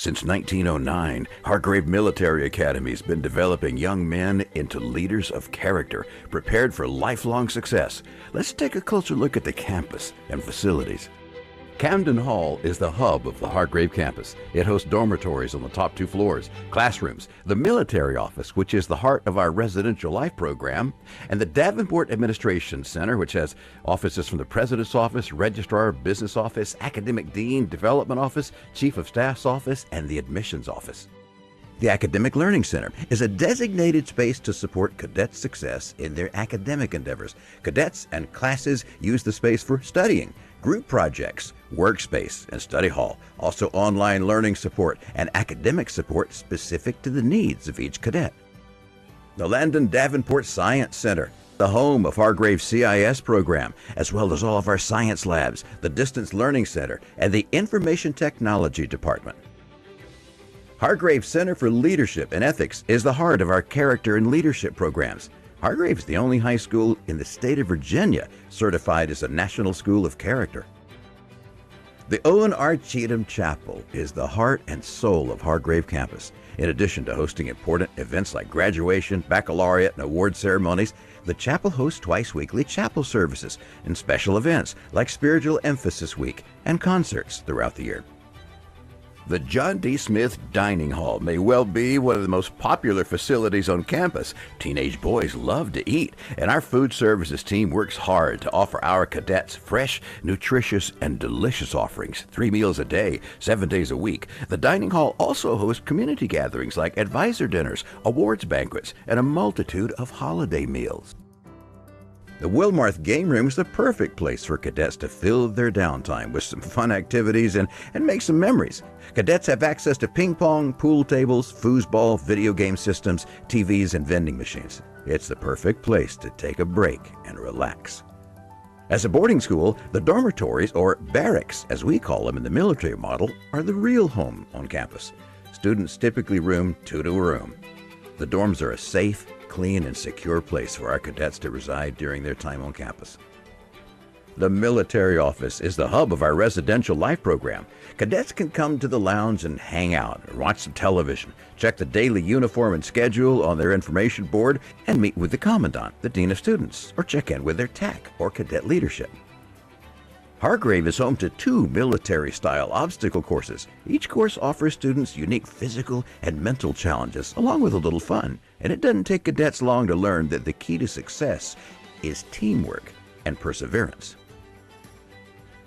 Since 1909, Hargrave Military Academy has been developing young men into leaders of character, prepared for lifelong success. Let's take a closer look at the campus and facilities. Camden Hall is the hub of the Hargrave campus. It hosts dormitories on the top 2 floors, classrooms, the military office, which is the heart of our residential life program, and the Davenport Administration Center, which has offices from the President's Office, Registrar, Business Office, Academic Dean, Development Office, Chief of Staff's Office, and the Admissions Office. The Academic Learning Center is a designated space to support cadets' success in their academic endeavors. Cadets and classes use the space for studying, group projects, workspace, and study hall. Also online learning support and academic support specific to the needs of each cadet. The Landon Davenport Science Center, the home of Hargrave's CIS program, as well as all of our science labs, the Distance Learning Center, and the Information Technology Department. Hargrave Center for Leadership and Ethics is the heart of our character and leadership programs. Hargrave is the only high school in the state of Virginia certified as a National School of Character. The Owen R. Cheatham Chapel is the heart and soul of Hargrave campus. In addition to hosting important events like graduation, baccalaureate, and award ceremonies, the chapel hosts twice-weekly chapel services and special events like Spiritual Emphasis Week and concerts throughout the year. The John D. Smith Dining Hall may well be one of the most popular facilities on campus. Teenage boys love to eat, and our food services team works hard to offer our cadets fresh, nutritious, and delicious offerings, 3 meals a day, 7 days a week. The dining hall also hosts community gatherings like advisor dinners, awards banquets, and a multitude of holiday meals. The Wilmarth Game Room is the perfect place for cadets to fill their downtime with some fun activities and make some memories. Cadets have access to ping pong, pool tables, foosball, video game systems, TVs, and vending machines. It's the perfect place to take a break and relax. As a boarding school, the dormitories, or barracks as we call them in the military model, are the real home on campus. Students typically room 2 to a room. The dorms are a safe, clean, and secure place for our cadets to reside during their time on campus. The military office is the hub of our residential life program. Cadets can come to the lounge and hang out, or watch some television, check the daily uniform and schedule on their information board, and meet with the commandant, the dean of students, or check in with their TAC or cadet leadership. Hargrave is home to 2 military-style obstacle courses. Each course offers students unique physical and mental challenges, along with a little fun. And it doesn't take cadets long to learn that the key to success is teamwork and perseverance.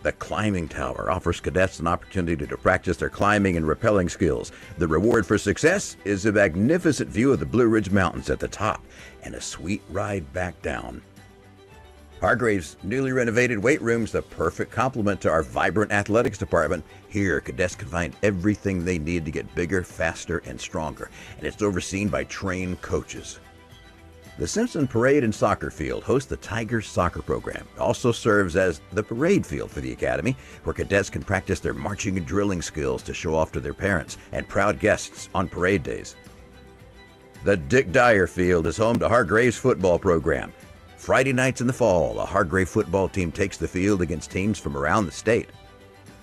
The climbing tower offers cadets an opportunity to practice their climbing and rappelling skills. The reward for success is a magnificent view of the Blue Ridge Mountains at the top and a sweet ride back down. Hargrave's newly renovated weight room is the perfect complement to our vibrant athletics department. Here, cadets can find everything they need to get bigger, faster, and stronger, and it's overseen by trained coaches. The Simpson Parade and Soccer Field hosts the Tigers soccer program. It also serves as the parade field for the academy, where cadets can practice their marching and drilling skills to show off to their parents and proud guests on parade days. The Dick Dyer Field is home to Hargrave's football program. Friday nights in the fall, a Hargrave football team takes the field against teams from around the state.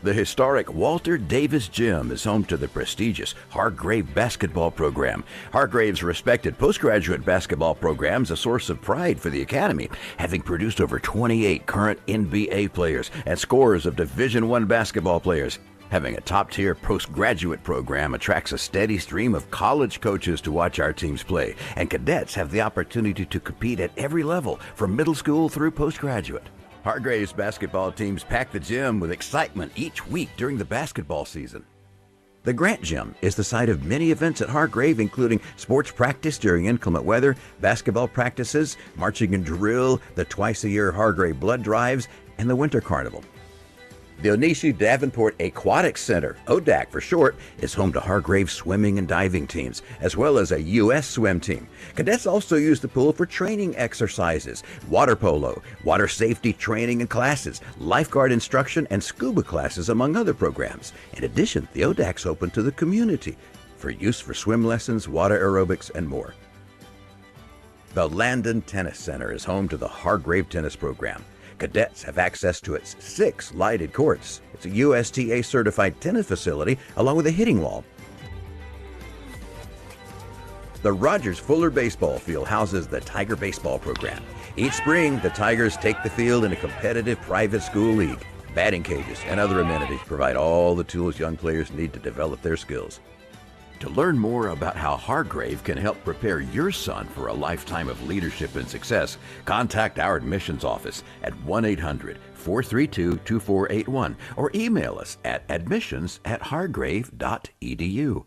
The historic Walter Davis Gym is home to the prestigious Hargrave basketball program. Hargrave's respected postgraduate basketball program is a source of pride for the academy, having produced over 28 current NBA players and scores of Division I basketball players. Having a top-tier postgraduate program attracts a steady stream of college coaches to watch our teams play, and cadets have the opportunity to compete at every level, from middle school through postgraduate. Hargrave's basketball teams pack the gym with excitement each week during the basketball season. The Grant Gym is the site of many events at Hargrave, including sports practice during inclement weather, basketball practices, marching and drill, the twice-a-year Hargrave blood drives, and the Winter Carnival. The Onishi Davenport Aquatic Center, ODAC for short, is home to Hargrave swimming and diving teams, as well as a U.S. swim team. Cadets also use the pool for training exercises, water polo, water safety training and classes, lifeguard instruction, and scuba classes, among other programs. In addition, the ODAC's open to the community for use for swim lessons, water aerobics, and more. The Landon Tennis Center is home to the Hargrave Tennis Program. Cadets have access to its 6 lighted courts. It's a USTA certified tennis facility along with a hitting wall. The Rogers Fuller Baseball Field houses the Tiger Baseball program. Each spring, the Tigers take the field in a competitive private school league. Batting cages and other amenities provide all the tools young players need to develop their skills. To learn more about how Hargrave can help prepare your son for a lifetime of leadership and success, contact our admissions office at 1-800-432-2481 or email us at admissions@hargrave.edu.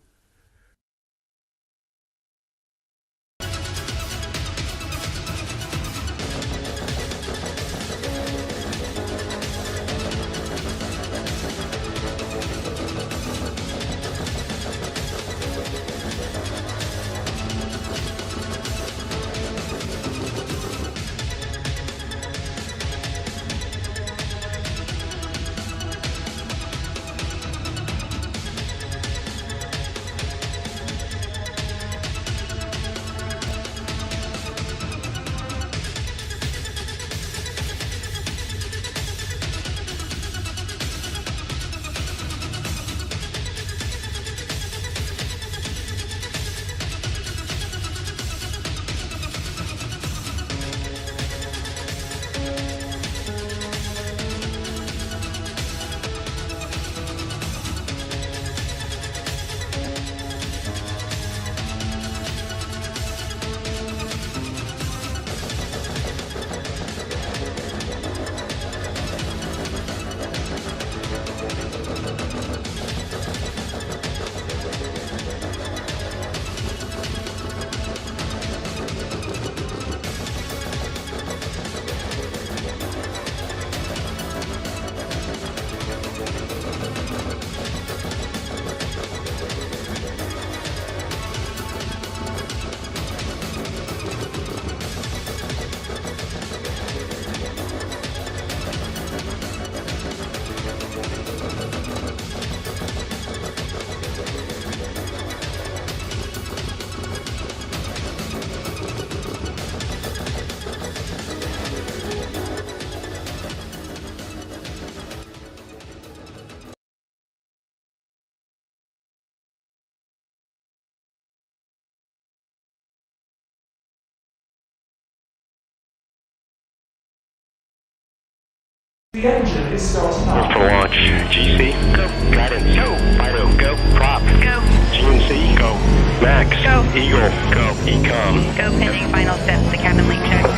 The engine is starting up. For launch, GC, go. Guidance, go. Fido, go. Prop, go. GNC, go. Max, go. Eagle, go. Ecom, go. Pending final steps. The cabin link check. 3,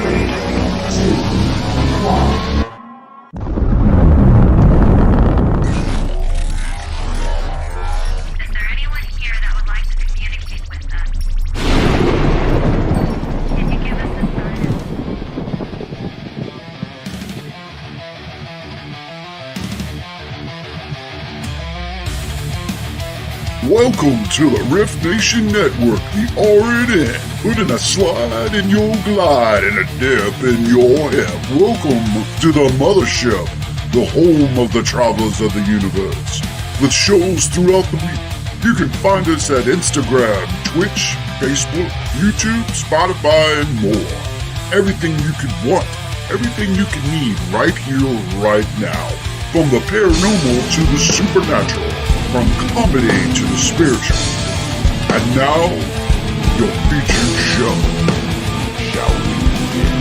2, 1. Is there anyone here that would like to communicate with us? Can you give us a sign? Welcome to the R.I.F.T. Nation Network, the RNN, putting a slide in your glide and a dip in your hip. Welcome to the Mothership, the home of the travelers of the universe. With shows throughout the week, you can find us at Instagram, Twitch, Facebook, YouTube, Spotify, and more. Everything you could want, everything you can need right here, right now. From the paranormal to the supernatural. From comedy to the spiritual. And now, your featured show. Shall we begin?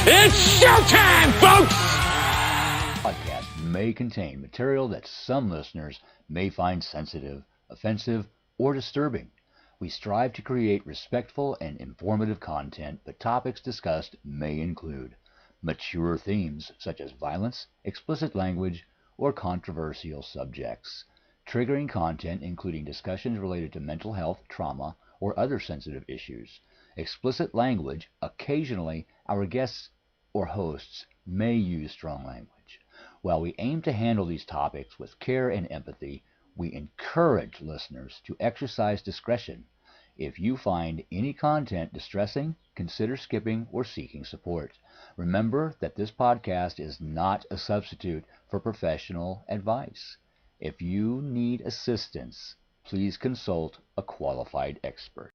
It's showtime, folks! Podcast may contain material that some listeners may find sensitive, offensive, or disturbing. We strive to create respectful and informative content, but topics discussed may include mature themes such as violence, explicit language, or controversial subjects, triggering content including discussions related to mental health, trauma, or other sensitive issues, explicit language. Occasionally, our guests or hosts may use strong language. While we aim to handle these topics with care and empathy, we encourage listeners to exercise discretion. If you find any content distressing, consider skipping or seeking support. Remember that this podcast is not a substitute for professional advice. If you need assistance, please consult a qualified expert.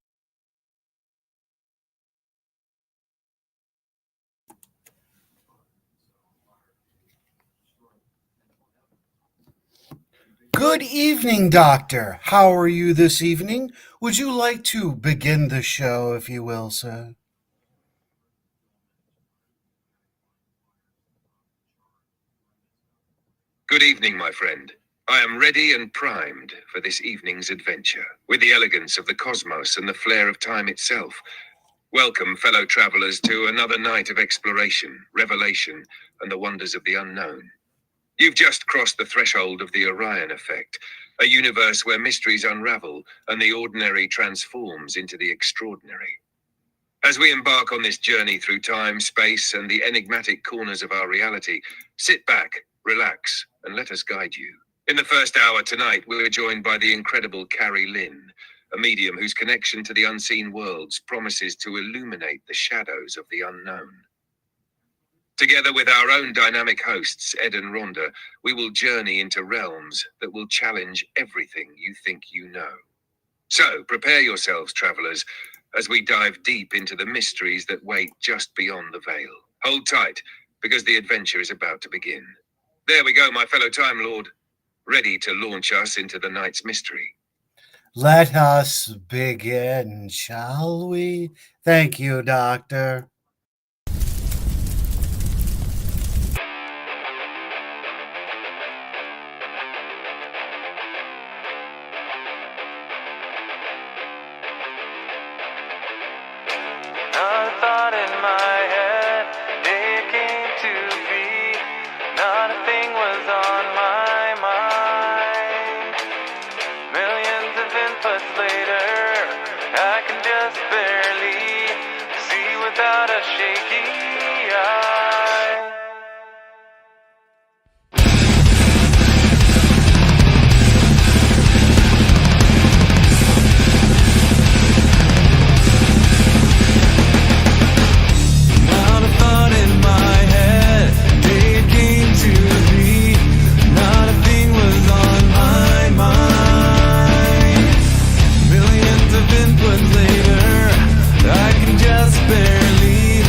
Good evening, Doctor. How are you this evening? Would you like to begin the show, if you will, sir? Good evening, my friend. I am ready and primed for this evening's adventure, with the elegance of the cosmos and the flair of time itself. Welcome, fellow travelers, to another night of exploration, revelation, and the wonders of the unknown. You've just crossed the threshold of the Orion Effect, a universe where mysteries unravel and the ordinary transforms into the extraordinary. As we embark on this journey through time, space, and the enigmatic corners of our reality, sit back, relax, and let us guide you. In the first hour tonight, we're joined by the incredible Carrie Lynn, a medium whose connection to the unseen worlds promises to illuminate the shadows of the unknown. Together with our own dynamic hosts, Ed and Rhonda, we will journey into realms that will challenge everything you think you know. So, prepare yourselves, travelers, as we dive deep into the mysteries that wait just beyond the veil. Hold tight, because the adventure is about to begin. There we go, my fellow Time Lord, ready to launch us into the night's mystery. Let us begin, shall we? Thank you, Doctor. Not a thought in my head, day it came to be. Not a thing was on my mind. Millions of inputs later, I can just barely see without a shaky eye. Not a thought in my head, day it came to be. Not a thing was on my mind. Millions of inputs later, I can just barely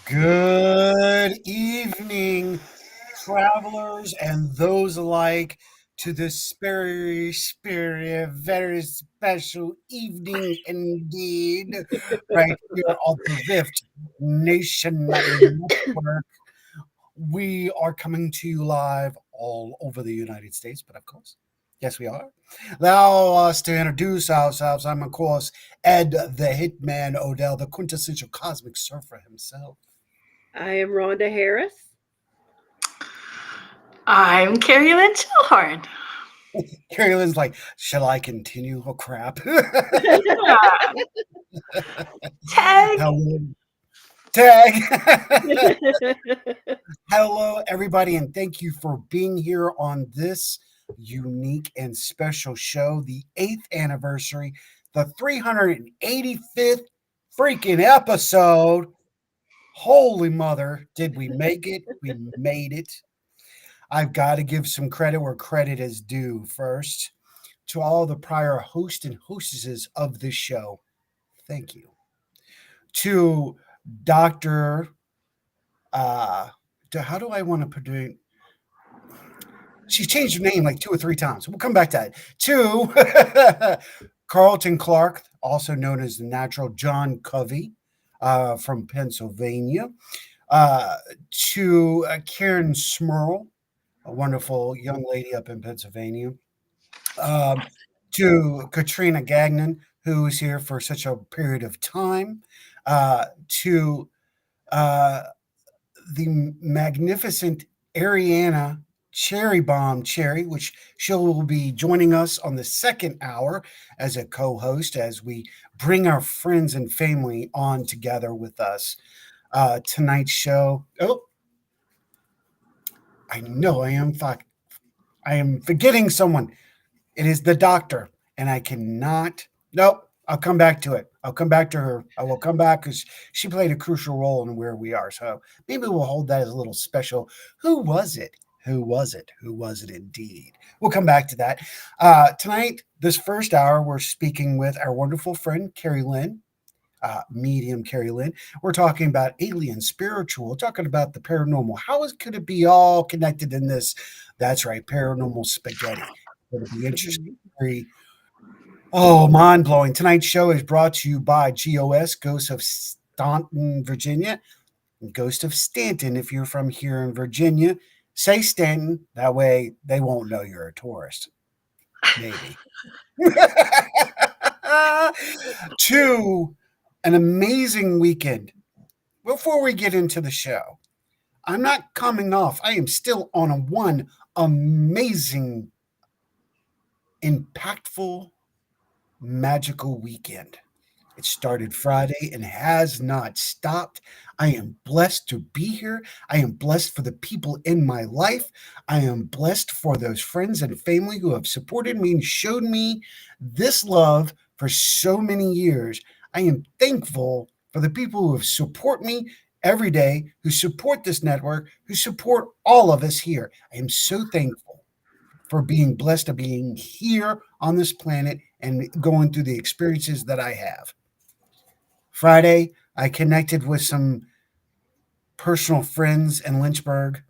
Good evening, travelers and those alike, to this very special evening indeed, right here on the Rift Nation Network. We are coming to you live all over the United States, but of course, yes, we are. Allow us to introduce ourselves. I'm, of course, Ed the Hitman Odell, the quintessential cosmic surfer himself. I am Rhonda Harris. I'm Carrie Lynn Chilhorn. Carrie Lynn's like, shall I continue? Oh, crap. Tag. Hello. Tag. Hello, everybody, and thank you for being here on this unique and special show, the 8th anniversary, the 385th freaking episode. Holy mother, did we make it? We made it. I've got to give some credit where credit is due first to all the prior hosts and hostesses of this show. Thank you. To Dr. How do I want to put it? She's changed her name like 2 or 3 times. We'll come back to that. To Carlton Clark, also known as the Natural John Covey from Pennsylvania. To Karen Smurl, a wonderful young lady up in Pennsylvania. To Katrina Gagnon, who is here for such a period of time. To the magnificent Ariana Cherry Bomb Cherry, which she will be joining us on the second hour as a co-host as we bring our friends and family on together with us. Tonight's show. Oh, I know I am forgetting someone. It is the doctor, and I cannot. Nope. I'll come back to it. I'll come back to her. I will come back because she played a crucial role in where we are. So maybe we'll hold that as a little special. Who was it? Who was it? Who was it indeed? We'll come back to that. Tonight, this first hour, we're speaking with our wonderful friend, Carrie Lynn, medium Carrie Lynn. We're talking about alien, spiritual, talking about the paranormal. Could it be all connected in this? That's right, paranormal spaghetti. It'll be interesting. Mind blowing. Tonight's show is brought to you by GOS, Ghost of Staunton, Virginia, and Ghost of Stanton. If you're from here in Virginia, say Stanton. That way they won't know you're a tourist. Maybe. To an amazing weekend. Before we get into the show, I'm not coming off. I am still on one amazing, impactful, magical weekend. It started Friday and has not stopped. I am blessed to be here. I am blessed for the people in my life. I am blessed for those friends and family who have supported me and showed me this love for so many years. I am thankful for the people who have support me every day, who support this network, who support all of us here. I am so thankful for being blessed to being here on this planet and going through the experiences that I have. Friday, I connected with some personal friends in Lynchburg.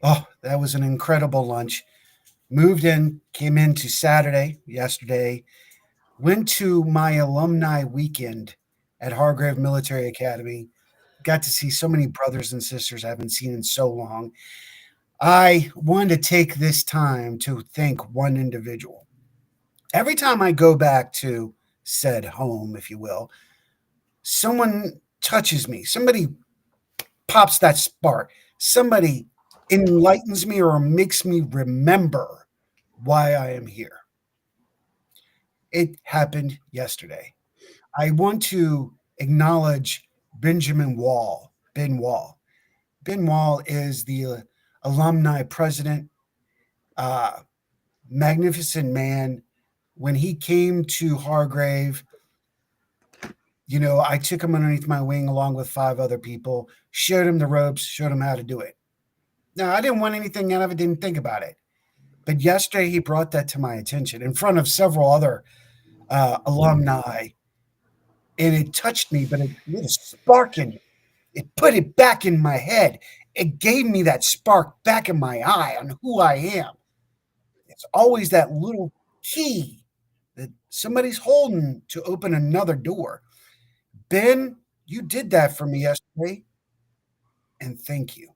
Oh, that was an incredible lunch. Moved in, came into yesterday, went to my alumni weekend at Hargrave Military Academy. Got to see so many brothers and sisters I haven't seen in so long. I wanted to take this time to thank one individual. Every time I go back to said home, if you will, someone touches me. Somebody pops that spark. Somebody enlightens me or makes me remember why I am here. It happened yesterday. I want to acknowledge Ben Wall. Ben Wall is the alumni president, magnificent man. When he came to Hargrave, I took him underneath my wing along with 5 other people, showed him the ropes, showed him how to do it. Now, I didn't want anything out of it, didn't think about it. But yesterday, he brought that to my attention in front of several other alumni, and it touched me, but it lit a spark in me. It put it back in my head. It gave me that spark back in my eye on who I am. It's always that little key that somebody's holding to open another door. Ben, you did that for me yesterday, and thank you.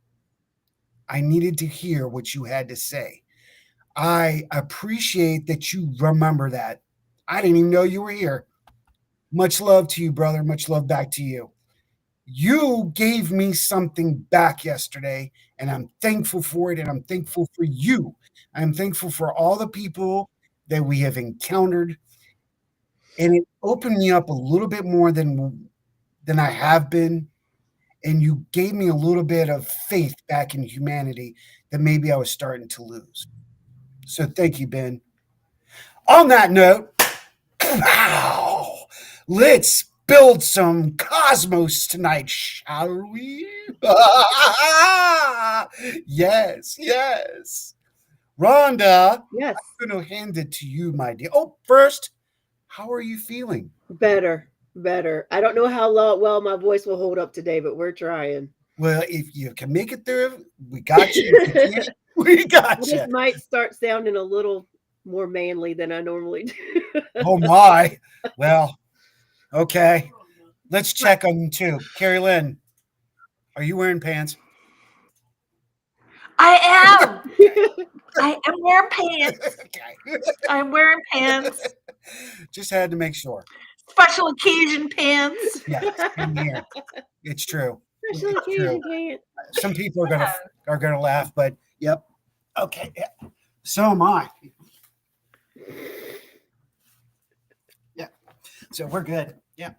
I needed to hear what you had to say. I appreciate that you remember that. I didn't even know you were here. Much love to you, brother. Much love back to you. You gave me something back yesterday, and I'm thankful for it, and I'm thankful for you. I'm thankful for all the people that we have encountered, and it opened me up a little bit more than I have been, and you gave me a little bit of faith back in humanity that maybe I was starting to lose. So thank you, Ben. On that note, wow, let's build some cosmos tonight, shall we? Yes, yes. Rhonda, Yes. I'm going to hand it to you, my dear. Oh, first, how are you feeling? Better. I don't know how well my voice will hold up today, but we're trying. Well, if you can make it through, we got you. If you can't, we got I you. just might start sounding a little more manly than I normally do. Oh, my. Well, okay. Let's check on you, too. Carrie Lynn, are you wearing pants? I am. I am wearing pants. I'm wearing pants. Just had to make sure. Special occasion pants. Yeah, same here. It's true. Special It's true. occasion pants. Some people are gonna laugh, but yep. Okay. Yeah. So am I. Yeah. So we're good. Yeah.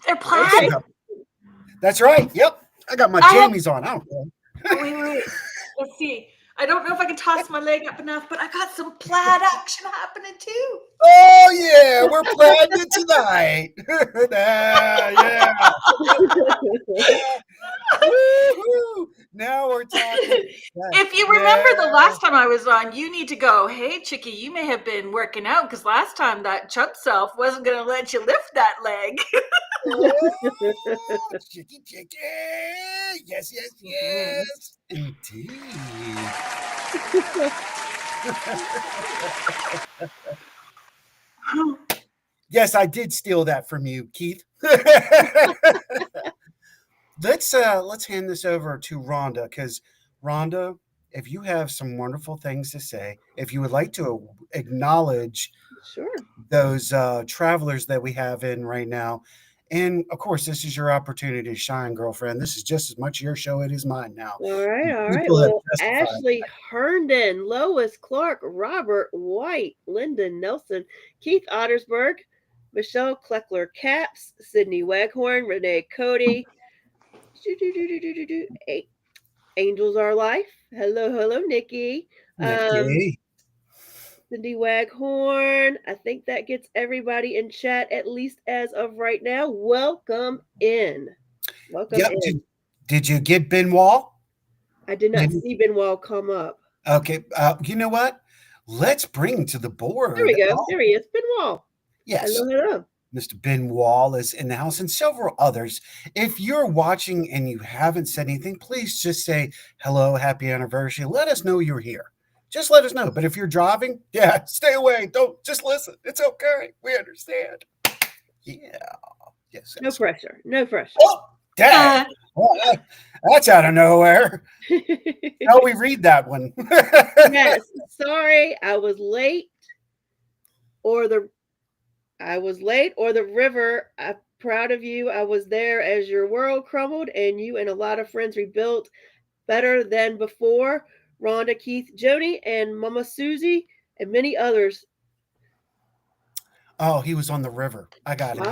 They're plaid. That's right. Yep. I got my jammies on. I don't care. Wait. Let's see. I don't know if I can toss my leg up enough, but I got some plaid action happening too. Oh yeah, we're planning it tonight. Yeah. Woo-hoo. Now we're talking. If you remember the last time I was on, you need to go, hey, Chickie, you may have been working out because last time that chump self wasn't going to let you lift that leg. Oh, Chickie. Yes. Indeed. Yes, I did steal that from you, Keith. Let's hand this over to Rhonda, because Rhonda, if you have some wonderful things to say, if you would like to acknowledge those travelers that we have in right now, and of course, this is your opportunity to shine, girlfriend. This is just as much your show it is mine now. All right. People have Well, testified. Ashley Herndon, Lois Clark, Robert White, Lyndon Nelson, Keith Ottersberg, Michelle Kleckler Caps, Sydney Waghorn, Renee Cody, Angels Are Life. Hello, Nikki. Nikki. Cindy Waghorn. I think that gets everybody in chat, at least as of right now. Welcome in. In. Did you get Ben Wall? I did not see Ben Wall come up. Okay. You know what? Let's bring to the board. There we go. There he is. Ben Wall. Yes. Hello. Mr. Ben Wall is in the house and several others. If you're watching and you haven't said anything, please just say hello, happy anniversary. Let us know you're here. Just let us know. But if you're driving, stay away. Don't just listen. It's okay. We understand. Yeah. Yes. No pressure. Oh, dang. That's out of nowhere. How we read that one? Yes. Sorry, I was late. Or the river. I'm proud of you. I was there as your world crumbled and you and a lot of friends rebuilt better than before. Rhonda, Keith, Joni, and Mama Susie, and many others. Oh, he was on the river. I got it.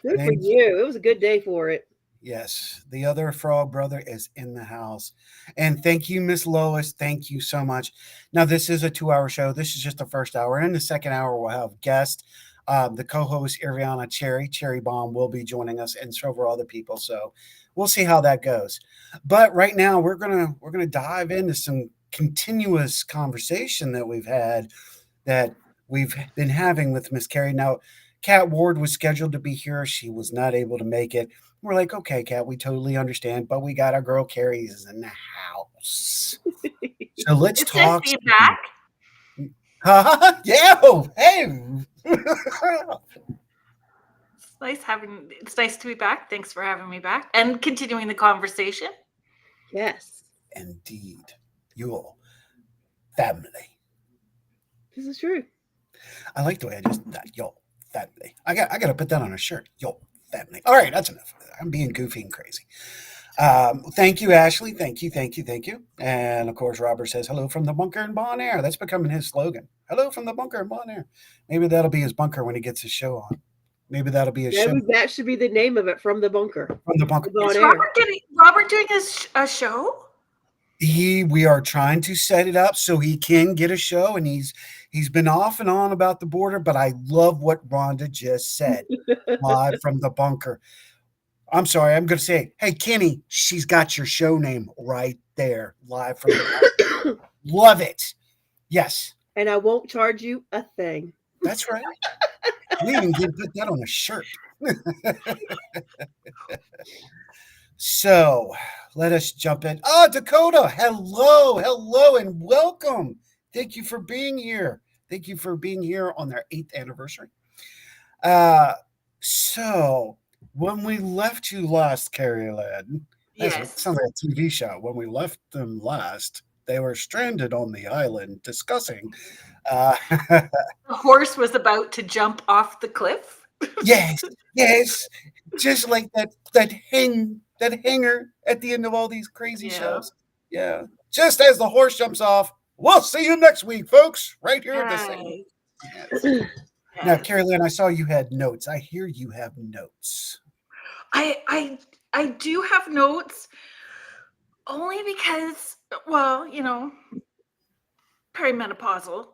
Good for you. It was a good day for it. Yes. The other frog brother is in the house. And thank you, Miss Lois. Thank you so much. Now, this is a 2-hour show. This is just the first hour. And in the second hour, we'll have guests. The co-host, Ariana Cherry Bomb, will be joining us, and several other people. So we'll see how that goes. But right now, we're gonna dive into some continuous conversation that we've been having with Miss Carrie. Now, Kat Ward was scheduled to be here. She was not able to make it. We're like, okay, Kat, we totally understand, but we got our girl Carrie's in the house. So let's It's nice talk. to be back. Yeah. Oh, hey. It's nice to be back. Thanks for having me back and continuing the conversation. Yes. Indeed. Your family. This is true. I like the way I just that your family. I got to put that on a shirt. Your family. All right, that's enough. I'm being goofy and crazy. Thank you, Ashley. Thank you. And of course, Robert says hello from the bunker in Bon Air. That's becoming his slogan. Hello from the bunker in Bon Air. Maybe that'll be his bunker when he gets his show on. Maybe that'll be a show. That should be the name of it, From the Bunker. From the bunker. Is Robert doing a show? We are trying to set it up so he can get a show, and he's been off and on about the border, but I love what Rhonda just said. Live from the bunker. I'm sorry, I'm going to say, hey, Kenny, she's got your show name right there, live from the bunker. Love it. Yes. And I won't charge you a thing. That's right. We even can put that on a shirt. So let us jump in. Oh, Dakota, hello, and welcome. Thank you for being here. Thank you for being here on their 8th anniversary. So when we left you last, Carrie Lynn, it sounds like a TV show. When we left them last, they were stranded on the island discussing. The horse was about to jump off the cliff. Yes, just like that hanger at the end of all these crazy shows. Yeah, just as the horse jumps off. We'll see you next week, folks. Right here at the same. Yes. Now, Carrie Lynn, I saw you had notes. I hear you have notes. I do have notes, only because, well, perimenopausal.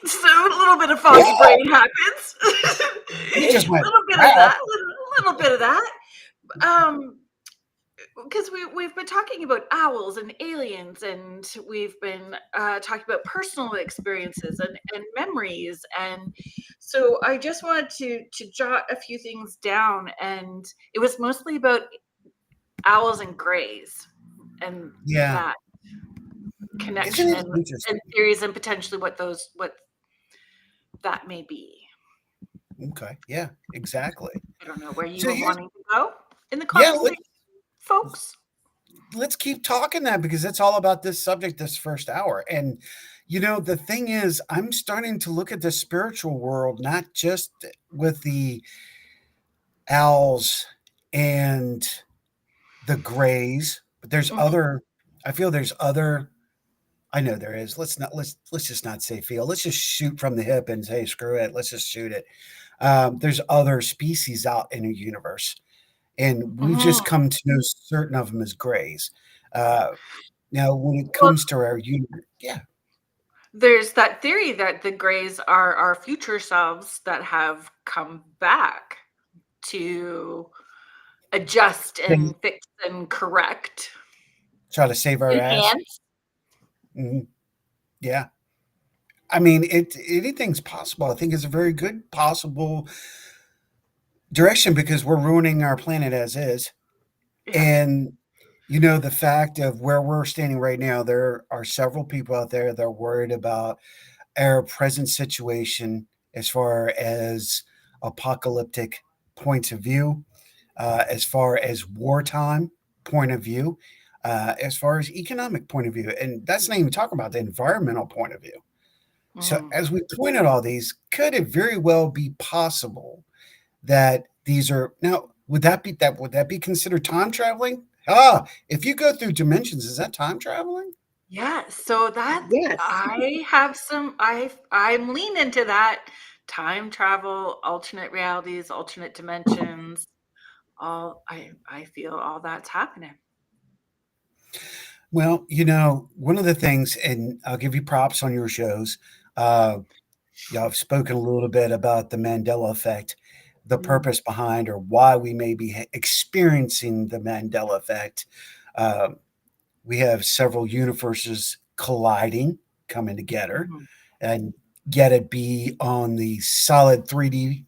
So a little bit of foggy brain happens. Just went, a little bit of that. Little bit of that. Because we've been talking about owls and aliens, and we've been talking about personal experiences and memories, and so I just wanted to jot a few things down, and it was mostly about owls and grays and that connection and theories, and potentially what that may be. Okay, yeah, exactly. I don't know where you were wanting to go in the conversation. Folks, let's keep talking that, because it's all about this subject this first hour. And the thing is, I'm starting to look at the spiritual world not just with the owls and the grays, but there's other. I feel there's other. I know there is. Let's just not say feel. Let's just shoot from the hip and say screw it. Let's just shoot it. There's other species out in the universe. And we've just come to know certain of them as grays. Now, when it comes to our universe, there's that theory that the grays are our future selves that have come back to adjust and fix and correct. Try to save our ass. Mm-hmm. Yeah. I mean, anything's possible. I think it's a very good possible direction, because we're ruining our planet as is. And the fact of where we're standing right now, there are several people out there that are worried about our present situation as far as apocalyptic points of view, as far as wartime point of view, as far as economic point of view. And that's not even talking about the environmental point of view. So as we point at all these, could it very well be possible that these are now, would that be considered time traveling? If you go through dimensions, is that time traveling? Yeah. So I'm leaning to that time travel, alternate realities, alternate dimensions. I feel all that's happening. Well, one of the things, and I'll give you props on your shows. Y'all have spoken a little bit about the Mandela effect, the purpose behind, or why we may be experiencing the Mandela effect. We have several universes colliding, coming together, and yet it be on the solid 3D,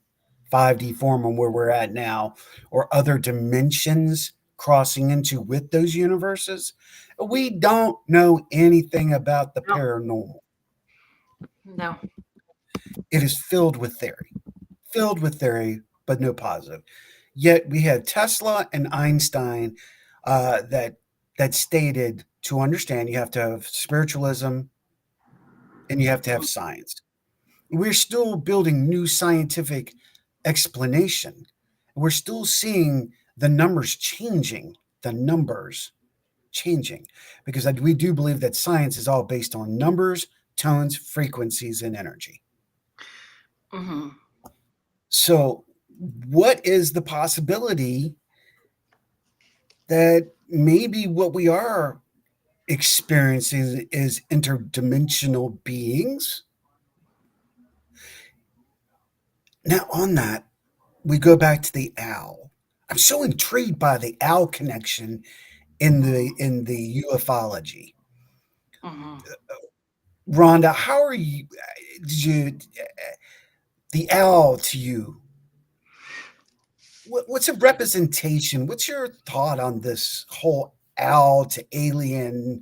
5D form and where we're at now, or other dimensions crossing into with those universes. We don't know anything about the No. paranormal. No. It is filled with theory, but no positive. Yet we had Tesla and Einstein that stated to understand you have to have spiritualism and you have to have science. We're still building new scientific explanation. We're still seeing the numbers changing, because we do believe that science is all based on numbers, tones, frequencies, and energy. Mm-hmm. So, what is the possibility that maybe what we are experiencing is interdimensional beings? Now, on that, we go back to the owl. I'm so intrigued by the owl connection in the ufology. Mm-hmm. Rhonda, how are you? The owl to you? What's a representation? What's your thought on this whole owl to alien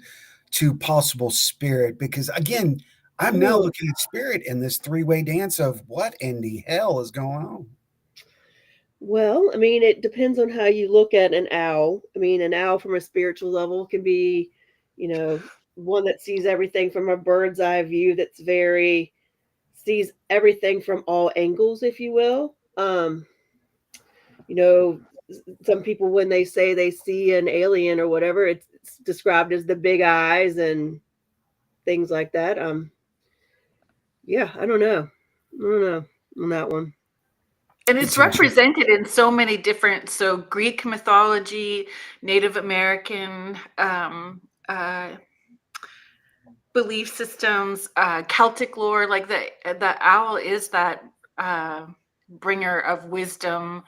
to possible spirit? Because again, I'm now looking at spirit in this three-way dance of what in the hell is going on. Well, I mean, it depends on how you look at an owl. I mean, an owl from a spiritual level can be, one that sees everything from a bird's eye view, sees everything from all angles, if you will. You know, some people, when they say they see an alien or whatever, it's described as the big eyes and things like that. Yeah, I don't know on that one. And it's represented in so many different, so Greek mythology, Native American belief systems, Celtic lore. Like the owl is that bringer of wisdom,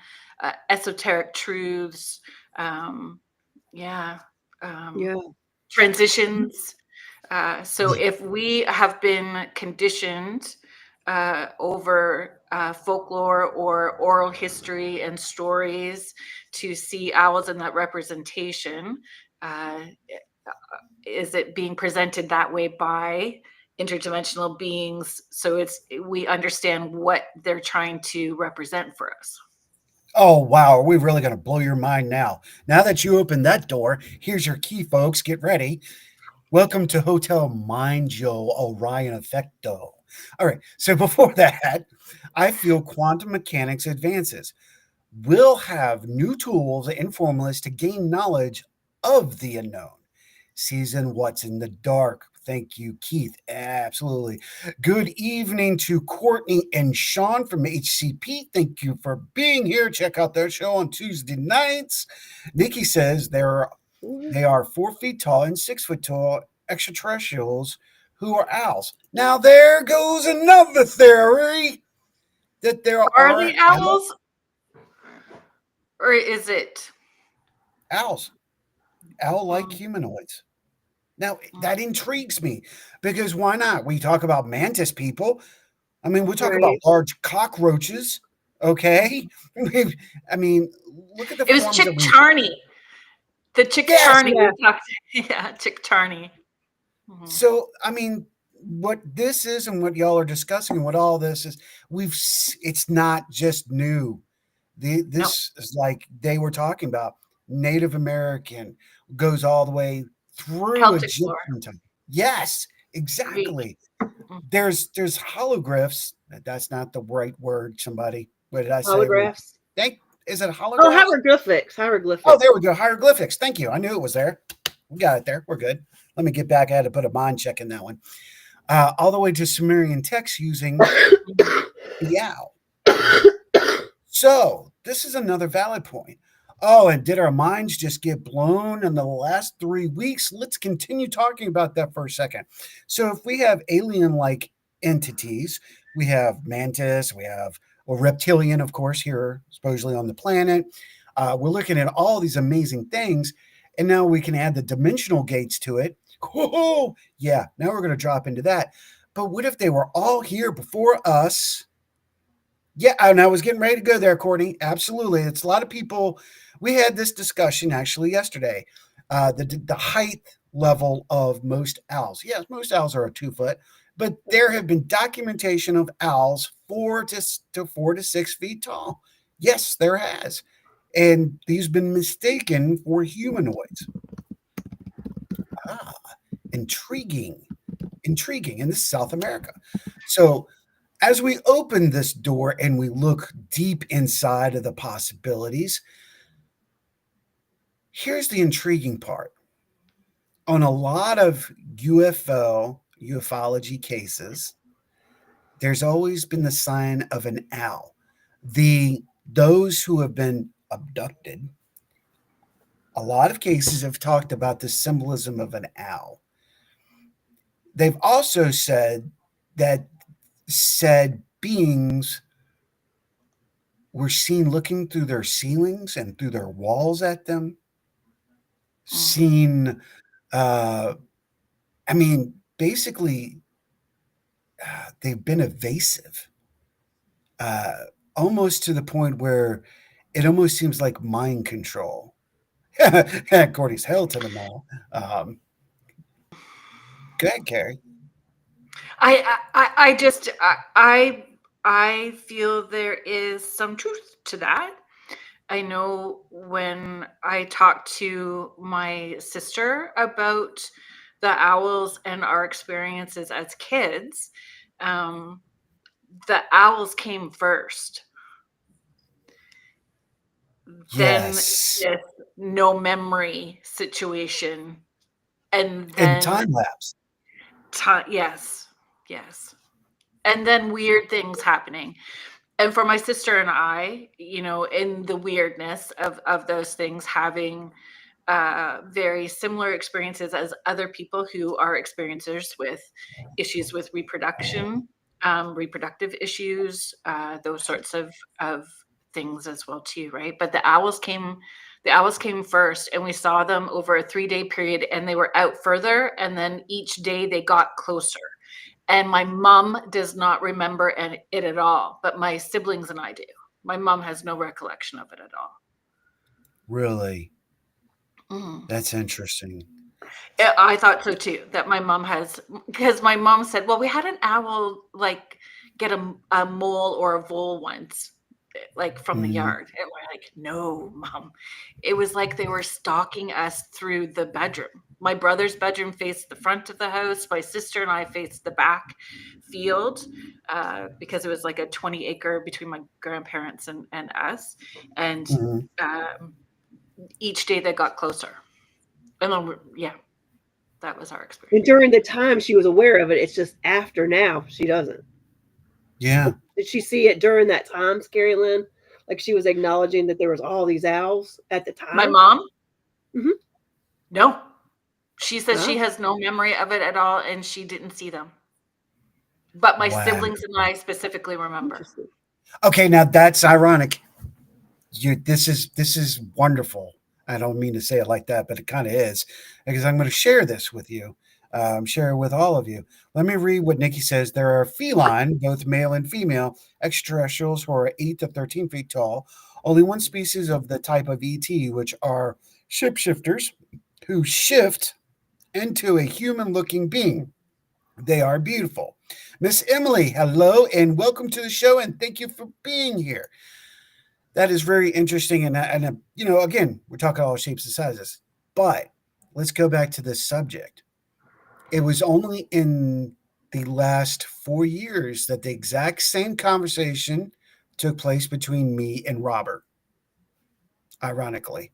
esoteric truths. Transitions. So if we have been conditioned over folklore or oral history and stories to see owls in that representation, is it being presented that way by interdimensional beings? So we understand what they're trying to represent for us. Oh, wow. Are we really going to blow your mind now? Now that you opened that door, here's your key, folks. Get ready. Welcome to Hotel Mind-Jo Orion Effect. All right. So before that, I feel quantum mechanics advances. We'll have new tools and formulas to gain knowledge of the unknown. Season what's in the dark. Thank you, Keith. Absolutely. Good evening to Courtney and Sean from HCP. Thank you for being here. Check out their show on Tuesday nights. Nikki says they are 4 feet tall and 6 foot tall extraterrestrials who are owls. Now there goes another theory that there are they owls, or is it owls? Owl-like humanoids. Now, that intrigues me because why not? We talk about mantis people. I mean, we talk about large cockroaches, okay? I mean, look at the It was Chick Charney. The Chick Charney we talked. Yeah, Chick Charney. Mm-hmm. So, I mean, what this is and what y'all are discussing and what all this is, it's not just new. This is like they were talking about Native American, goes all the way through Celtic Egyptian time. Yes, exactly. There's holographics. That's not the right word. Somebody, what did I say? Holographs. Is it holographs? Oh, hieroglyphics. Oh, there we go. Hieroglyphics. Thank you. I knew it was there. We got it there. We're good. Let me get back. I had to put a mind check in that one. All the way to Sumerian text using the owl. So this is another valid point. Oh, and did our minds just get blown in the last 3 weeks? Let's continue talking about that for a second. So if we have alien-like entities, we have mantis, we have reptilian, of course, here supposedly on the planet. We're looking at all these amazing things, and now we can add the dimensional gates to it. Oh, yeah, now we're going to drop into that. But what if they were all here before us Yeah, and I was getting ready to go there, Courtney. Absolutely. It's a lot of people. We had this discussion actually yesterday. The height level of most owls. Yes, most owls are a 2 foot, but there have been documentation of owls 4 to 6 feet tall. Yes, there has. And these been mistaken for humanoids. Ah, intriguing. Intriguing. And this is South America. So as we open this door and we look deep inside of the possibilities, here's the intriguing part. On a lot of ufology cases, there's always been the sign of an owl. Those who have been abducted, a lot of cases have talked about the symbolism of an owl. They've also said that said beings were seen looking through their ceilings and through their walls at them. Seen, I mean, basically, they've been evasive, uh, almost to the point where it almost seems like mind control. Cordy's hell to the no. Go ahead, Carrie. I just I feel there is some truth to that. I know when I talked to my sister about the owls and our experiences as kids, the owls came first. Then Yes. this no memory situation, and In then time lapse. yes, yes, and then weird things happening. And for my sister and I, you know, in the weirdness of those things, having very similar experiences as other people who are experiencers with issues with reproduction, reproductive issues, those sorts of things as well too, right? But the owls came first, and we saw them over a 3-day period, and they were out further, and then each day they got closer. And my mom does not remember it at all, but my siblings and I do. My mom has no recollection of it at all. Really? Mhm. That's interesting. I thought so too, that my mom has, because my mom said, "Well, we had an owl like get a mole or a vole once, like from the Mhm. yard." And we're like, "No, mom." It was like they were stalking us through the bedroom. My brother's bedroom faced the front of the house. My sister and I faced the back field, because it was like a 20-acre between my grandparents and us. And Mhm. um, each day they got closer. And then, yeah, that was our And experience. during the time she was aware of it, it's just after now she doesn't. Yeah. Did she see it during that time, Scary Lynn? Like she was acknowledging that there was all these owls at the My time? mom? Mhm. No. She says she Oh, has no memory of it at all, and she didn't see them. But my Wow. siblings and I specifically remember. interesting. Okay, now that's ironic. This is wonderful. I don't mean to say it like that, but it kind of is because I'm going to share this with you. Share it with all of you. Let me read what Nikki says. There are feline, both male and female, extraterrestrials who are 8 to 13 feet tall. Only one species of the type of ET, which are shapeshifters who shift into a human looking being. They are beautiful. Miss Emily, hello and welcome to the show, and thank you for being here. That is very interesting. And again, we're talking all shapes and sizes. But let's go back to this subject. It was only in the last 4 years that the exact same conversation took place between me and Robert, ironically.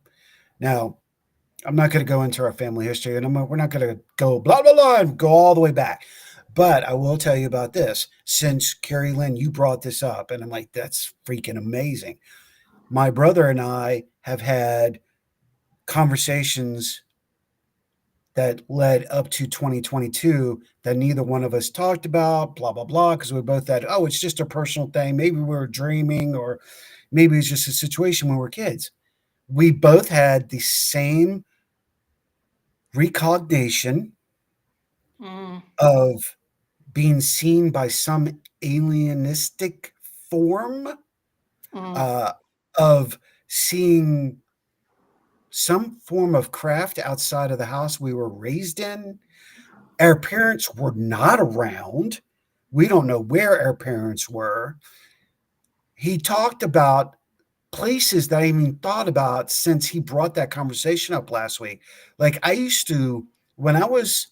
Now, I'm not going to go into our family history, and we're not going to go blah, blah, blah, and go all the way back. But I will tell you about this. Since Carrie Lynn, you brought this up, and I'm like, that's freaking amazing. My brother and I have had conversations that led up to 2022 that neither one of us talked about, blah, blah, blah, because we both thought, oh, it's just a personal thing. Maybe we were dreaming, or maybe it's just a situation when we were kids. We both had the same recognition Mm. of being seen by some alienistic form Mm. of seeing some form of craft outside of the house we were raised in. Our parents were not around. We don't know where our parents were. He talked about places that I even thought about since he brought that conversation up last week. Like I used to, when I was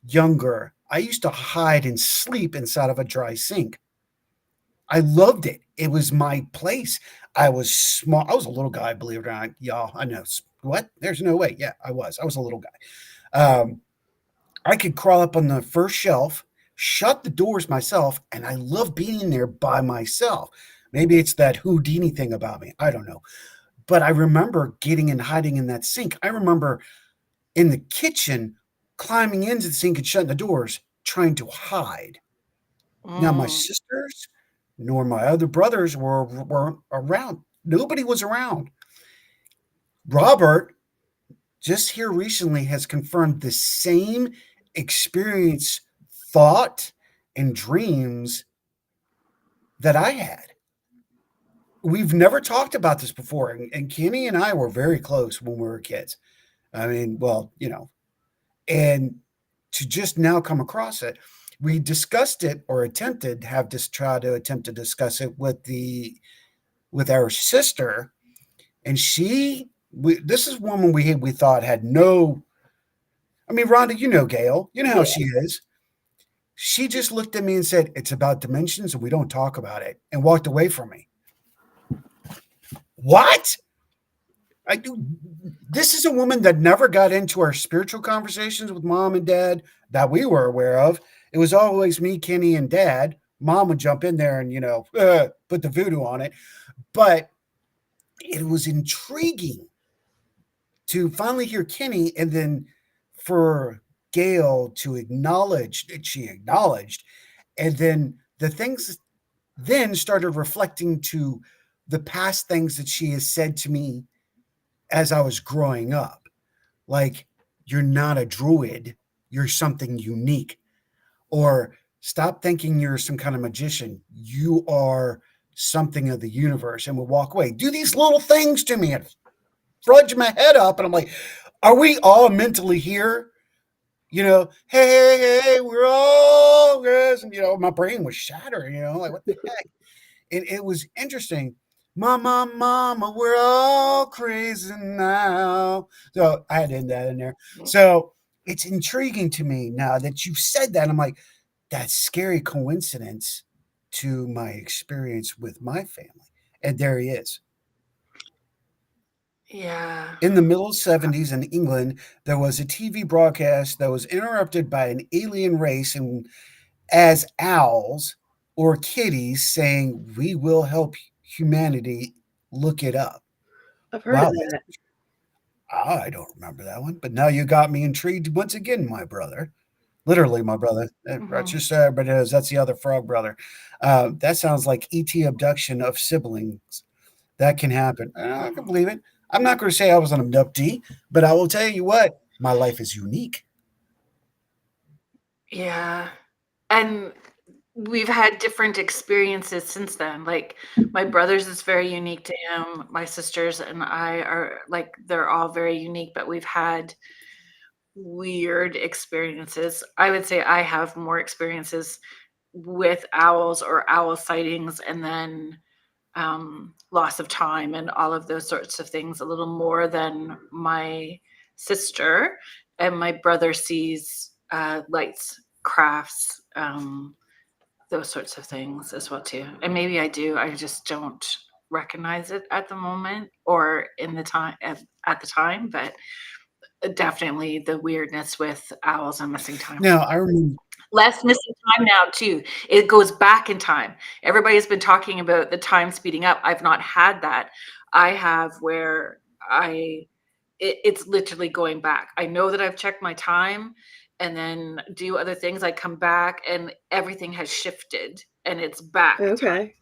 younger, I used to hide and sleep inside of a dry sink. I loved it. It was my place. I was small. I was a little guy, believe it or not, y'all. I know. What? There's no way. Yeah, I was. I was a little guy. I could crawl up on the first shelf, shut the doors myself, and I love being in there by myself. Maybe it's that Houdini thing about me. I don't know. But I remember getting and hiding in that sink. I remember in the kitchen climbing into the sink and shutting the doors, trying to hide. Now, my Mm. sisters nor my other brothers weren't around. Nobody was around. Robert, just here recently, has confirmed the same experience, thought, and dreams that I had. We've never talked about this before, and Kenny and I were very close when we were kids. I mean, well, and to just now come across it, we discussed it or attempted have just try to attempt to discuss it with our sister, and this is woman we thought had no. I mean, Rhonda, you know Gail, you know how she is. She just looked at me and said, "It's about dimensions, and we don't talk about it," and walked away from me. What? I do. This is a woman that never got into our spiritual conversations with mom and dad that we were aware of. It was always me, Kenny, and dad. Mom would jump in there and, put the voodoo on it. But it was intriguing to finally hear Kenny and then for Gail to acknowledge that she acknowledged. And then the things then started reflecting to the past things that she has said to me as I was growing up. Like, you're not a druid, you're something unique. Or stop thinking you're some kind of magician. You are something of the universe, and would walk away. Do these little things to me and fudge my head up. And I'm like, are we all mentally here? Hey, we're all this. And, my brain was shattering, like, what the heck? And it was interesting. Mama, we're all crazy now. So I had to end that in there. So it's intriguing to me now that you said that. I'm like, that's scary coincidence to my experience with my family. And there he is. Yeah. In the middle 70s in England, there was a TV broadcast that was interrupted by an alien race and as owls or kitties saying, "We will help humanity. Look it up." I've heard Wow, of that. I don't remember that one, but now you got me intrigued once again, my brother. Literally, my brother. That's Mhm. just but that's the other frog brother. That sounds like ET abduction of siblings. That can happen. I can believe it. I'm not going to say I was an abductee, but I will tell you what, my life is unique. Yeah. And we've had different experiences since then. Like my brother's is very unique to him. My sisters and I are like they're all very unique, but we've had weird experiences. I would say I have more experiences with owls or owl sightings and then loss of time and all of those sorts of things a little more than my sister. And my brother sees lights, crafts, those sorts of things as well too. And maybe I do. I just don't recognize it at the moment or in the time at the time, but definitely the weirdness with owls and missing time. Now, I remember. Less missing time now too. It goes back in time. Everybody's been talking about the time speeding up. I've not had that. I have where it's literally going back. I know that I've checked my time and then do other things. I come back and everything has shifted and it's back time. Okay.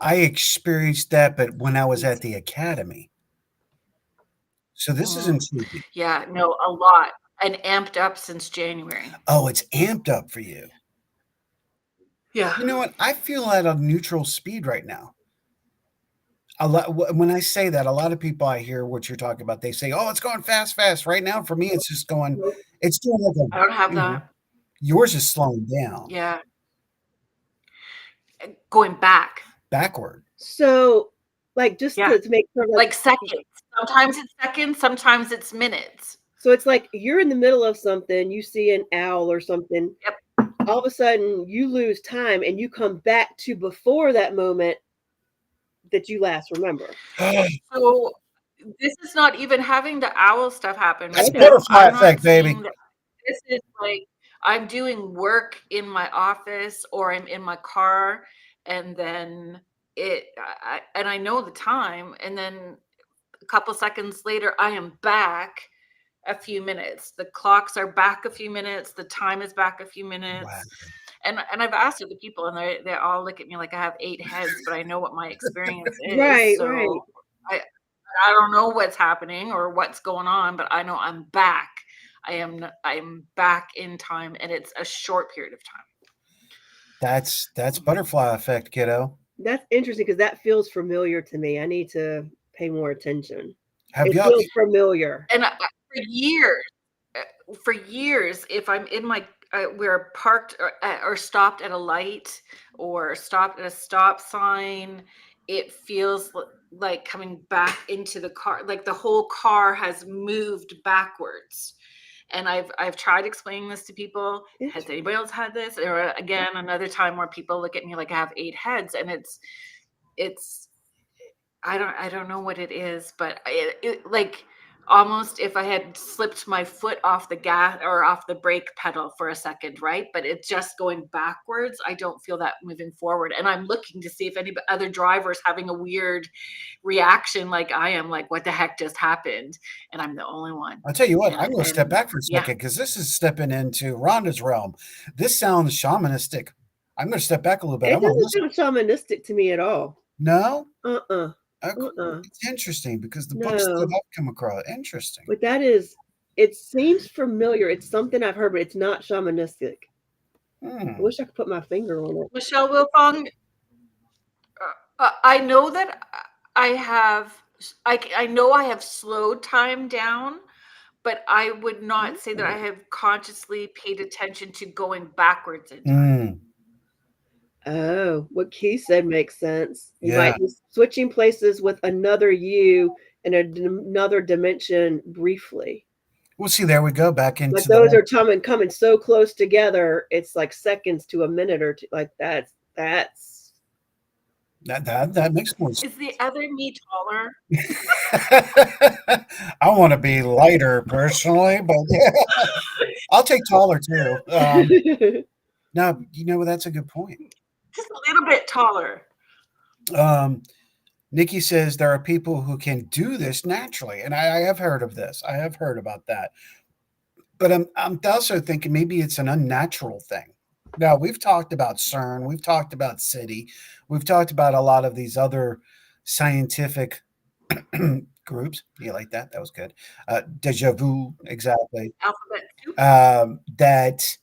I experienced that, but when I was at the academy. So this is Mm. intriguing. Yeah, no, a lot. And amped up since January. Oh, it's amped up for you. Yeah. You know what? I feel at a neutral speed right now. When I say that, a lot of people I hear what you're talking about, they say, "Oh, it's going fast, fast." Right now, for me, it's just going. It's doing like I don't have a. that. Yours is slowing down Yeah. Going back. backward. So, like, just Yeah. to make sure, Like seconds. Sometimes it's seconds, sometimes it's minutes. so it's like you're in the middle of something, you see an owl or something. Yep. All of a sudden, you lose time and you come back to before that moment that you last remember. So this is not even having the owl stuff happen, That's because butterfly I'm not effect, baby. seeing that. This is like I'm doing work in my office or I'm in my car, and then and I know the time, and then a couple seconds later I am back a few minutes. The clocks are back a few minutes. The time is back a few minutes. Wow. And I've asked other people, and they all look at me like I have 8 heads, but I know what my experience is. Right, So right. I don't know what's happening or what's going on, but I know I'm back. I'm back in time, and it's a short period of time. That's butterfly effect, kiddo. That's interesting because that feels familiar to me. I need to pay more attention. Have It y'all? feels familiar. And for years, if I'm in my we're parked or stopped at a light or stopped at a stop sign, it feels like coming back into the car, like the whole car has moved backwards. And I've tried explaining this to people. Has anybody else had this? Or again, another time where people look at me like I have 8 heads, and it's I don't know what it is, but it like almost if I had slipped my foot off the gas or off the brake pedal for a second, right? But it's just going backwards. I don't feel that moving forward. And I'm looking to see if any other drivers having a weird reaction like I am, like what the heck just happened? And I'm the only one. I'll tell you what, I'm going to step back for a yeah. second because this is stepping into Rhonda's realm. This sounds shamanistic. I'm going to step back a little bit. It doesn't feel shamanistic to me at all. No? Uh-uh. It's interesting because the books that I've come across, interesting. But it seems familiar. It's something I've heard, but it's not shamanistic. I wish I could put my finger on it. Michelle Wilfong, I know that I know I have slowed time down, but I would not say that I have consciously paid attention to going backwards in time. Oh, what Keith said makes sense. You might be switching places with another you in another dimension briefly. Well, see, there we go. Back into like those are coming so close together. It's like seconds to a minute or two. Like that makes more sense. Is the other me taller? I want to be lighter personally, but I'll take taller too. No, that's a good point. Just a little bit taller. Nikki says there are people who can do this naturally, and I have heard of this. I have heard about that, but I'm also thinking maybe it's an unnatural thing. Now, we've talked about CERN, we've talked about SETI, we've talked about a lot of these other scientific groups. You like that? That was good. Deja vu, exactly. Alphabet 2. That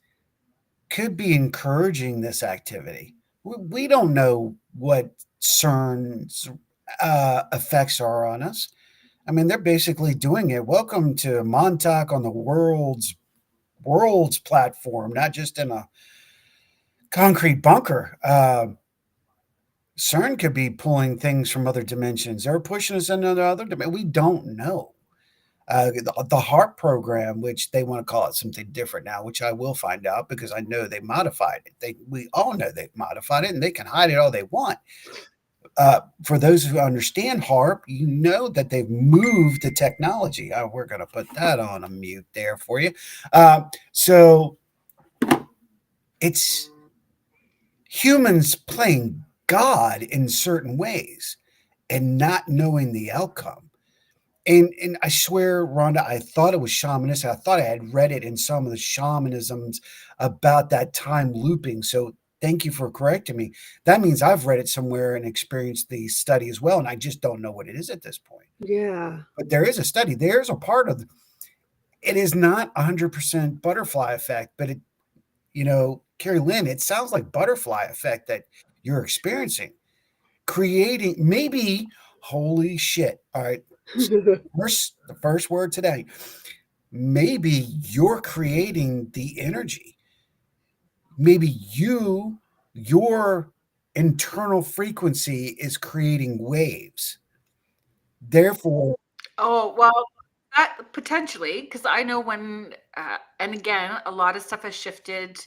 could be encouraging this activity. We don't know what CERN's effects are on us. I mean, they're basically doing it. Welcome to Montauk on the world's platform, not just in a concrete bunker. CERN could be pulling things from other dimensions. They're pushing us into other dimensions. We don't know. The HARP program, which they want to call it something different now, which I will find out because I know they modified it. We all know they've modified it, and they can hide it all they want. For those who understand HARP, you know that they've moved the technology. We're going to put that on a mute there for you. So it's humans playing God in certain ways and not knowing the outcome. And I swear, Rhonda, I thought it was shamanistic. I thought I had read it in some of the shamanisms about that time looping. So thank you for correcting me. That means I've read it somewhere and experienced the study as well, and I just don't know what it is at this point. Yeah. But there is a study. There's a part of it. It is not 100% butterfly effect, but Carrie Lynn, it sounds like butterfly effect that you're experiencing, creating maybe, holy shit. All right. The first word today. Maybe you're creating the energy. Maybe your internal frequency is creating waves. Therefore, Oh, well, that potentially, because I know when, and again, a lot of stuff has shifted.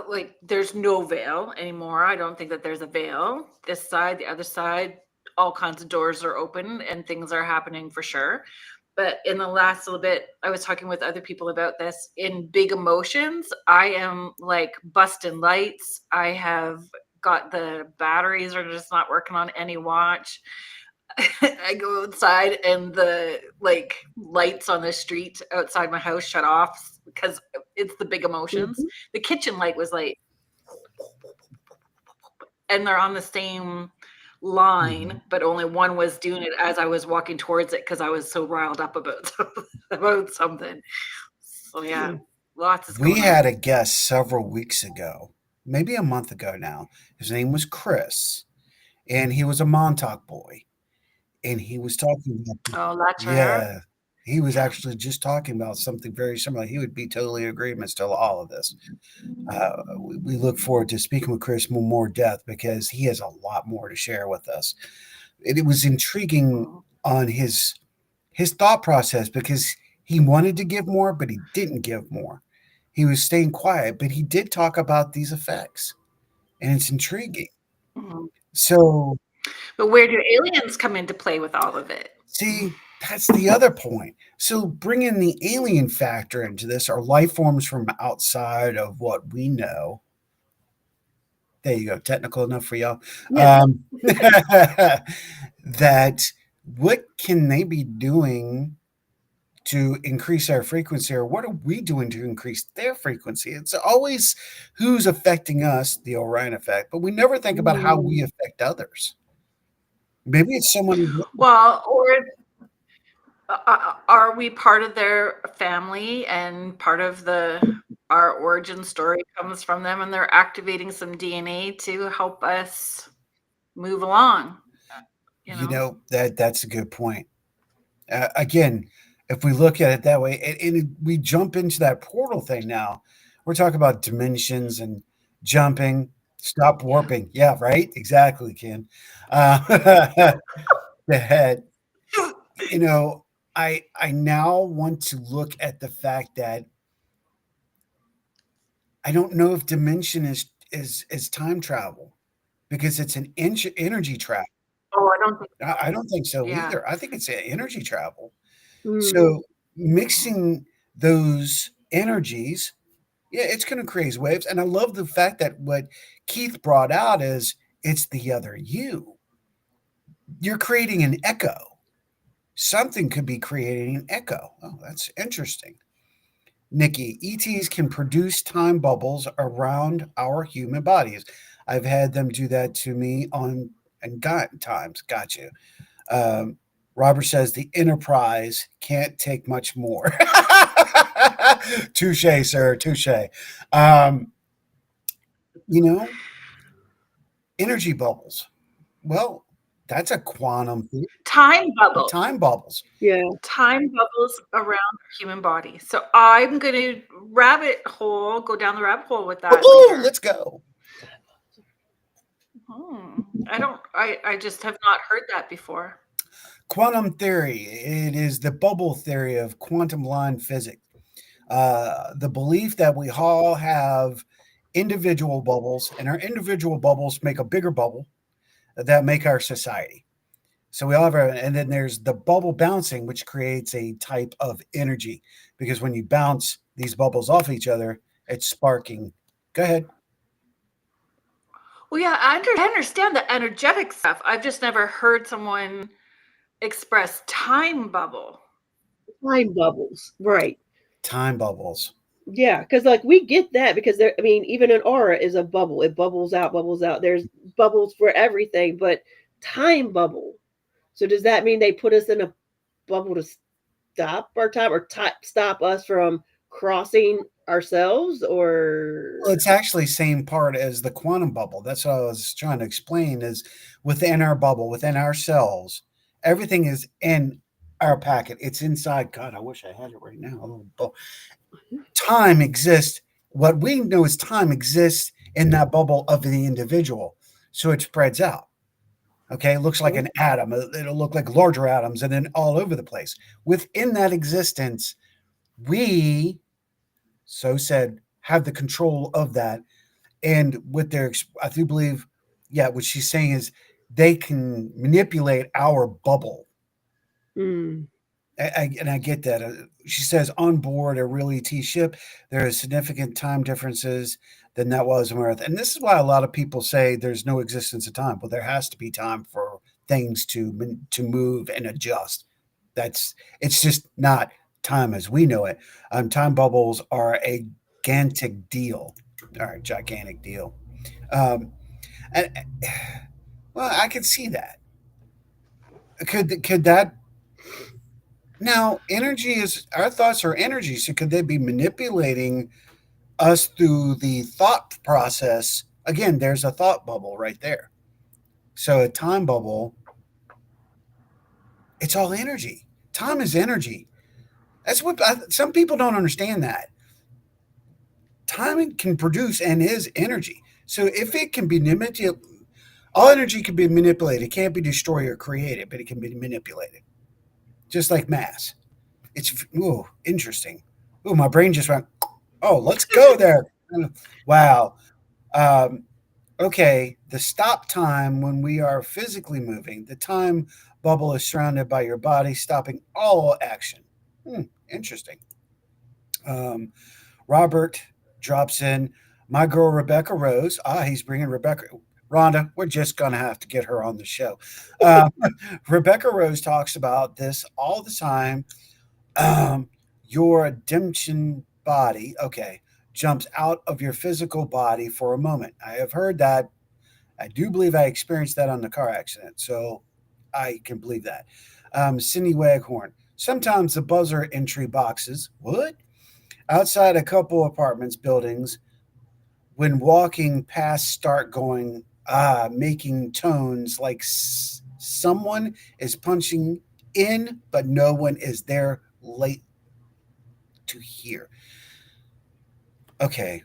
Like, there's no veil anymore. I don't think that there's a veil. This side, the other side, all kinds of doors are open and things are happening for sure. But in the last little bit, I was talking with other people about this. In big emotions, I am like busting lights. I have got the batteries are just not working on any watch. I go outside and the like lights on the street outside my house shut off because it's the big emotions. The kitchen light was like, and they're on the same line, but only one was doing it as I was walking towards it because I was so riled up about something. So yeah, lots is we going had on. a guest several weeks ago, maybe a month ago now. His name was Chris, and he was a Montauk boy. And he was talking about Oh, that's rare. yeah, he was actually just talking about something very similar. He would be totally in agreement to all of this. We look forward to speaking with Chris more depth because he has a lot more to share with us. It was intriguing on his thought process because he wanted to give more, but he didn't give more. He was staying quiet, but he did talk about these effects, and it's intriguing. Mhm. So, But where do aliens come into play with all of it? see, that's the other point. So, bringing the alien factor into this, are life forms from outside of what we know. There you go. Technical enough for y'all. Yeah. That what can they be doing to increase our frequency, or what are we doing to increase their frequency? It's always who's affecting us, the Orion effect, but we never think about how we affect others. Maybe it's someone. Well, or are we part of their family and part of our origin story comes from them and they're activating some DNA to help us move along, you know? That's a good point. Again, if we look at it that way, we jump into that portal thing now. We're talking about dimensions and jumping, stop warping. Yeah, right. Exactly, Ken. The head. You know, I now want to look at the fact that I don't know if dimension is time travel because it's an energy travel. Oh, I don't think I don't think so yeah. either. I think it's a energy travel. Mm. So mixing those energies, yeah, it's going to create waves. And I love the fact that what Keith brought out is it's the other you. You're creating an echo. Something could be creating an echo. Oh, that's interesting. Nikki, ETs can produce time bubbles around our human bodies. I've had them do that to me on and got times. Got you. Um, Robert says the Enterprise can't take much more. Touche, sir. Touche. Um, you know, energy bubbles. Well, that's a quantum Time bubbles. time bubbles. Yeah. Time bubbles around our human body. So I'm going to go down the rabbit hole with that Woohoo, later. let's go. I just have not heard that before. Quantum theory. It is the bubble theory of quantum line physics. The belief that we all have individual bubbles, and our individual bubbles make a bigger bubble that make our society. So we all have and then there's the bubble bouncing, which creates a type of energy because when you bounce these bubbles off each other, it's sparking. Go ahead. Well, yeah, I understand the energetic stuff. I've just never heard someone express time bubble. Time bubbles. Right. Time bubbles. Yeah, because like we get that because there. I mean, even an aura is a bubble. It bubbles out, bubbles out. There's bubbles for everything, but time bubble. So does that mean they put us in a bubble to stop our time or stop us from crossing ourselves, or Well, it's actually same part as the quantum bubble. That's what I was trying to explain is within our bubble, within ourselves, everything is in our packet. It's inside. God, I wish I had it right now. Time exists. What we know is time exists in that bubble of the individual. So it spreads out. Okay. It looks like an atom. It'll look like larger atoms and then all over the place. Within that existence, we, so said, have the control of that. And with their, I do believe, yeah, what she's saying is they can manipulate our bubble. Mm. And I get that. She says on board a real ET ship, there is significant time differences than that was on Earth. And this is why a lot of people say there's no existence of time. Well, there has to be time for things to move and adjust. It's just not time as we know it. Time bubbles are a gigantic deal. All right, gigantic deal. Um, and well, I could see that. Could that now energy is our thoughts are energy, so could they be manipulating us through the thought process? Again, there's a thought bubble right there. So a time bubble, it's all energy. Time is energy. That's what some people don't understand that. Time can produce and is energy. So if it can be manipulated, all energy can be manipulated. It can't be destroyed or created, but it can be manipulated. Just like mass. It's interesting. My brain just went, oh, let's go there. Wow. Okay, the stop time when we are physically moving, the time bubble is surrounded by your body, stopping all action. Interesting. Robert drops in, my girl Rebecca Rose. He's bringing Rebecca. Rhonda, we're just going to have to get her on the show. Rebecca Rose talks about this all the time. Your redemption body, okay, jumps out of your physical body for a moment. I have heard that. I do believe I experienced that on the car accident, so I can believe that. Cindy Waghorn. Sometimes the buzzer entry boxes, what? Outside a couple apartments buildings, when walking past, start going, making tones like someone is punching in, but no one is there late to hear. Okay,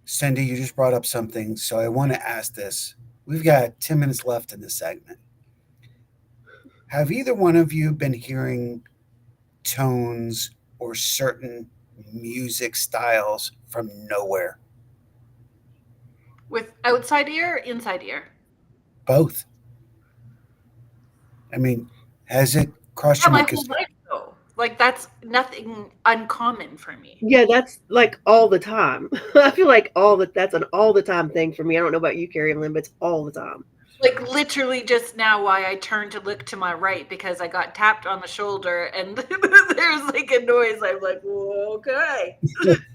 Cindy, you just brought up something, so I want to ask this. We've got 10 minutes left in this segment. Have either one of you been hearing tones or certain music styles from nowhere? With outside ear or inside ear? Both. I mean, has it crossed your My mind? whole life, though. Like, that's nothing uncommon for me. Yeah, that's like all the time. I feel like that's an all the time thing for me. I don't know about you, Carrie Lynn, but it's all the time. Like literally just now, why I turned to look to my right because I got tapped on the shoulder and there's like a noise. I'm like, whoa, okay.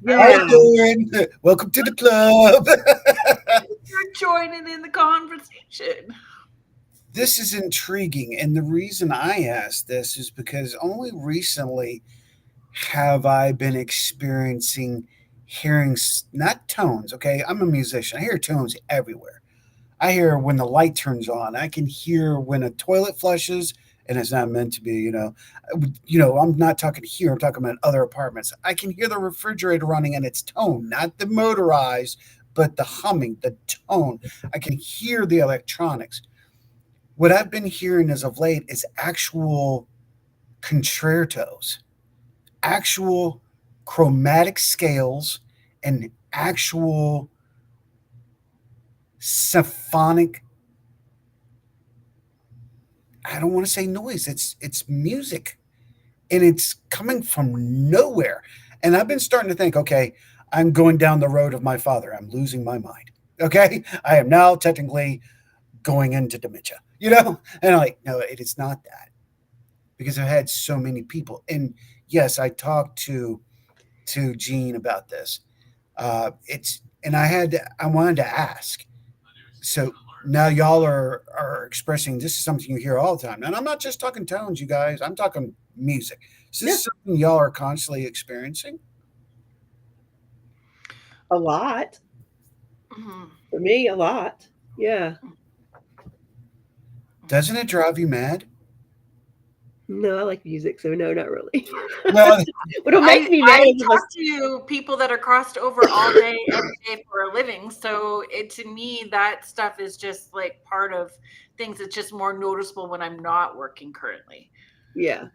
How you doing? Welcome to the club. You're joining in the conversation. This is intriguing. And the reason I asked this is because only recently have I been experiencing hearing, not tones, okay? I'm a musician. I hear tones everywhere. I hear when the light turns on. I can hear when a toilet flushes, and it's not meant to be, you know. I'm not talking here. I'm talking about other apartments. I can hear the refrigerator running in its tone, not the motorized, but the humming, the tone. I can hear the electronics. What I've been hearing as of late is actual concertos, actual chromatic scales, and actual symphonic. I don't want to say noise. It's music, and it's coming from nowhere. And I've been starting to think, okay, I'm going down the road of my father. I'm losing my mind. Okay, I am now technically going into dementia. And I'm like, no, it is not that, because I've had so many people. And yes, I talked to Gene about this. I wanted to ask. So now y'all are expressing this is something you hear all the time. And I'm not just talking tones, you guys. I'm talking music. Is this something y'all are constantly experiencing? A lot. Mhm. For me, a lot. Yeah. Doesn't it drive you mad? No, I like music, so no, not really. Well, What makes me mad I is if talk to people that are crossed over all day, every day for a living. So to me, that stuff is just like part of things. It's just more noticeable when I'm not working currently. yeah.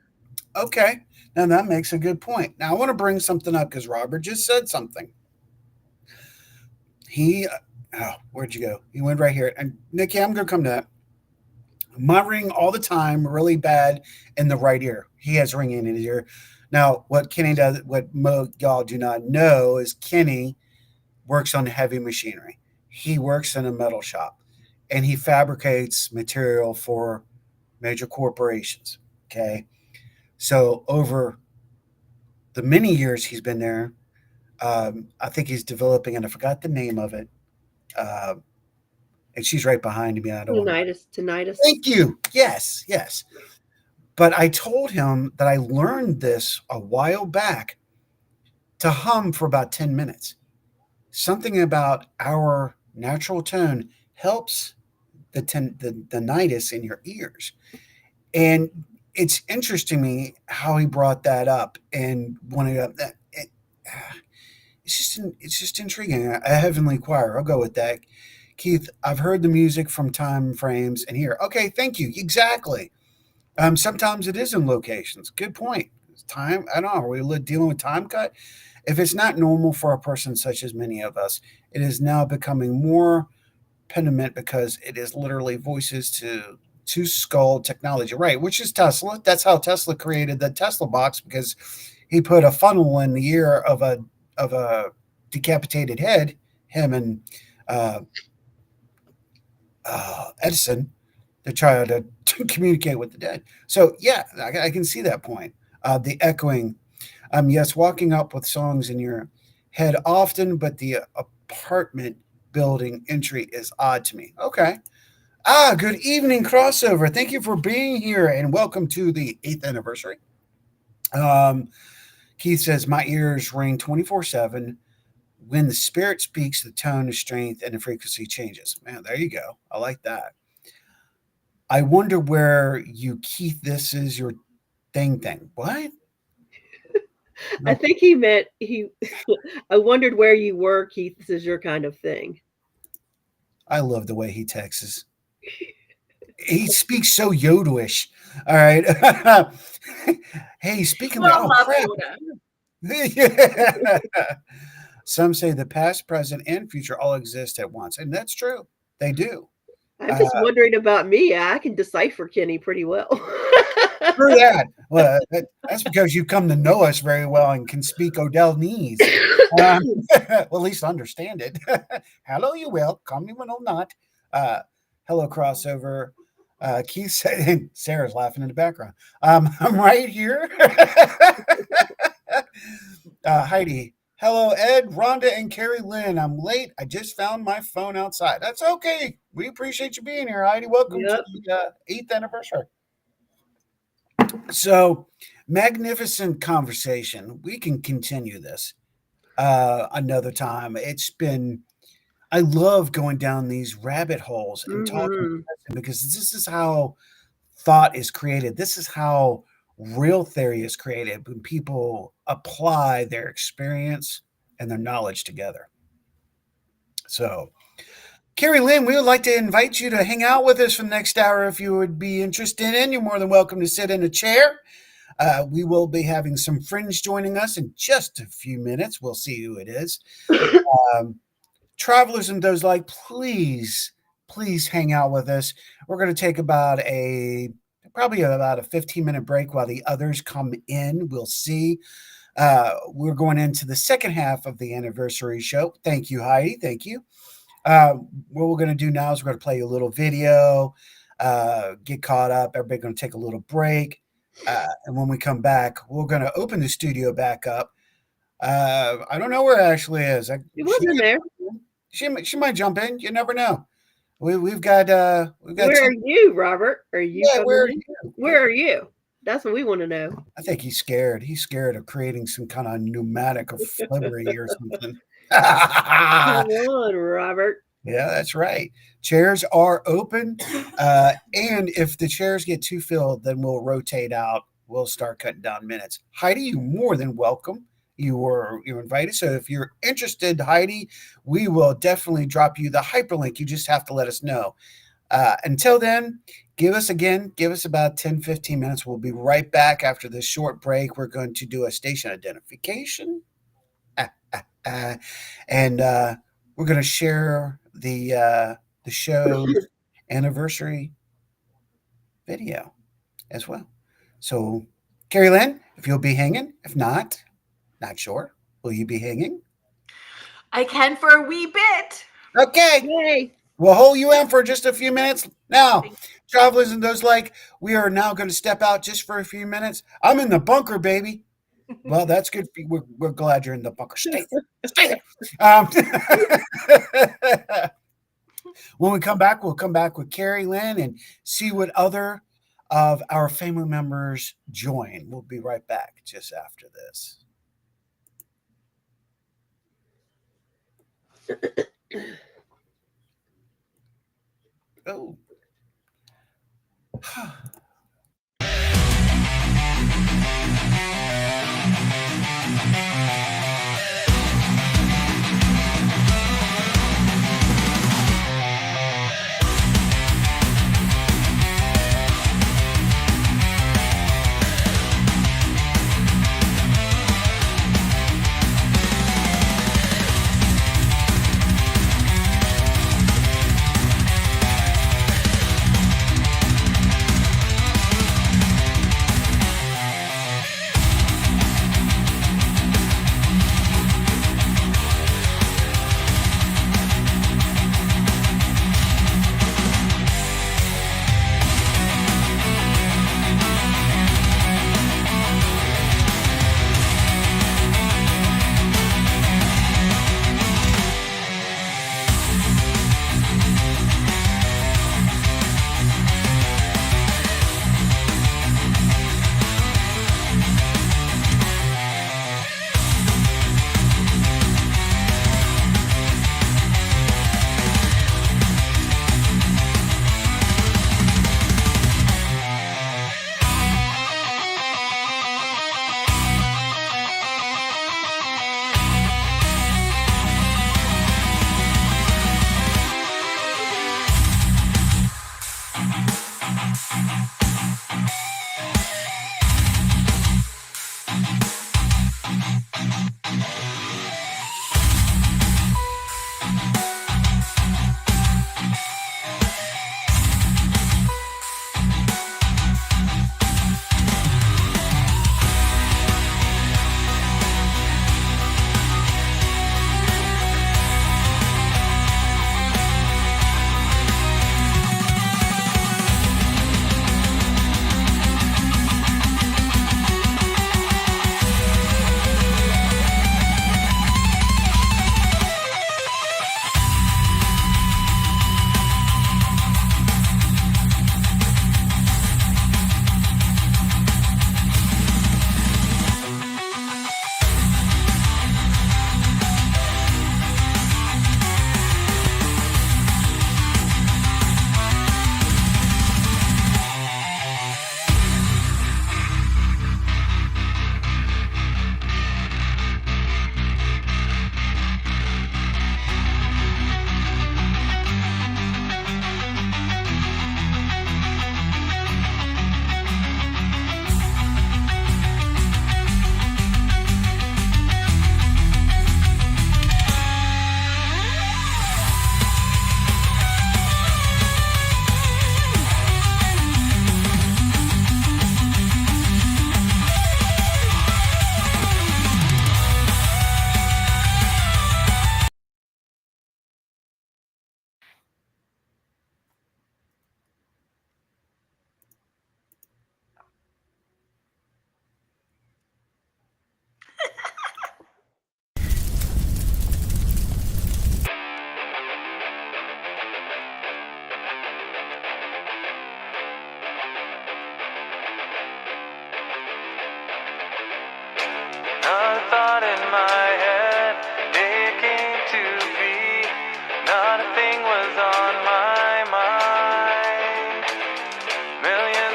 okay. Now that makes a good point. Now I want to bring something up because Robert just said something. He, where'd you go? He went right here. And Nikki, I'm going to come to that. My ring all the time, really bad in the right ear. He has ringing in his ear. Now, what Kenny does, what y'all do not know is Kenny works on heavy machinery. He works in a metal shop and he fabricates material for major corporations. Okay. So over the many years he's been there, I think he's developing, and I forgot the name of it. Uh, and she's right behind me. I don't want to. Tinnitus. Thank you. Yes, yes. But I told him that I learned this a while back to hum for about 10 minutes. Something about our natural tone helps the tinnitus in your ears. And it's interesting to me how he brought that up and wanted that. It's just intriguing. A heavenly choir. I'll go with that. Keith, I've heard the music from time frames and here. Okay, thank you. Exactly. Sometimes it is in locations. Good point. Time. I don't know. Are we dealing with time cut? If it's not normal for a person such as many of us, it is now becoming more pediment because it is literally voices to skull technology, right? Which is Tesla. That's how Tesla created the Tesla box because he put a funnel in the ear of a decapitated head. Him and Edison to try to communicate with the dead. So yeah, I can see that point. The echoing. Yes, walking up with songs in your head often, but the apartment building entry is odd to me. Okay. Good evening, crossover. Thank you for being here and welcome to the 8th anniversary. Keith says, my ears ring 24/7. When the spirit speaks, the tone, the strength, and the frequency changes. Man, there you go. I like that. I wonder where you, Keith, this is your thing. What? I think he meant he. I wondered where you were, Keith. This is your kind of thing. I love the way he texts. He speaks so Yodelish. All right. Hey, speaking of crap. Yeah. Some say the past, present, and future all exist at once, and that's true. They do. I'm just wondering about me. I can decipher Kenny pretty well. True that. Well, that's because you come to know us very well and can speak Odellese. Well, at least understand it. Hello, you will. Call me when I'm not. Hello, crossover. Keith said, and Sarah's laughing in the background. I'm right here. Heidi. Hello, Ed, Rhonda, and Carrie Lynn. I'm late. I just found my phone outside. That's okay. We appreciate you being here, Heidi. Welcome to the 8th anniversary. So, magnificent conversation. We can continue this another time. I love going down these rabbit holes and talking because this is how thought is created. This is how real theory is created when people apply their experience and their knowledge together. So, Carrie Lynn, we would like to invite you to hang out with us for the next hour if you would be interested in. You're more than welcome to sit in a chair. We will be having some friends joining us in just a few minutes. We'll see who it is. Travelers and those like, please hang out with us. We're going to take probably about a 15-minute break while the others come in. We'll see. We're going into the second half of the anniversary show. Thank you, Heidi. Thank you. What we're going to do now is we're going to play a little video, get caught up. Everybody's going to take a little break. And when we come back, we're going to open the studio back up. I don't know where Ashley is. She wasn't there. She might jump in. You never know. We've got. Where are you, Robert? Are you? Yeah, where are you? Where are you? That's what we want to know. I think he's scared. He's scared of creating some kind of pneumatic or flibbery or something. Come on, Robert. Yeah, that's right. Chairs are open. And if the chairs get too filled, then we'll rotate out. We'll start cutting down minutes. Heidi, you're more than welcome. You're invited. So if you're interested, Heidi, we will definitely drop you the hyperlink. You just have to let us know. Until then, give us about 10, 15 minutes. We'll be right back after this short break. We're going to do a station identification. And we're going to share the show's anniversary video as well. So, Carrie Lynn, if you'll be hanging, if not sure, will you be hanging? I can for a wee bit. Okay. Yay. We'll hold you in for just a few minutes. Now, travelers and those like, we are now going to step out just for a few minutes. I'm in the bunker, baby. Well, that's good. We're glad you're in the bunker. Stay there. When we come back, we'll come back with Carrie Lynn and see what other of our family members join. We'll be right back just after this. Oh.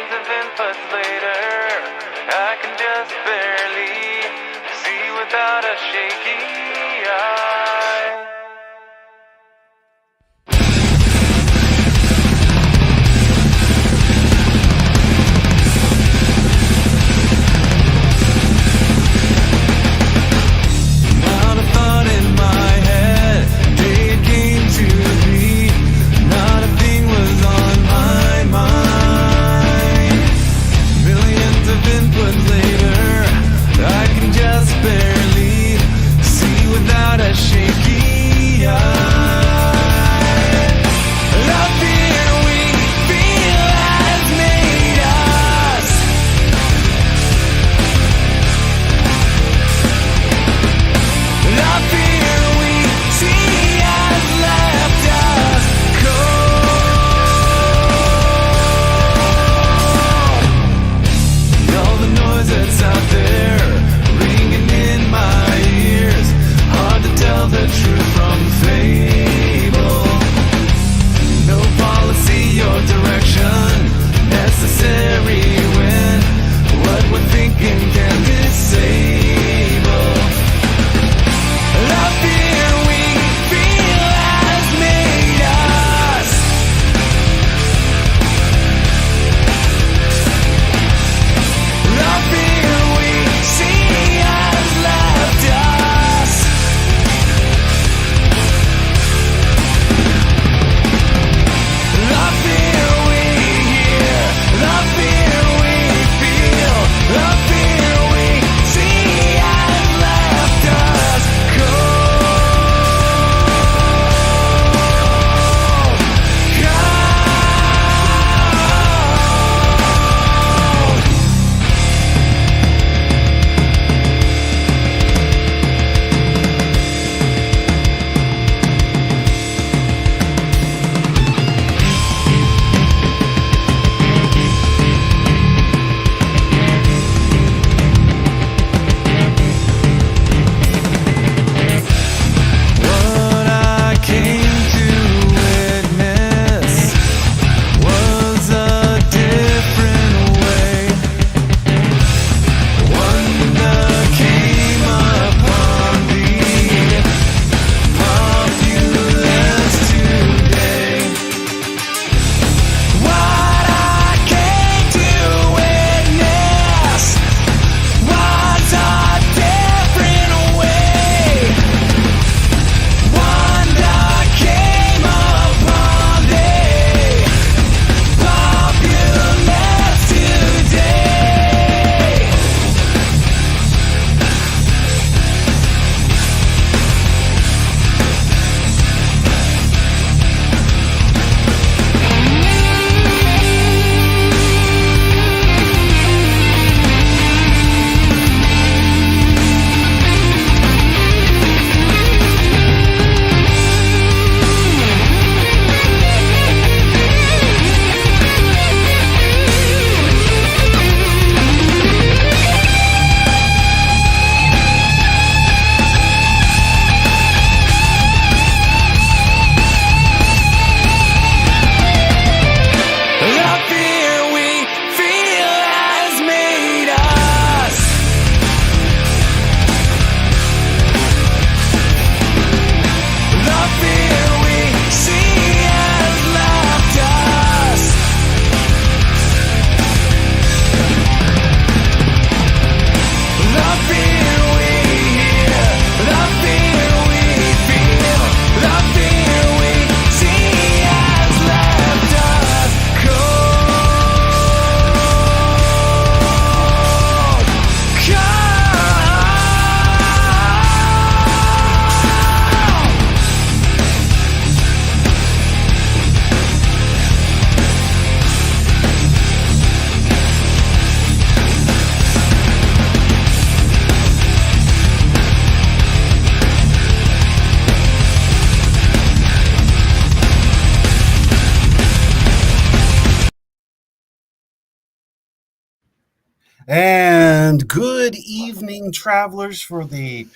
Millions of inputs later, I can just barely see without a shaky eye. Not a thought in my head, day it came to be. Not a thing was on my mind. Millions of inputs later, I can just barely see without a shaky eye. The fear we feel has made us. The fear we see has left us cold. All the noise that's out there ringing in my ears, hard to tell the truth from fable. No policy or direction necessary when what we're thinking can disable. The fear we feel has made us. The fear we see has left us. The fear we hear, the fear we feel, the fear we see has left us What I came to witness was a different way. Wonder came upon the populace today. What I came to witness was a different way. Wonder came upon the populace today. The fear we feel has made us. The fear we see has left us. The fear we hear, the fear we feel, the fear we see has left us And good evening, travelers, for the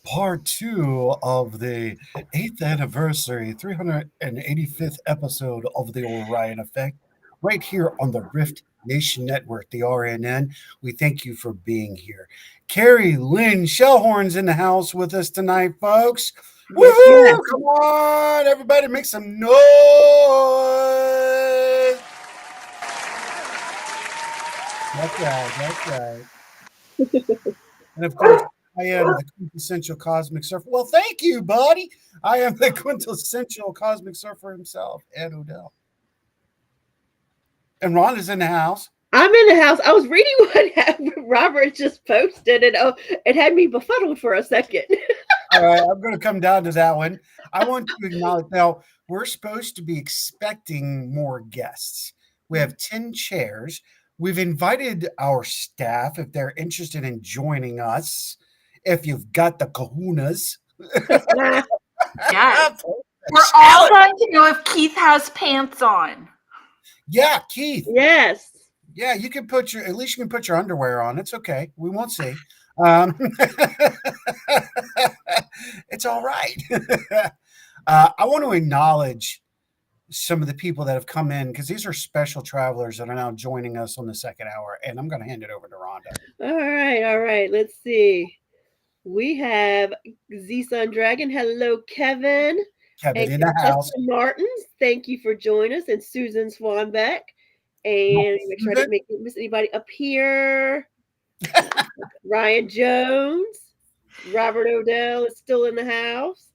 part 2 of the 8th anniversary, 385th episode of the Orion Effect. right here on the Rift Nation Network, the RNN. We thank you for being here. Carrie Lynn Shellhorn's in the house with us tonight, folks. Yes, Woohoo! yes. Come on, everybody, make some noise. That's right. That's right. And of course, I am the quintessential cosmic surfer. Well, thank you, buddy. I am the quintessential cosmic surfer himself, Ed Odell. And Rhonda's in the house. I'm in the house. I was reading what Robert just posted, and it had me befuddled for a second. All right, I'm going to come down to that one. I want to acknowledge now we're supposed to be expecting more guests. We have 10 chairs. We've invited our staff if they're interested in joining us. If you've got the kahunas. Yes. We're all going to know if Keith has pants on. Yeah, Keith. Yes. Yeah, you can at least you can put your underwear on. It's okay. We won't see. It's all right. I want to acknowledge some of the people that have come in because these are special travelers that are now joining us on the second hour. And I'm going to hand it over to Rhonda. All right. Let's see. We have Z Sun Dragon. Hello, Kevin. Kevin in the house. Martins, thank you for joining us. And Susan Swanbeck. And make sure I didn't miss anybody up here. Ryan Jones. Robert Odell is still in the house.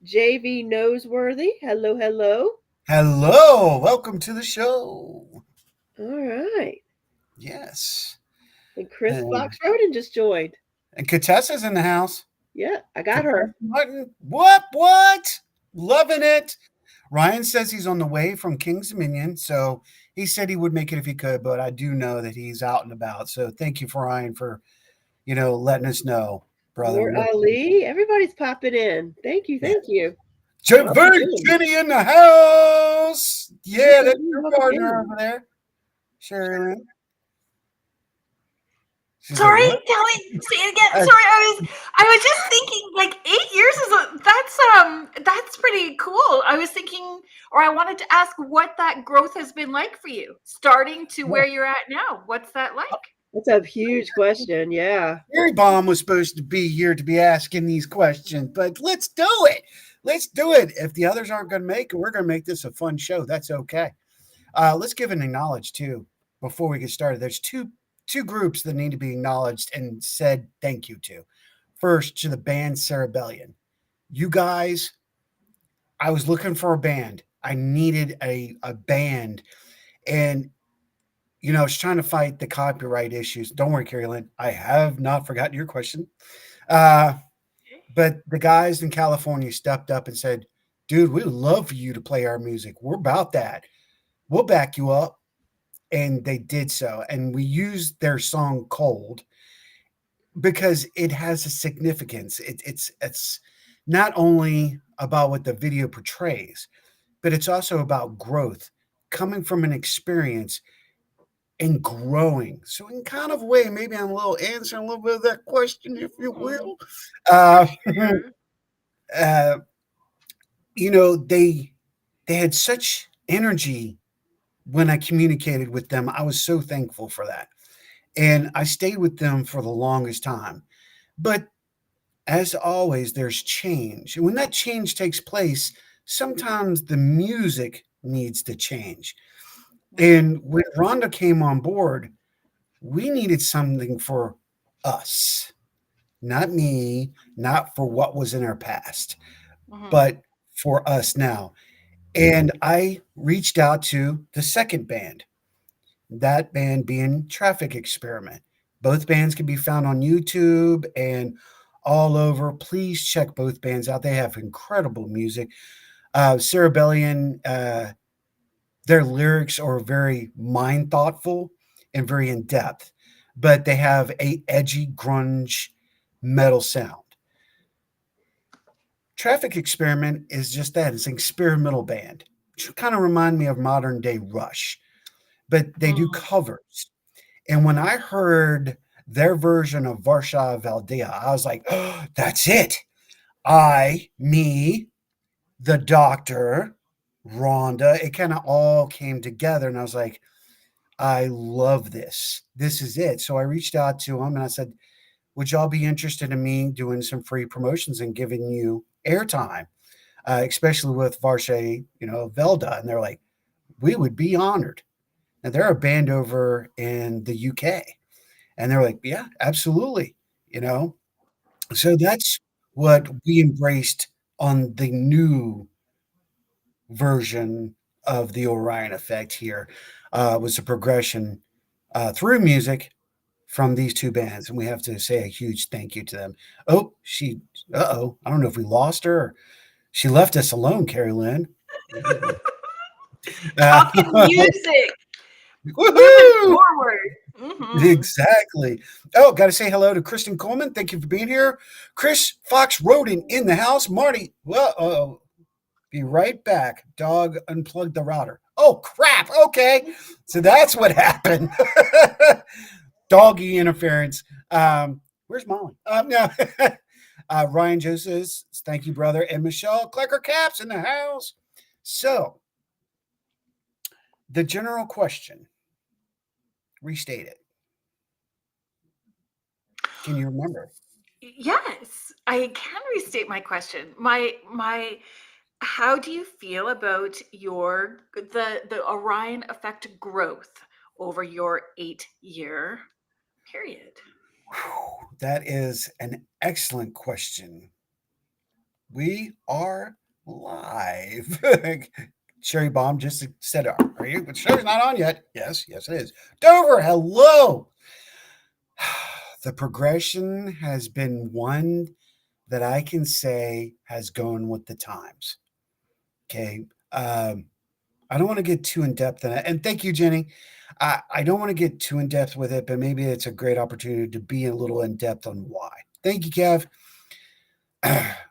JV Noseworthy. Hello, hello. Hello. Welcome to the show. All right. Yes. And Chris Fox Roden just joined. And Katessa's in the house. Yeah, I got her. What? Loving it. Ryan says he's on the way from King's Dominion, so he said he would make it if he could, but I do know that he's out and about. So thank you for Ryan for, letting us know, brother. More Ali. Everybody's popping in. Thank you. Jenny in the house. Yeah, that's your partner over there. Sure. Sorry, tell me, say it again. Sorry, I was just thinking, like 8 years that's pretty cool. I was thinking, or I wanted to ask what that growth has been like for you, starting to where you're at now. What's that like? That's a huge question. Yeah. Gary Baum was supposed to be here to be asking these questions, but let's do it. Let's do it. If the others aren't going to make it, we're going to make this a fun show. That's okay. Let's give an acknowledge too before we get started. There's two groups that need to be acknowledged and said thank you to. First, to the band Cerebellion. You guys, I was looking for a band. I needed a band. And, I was trying to fight the copyright issues. Don't worry, Carrie Lynn. I have not forgotten your question. But the guys in California stepped up and said, dude, we would love for you to play our music. We're about that. We'll back you up. And they did so. And we used their song Cold because it has a significance. It's not only about what the video portrays, but it's also about growth, coming from an experience and growing. So in kind of a way, maybe I'm answering a little bit of that question, if you will. They had such energy when I communicated with them. I was so thankful for that. And I stayed with them for the longest time. But as always, there's change. And when that change takes place, sometimes the music needs to change. And when Rhonda came on board, we needed something for us, not me, not for what was in our past, but for us now. And I reached out to the second band, that band being Traffic Experiment. Both bands can be found on YouTube and all over. Please check both bands out. They have incredible music. Cerebellion, their lyrics are very mind thoughtful and very in depth, but they have a edgy grunge metal sound. Traffic Experiment is just that. It's an experimental band. Which kind of remind me of modern day Rush, but they do covers. And when I heard their version of Varsha Valdea, I was like, oh, that's it. Me, the doctor, Rhonda, it kind of all came together. And I was like, I love this. This is it. So I reached out to them and I said, would y'all be interested in me doing some free promotions and giving you airtime, especially with Varshay, Velda? And they're like, we would be honored. Now they're a band over in the UK, and they're like, yeah, absolutely. You know, so that's what we embraced on the new version of the Orion Effect here, was a progression through music from these two bands, and we have to say a huge thank you to them. Oh, I don't know if we lost her. Or she left us alone, Carrie Lynn. Talking music. Moving Woohoo! forward. Mhm. Exactly. Oh, got to say hello to Kristen Coleman. Thank you for being here. Chris Fox Roden in the house. Marty, well, be right back. Dog unplugged the router. Oh, crap. Okay. So that's what happened. Doggy interference. Where's Molly? No. Ryan Joseph, thank you, brother. And Michelle Clicker Caps in the house. So, the general question, restate it. Can you remember? Yes, I can restate my question. My how do you feel about the Orion Effect growth over your 8-year period? That is an excellent question. We are live. Cherry Bomb just said, are you? But show's not on yet. Yes, it is. Dover, hello. The progression has been one that I can say has gone with the times. Okay. I don't want to get too in depth in it. And thank you, Jenny. I don't want to get too in depth with it, but maybe it's a great opportunity to be a little in depth on why. Thank you, Kev.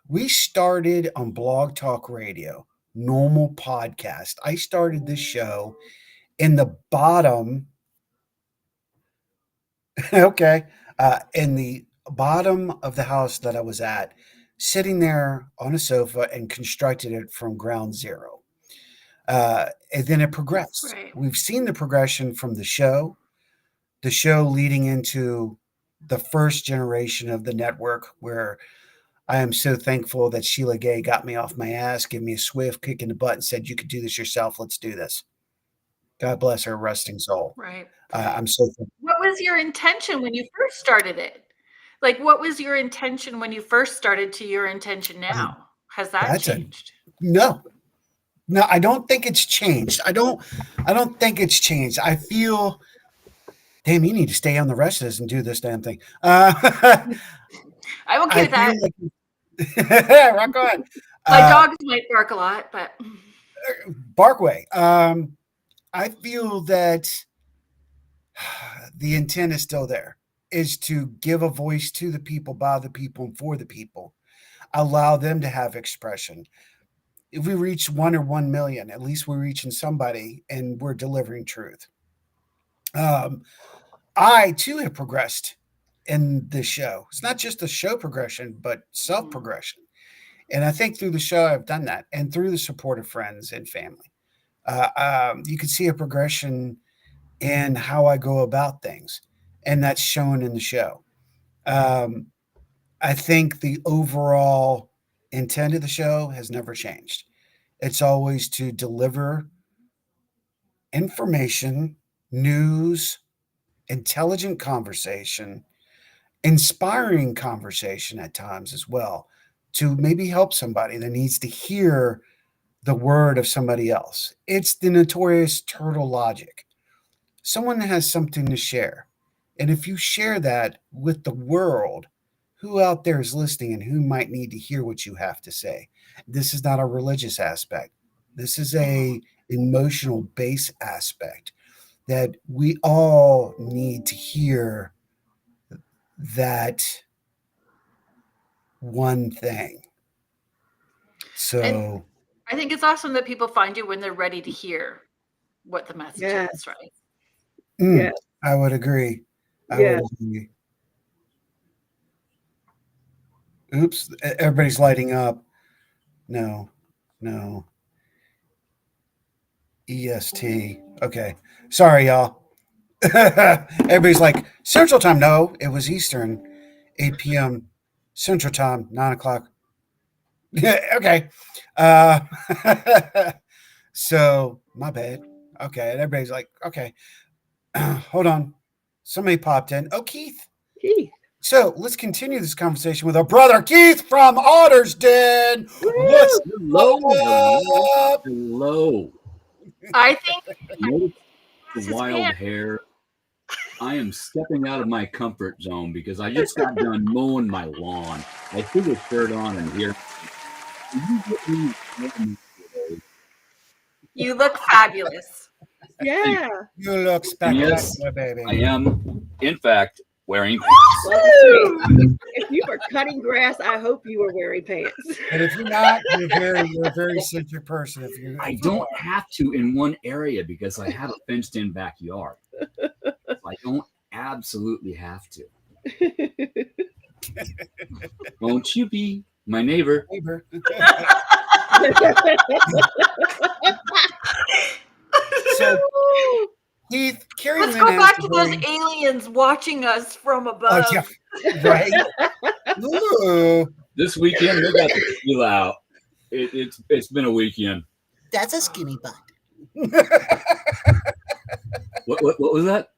We started on Blog Talk Radio, normal podcast. I started this show in the bottom, okay, in the bottom of the house that I was at, sitting there on a sofa and constructed it from ground zero. And then it progressed. Right. We've seen the progression from the show leading into the first generation of the network, where I am so thankful that Sheila Gay got me off my ass, gave me a swift kick in the butt, and said, you could do this yourself. Let's do this. God bless her resting soul. Right. I'm so thankful. What was your intention when you first started it? Like, what was your intention when you first started to your intention now? Has that That's changed? No, I don't think it's changed. I don't think it's changed. I feel, damn, you need to stay on the rest of this and do this damn thing. I'm okay I with that. feel like, rock on. My dogs might bark a lot, but Barkway. I feel that the intent is still there, is to give a voice to the people, by the people, and for the people. Allow them to have expression. If we reach 1 or 1 million, at least we're reaching somebody and we're delivering truth. I too have progressed in this show. It's not just a show progression, but self progression. And I think through the show, I've done that, and through the support of friends and family. You can see a progression in how I go about things, and that's shown in the show. I think the overall intent of the show has never changed. It's always to deliver information, news, intelligent conversation, inspiring conversation at times as well, to maybe help somebody that needs to hear the word of somebody else. It's the notorious turtle logic. Someone has something to share. And if you share that with the world, who out there is listening and who might need to hear what you have to say? This is not a religious aspect. This is a emotional base aspect that we all need to hear that one thing. So I think it's awesome that people find you when they're ready to hear what the message Yes. is, right? Yes. I would agree. I Yes. would agree. Oops, everybody's lighting up. No. EST. Okay. Sorry, y'all. Everybody's like, Central Time. No, it was Eastern, 8 p.m. Central Time, 9 o'clock. Yeah, okay. So, my bad. Okay. And everybody's like, okay, hold on. Somebody popped in. Oh, Keith. Keith. So let's continue this conversation with our brother Keith from Otter's Den. What's up? Hello. I think Notice his the wild hand- hair. I am stepping out of my comfort zone because I just got done mowing my lawn. I threw the shirt on and here. you look fabulous. Yeah. You look spectacular, Yes, baby. I am, in fact, wearing If you were cutting grass, I hope you were wearing pants. And if you're not, you're a very centric person. If you, I don't have to in one area because I have a fenced-in backyard. I don't absolutely have to. Won't you be my neighbor? So, Keith, Carrie Let's Lynn go back asked to a those very- aliens watching us from above. Oh, yeah, right. Ooh. This weekend we got the feel out. It's been a weekend. That's a skinny butt. What was that?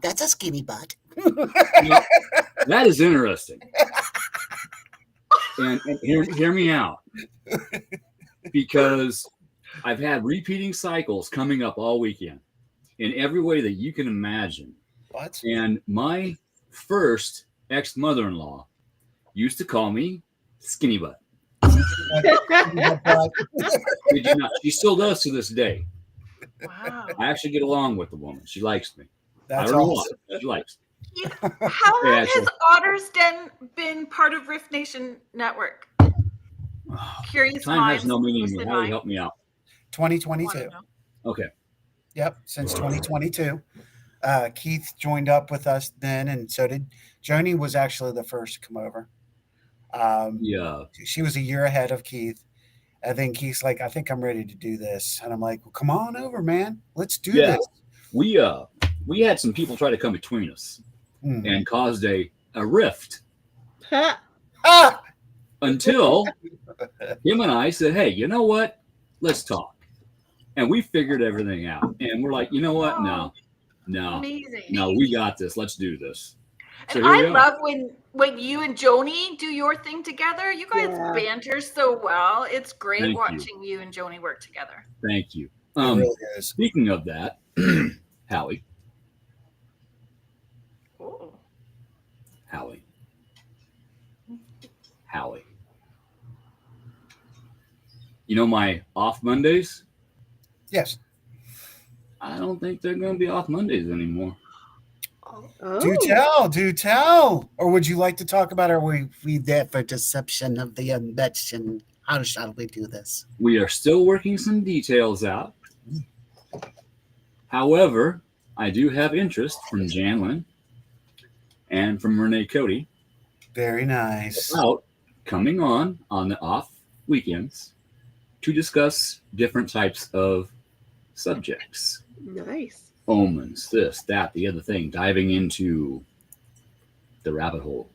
That's a skinny butt. Now, that is interesting. And hear me out. Because I've had repeating cycles coming up all weekend in every way that you can imagine. What? And my first ex-mother-in-law used to call me skinny butt. Did you not? She still does to this day. Wow. I actually get along with the woman. She likes me. That's I don't know awesome. why. She likes me. How long Yeah, has Otter's Den been part of Rift Nation Network? Curious Time minds. has no meaning to me. listen How do you mind. help me out? 2022. Okay. Yep, since 2022. Keith joined up with us then, and so did Joni. Was actually the first to come over. Yeah. She was a year ahead of Keith. And then Keith's like, I think I'm ready to do this. And I'm like, well, come on over, man. Let's do Yeah. this. We had some people try to come between us and caused a rift until him and I said, hey, you know what? Let's talk. And we figured everything out. And we're like, you know what? No, Amazing. no, we got this. Let's do this. So And here I we are. love when you and Joni do your thing together. You guys Yeah. banter so well. It's great Thank you. watching you and Joni work together. Thank you. It really is. Speaking of that, Howie. Oh. Howie. You know my off Mondays? Yes. I don't think they're going to be off Mondays anymore. Oh. Do tell. Or would you like to talk about, are we there for deception of the invention? How shall we do this? We are still working some details out. However, I do have interest from Janlyn and from Renee Cody Very nice. about coming on the off weekends to discuss different types of subjects. Nice. Omens, this, that, the other thing, diving into the rabbit hole.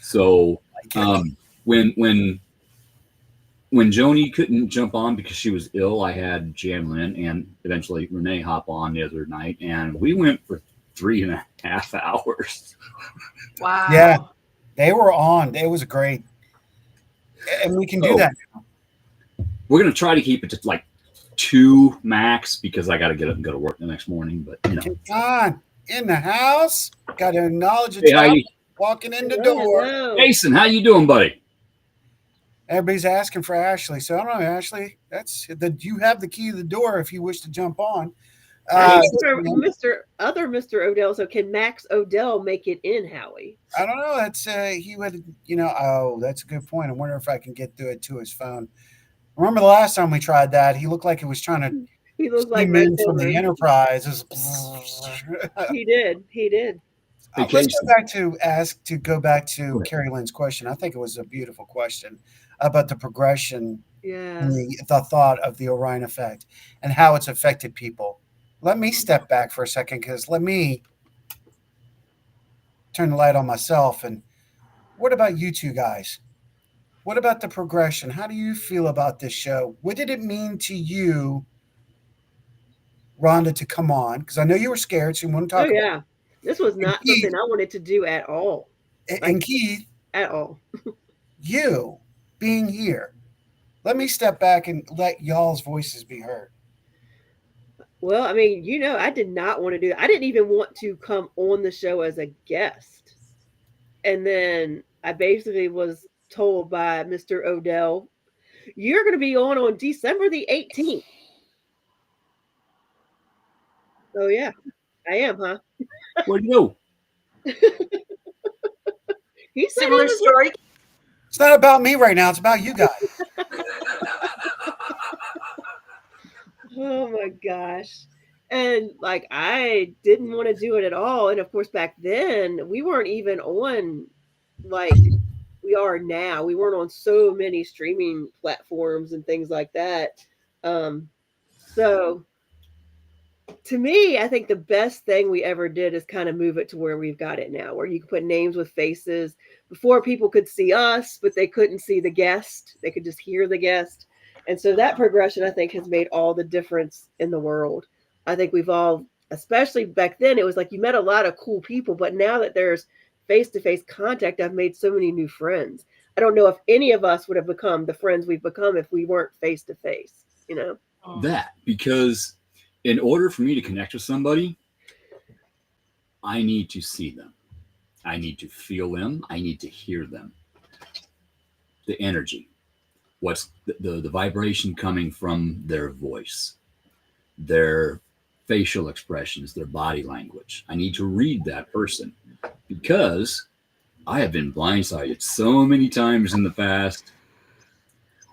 So when Joni couldn't jump on because she was ill, I had Janlyn and eventually Renee hop on the other night, and we went for 3.5 hours. Wow. Yeah, they were on. It was great. And we can do that now. We're going to try to keep it to like 2 max because I got to get up and go to work the next morning. But you know, Come on. In the house. Got to acknowledge Hey, how a you- walking in the Hello, door. hello. Jason, how you doing, buddy? Everybody's asking for Ashley. So I don't know, Ashley. You have the key to the door if you wish to jump on. Mr. Odell. So can Max Odell make it in, Howie? I don't know. That's he would, oh, that's a good point. I wonder if I can get through it to his phone. Remember the last time we tried that? He looked like he was trying to He looks like beam Red in from the Silver. Enterprise. It was- He did. Let's go back to Carrie Lynn's question. I think it was a beautiful question about the progression Yeah. and the thought of the Orion effect and how it's affected people. let me step back for a second, because let me turn the light on myself. And what about you two guys? What about the progression? How do you feel about this show? What did it mean to you, Rhonda, to come on? Because I know you were scared, so you want to talk Oh yeah, this was not Keith- something I wanted to do at all. And Keith, at all. you being here, let me step back and let y'all's voices be heard. Well, I mean, you know, I did not want to do that. I didn't even want to come on the show as a guest. And then I basically was told by Mr. Odell, you're going to be on December the 18th. Oh, yeah, I am, huh? Where'd you go? He said Similar story. It's not about me right now. It's about you guys. Oh my gosh. And like I didn't want to do it at all. And of course back then we weren't even on like we are now. We weren't on so many streaming platforms and things like that. So to me, I think the best thing we ever did is kind of move it to where we've got it now, where you can put names with faces. Before people could see us, but they couldn't see the guest. They could just hear the guest. And so that progression, I think, has made all the difference in the world. I think we've all, especially back then, it was like you met a lot of cool people, but now that there's face-to-face contact, I've made so many new friends. I don't know if any of us would have become the friends we've become if we weren't face-to-face, you know? That, because in order for me to connect with somebody, I need to see them. I need to feel them. I need to hear them. The energy. What's the vibration coming from their voice, their facial expressions, their body language. I need to read that person, because I have been blindsided so many times in the past.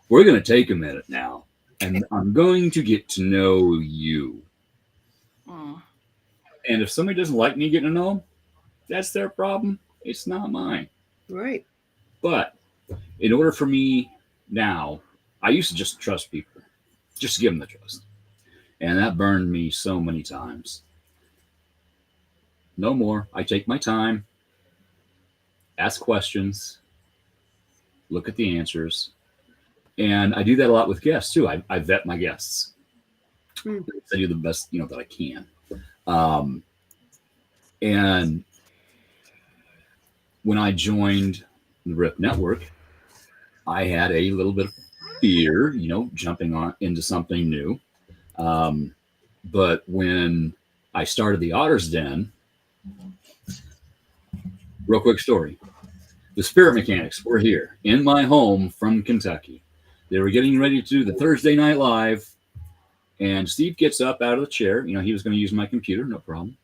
We're going to take a minute now, and I'm going to get to know you. And if somebody doesn't like me getting to know them, that's their problem. It's not mine. Right. But in order for me now, I used to just trust people, just to give them the trust. And that burned me so many times. No more. I take my time, ask questions, look at the answers. And I do that a lot with guests too. I vet my guests. I do the best, that I can. And when I joined the R.I.F.T network, I had a little bit of fear, jumping on into something new. But when I started the Otter's Den, real quick story. The Spirit Mechanics were here in my home from Kentucky. They were getting ready to do the Thursday Night Live. And Steve gets up out of the chair. He was going to use my computer, no problem.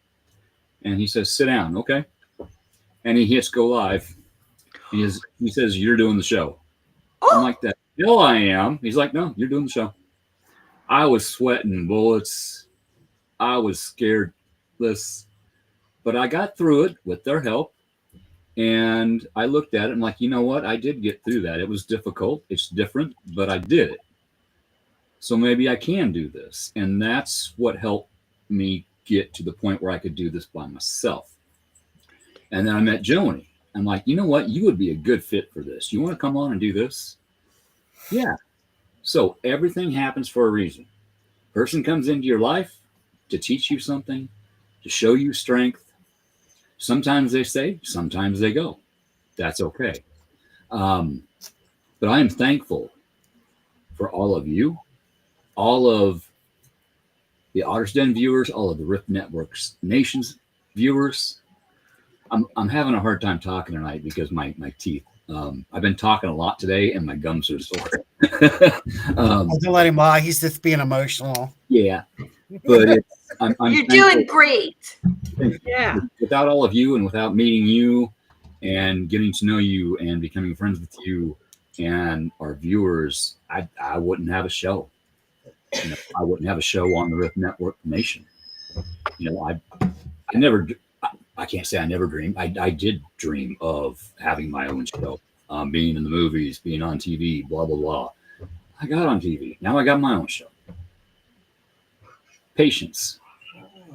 And he says, sit down, okay? And he hits go live. He says, you're doing the show. I'm like, that hell I am. He's like, no, you're doing the show. I was sweating bullets. I was scaredless. But I got through it with their help. And I looked at it and like, you know what? I did get through that. It was difficult. It's different, but I did it. So maybe I can do this. And that's what helped me get to the point where I could do this by myself. And then I met Joni. I'm like, you know what? You would be a good fit for this. You want to come on and do this? Yeah. So everything happens for a reason. Person comes into your life to teach you something, to show you strength. Sometimes they stay, sometimes they go. That's okay. But I am thankful for all of you, all of the Otter's Den viewers, all of the R.I.F.T Network's Nations viewers. I'm having a hard time talking tonight because my teeth. I've been talking a lot today and my gums are sore. Don't let him lie. He's just being emotional. Yeah. But I'm You're thankful. doing great. Yeah. Without all of you and without meeting you and getting to know you and becoming friends with you and our viewers, I wouldn't have a show. I wouldn't have a show on the R.I.F.T Network Nation. I can't say I never dreamed. I did dream of having my own show, being in the movies, being on TV, blah, blah, blah. I got on TV. Now I got my own show. Patience.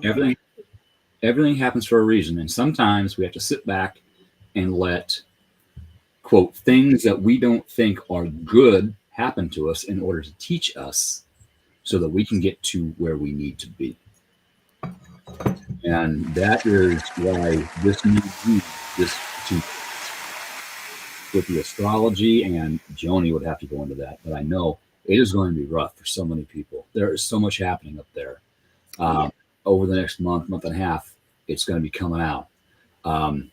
Everything happens for a reason, and sometimes we have to sit back and let, quote, things that we don't think are good happen to us in order to teach us so that we can get to where we need to be. And that is why this new week, this with the astrology, and Joni would have to go into that, but I know it is going to be rough for so many people. There is so much happening up there. Over the next month and a half, it's going to be coming out.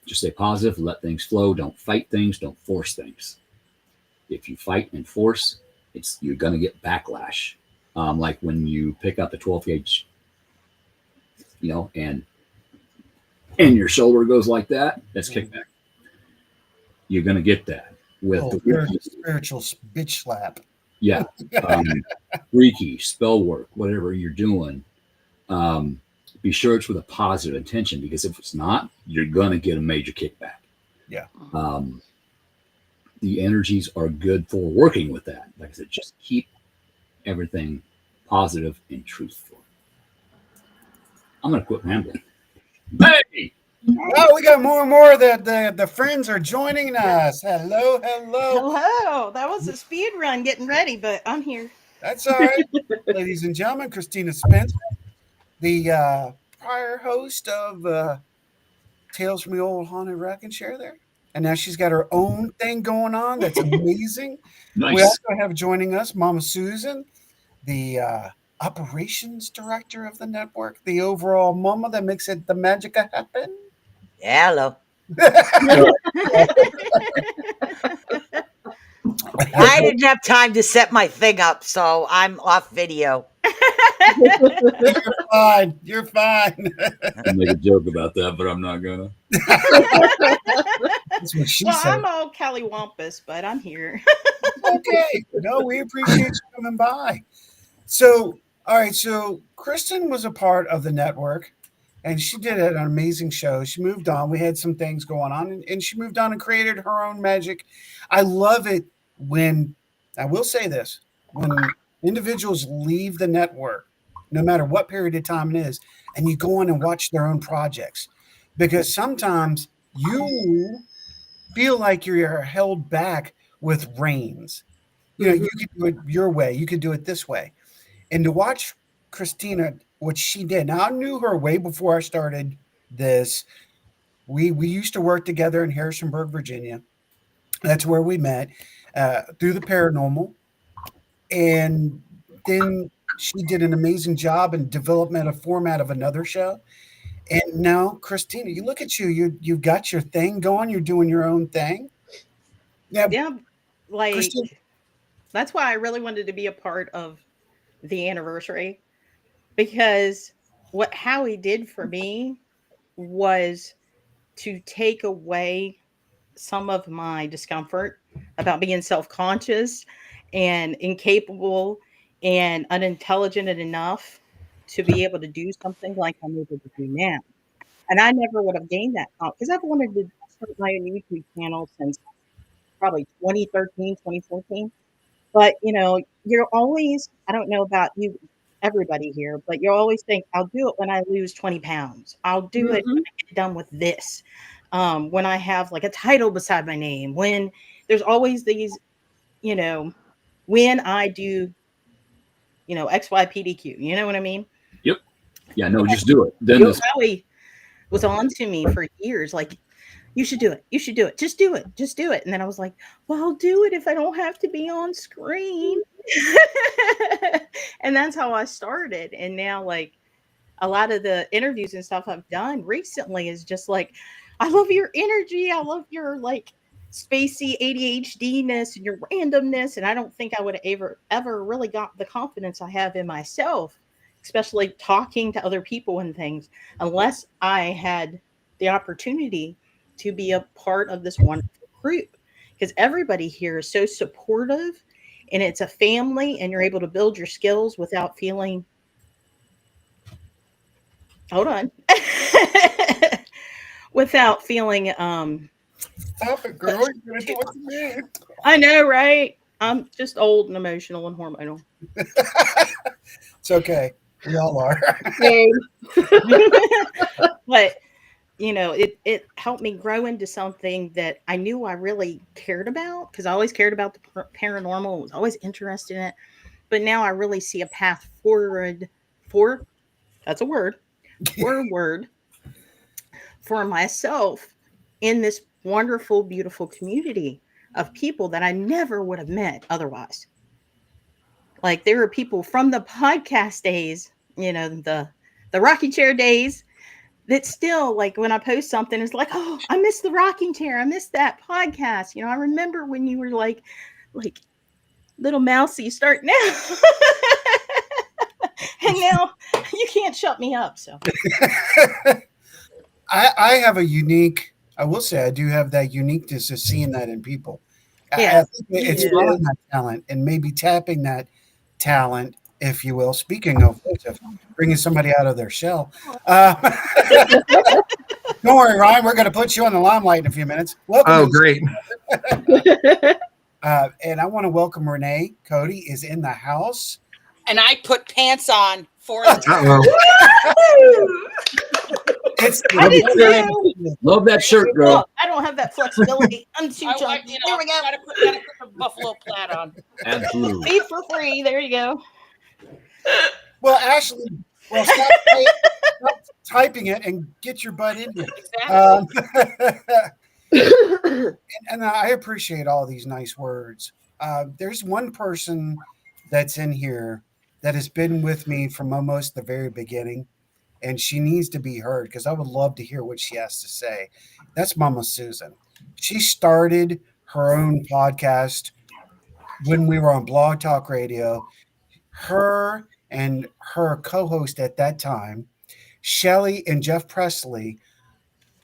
Just stay positive, let things flow. Don't fight things. Don't force things. If you fight and force, you're going to get backlash. Like when you pick up the 12 gauge, and your shoulder goes like that, that's kickback. You're going to get that with the spiritual bitch slap. Yeah. Reiki, spell work, whatever you're doing. Be sure it's with a positive intention, because if it's not, you're going to get a major kickback. Yeah. The energies are good for working with that. Like I said, just keep everything positive and truthful. I'm going to quit rambling. Hey! Oh, we got more and more that the friends are joining us. Hello. Hello. That was a speed run getting ready, but I'm here. That's all right. Ladies and gentlemen, Christina Spencer, the prior host of Tales from the Old Haunted Rocking Chair there. And now she's got her own thing going on. That's amazing. Nice. We also have joining us Mama Susan, the operations director of the network, the overall mama that makes the magic happen. Hello. I didn't have time to set my thing up, so I'm off video. You're fine. I make a joke about that, but I'm not gonna. That's what she Well, said. I'm all Callywampus, but I'm here. Okay. No, we appreciate you coming by. So, all right. So Kristen was a part of the network, and she did an amazing show. She moved on. We had some things going on, and she moved on and created her own magic. I love it when, I will say this, when individuals leave the network, no matter what period of time it is, and you go on and watch their own projects, because sometimes you feel like you're held back with reins. You could do it your way. You could do it this way. And to watch Christina, what she did. Now, I knew her way before I started this. We used to work together in Harrisonburg, Virginia. That's where we met through the paranormal. And then she did an amazing job in development of format of another show. And now, Christina, you look at you've got your thing going. You're doing your own thing. Yeah, like Christina, that's why I really wanted to be a part of the anniversary, because what Howie did for me was to take away some of my discomfort about being self-conscious and incapable and unintelligent enough to be able to do something like I'm able to do now. And I never would have gained that because I've wanted to start my own YouTube channel since probably 2013, 2014. But, you're always, I don't know about you, everybody here, but you always think, I'll do it when I lose 20 pounds. I'll do it when I get done with this. When I have like a title beside my name, when there's always these, when I do, XYPDQ, you know what I mean? Yep. Yeah, no, just do it. Then Howie was on to me for years, like, you should do it. You should do it. Just do it. Just do it. And then I was like, well, I'll do it if I don't have to be on screen. And that's how I started. And now, like, a lot of the interviews and stuff I've done recently is just like, I love your energy. I love your, like, spacey ADHD-ness and your randomness. And I don't think I would have ever really got the confidence I have in myself, especially talking to other people and things, unless I had the opportunity to be a part of this wonderful group, because everybody here is so supportive and it's a family and you're able to build your skills without feeling, without feeling, stop it, girl. You're going to do what you mean. I know, right? I'm just old and emotional and hormonal. It's okay. We all are. Same. But it helped me grow into something that I knew I really cared about, because I always cared about the paranormal, was always interested in it. But now I really see a path forward that's a word, forward for myself in this wonderful, beautiful community of people that I never would have met otherwise. Like, there are people from the podcast days, the rocking chair days, that still, like, when I post something, it's like, oh, I miss the rocking chair. I miss that podcast. I remember when you were like little mousy start now. And now you can't shut me up. So I have a unique, I will say I do have that uniqueness of seeing that in people. Yeah, I think it's you growing do. that talent and maybe tapping that talent, if you will. Speaking of which, of bringing somebody out of their shell. Don't worry, Ryan. We're going to put you on the limelight in a few minutes. Welcome. Oh, great. And I want to welcome Renee. Cody is in the house. And I put pants on for the It's I did too. Love that shirt, girl. Look, I don't have that flexibility. I'm too chunky. There we go. Gotta put the buffalo plaid on. Absolutely. Feed for free. There you go. Well, Ashley, stop typing it and get your butt in here. And I appreciate all these nice words. There's one person that's in here that has been with me from almost the very beginning, and she needs to be heard because I would love to hear what she has to say. That's Mama Susan. She started her own podcast when we were on Blog Talk Radio. Her and her co-host at that time, Shelly and Jeff Presley,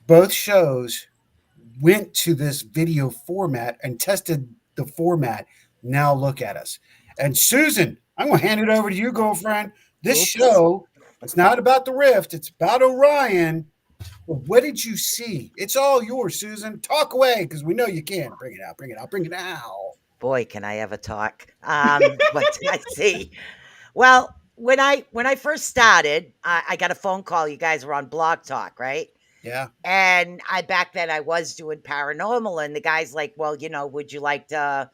both shows went to this video format and tested the format. Now look at us. And Susan, I'm going to hand it over to you, girlfriend. This show, it's not about the Rift. It's about Orion. Well, what did you see? It's all yours, Susan. Talk away, because we know you can. Bring it out, bring it out, bring it out. Boy, can I ever talk. What did I see? Well, when I first started, I got a phone call. You guys were on Blog Talk, right? Yeah. And back then I was doing paranormal, and the guy's like, well, would you like to,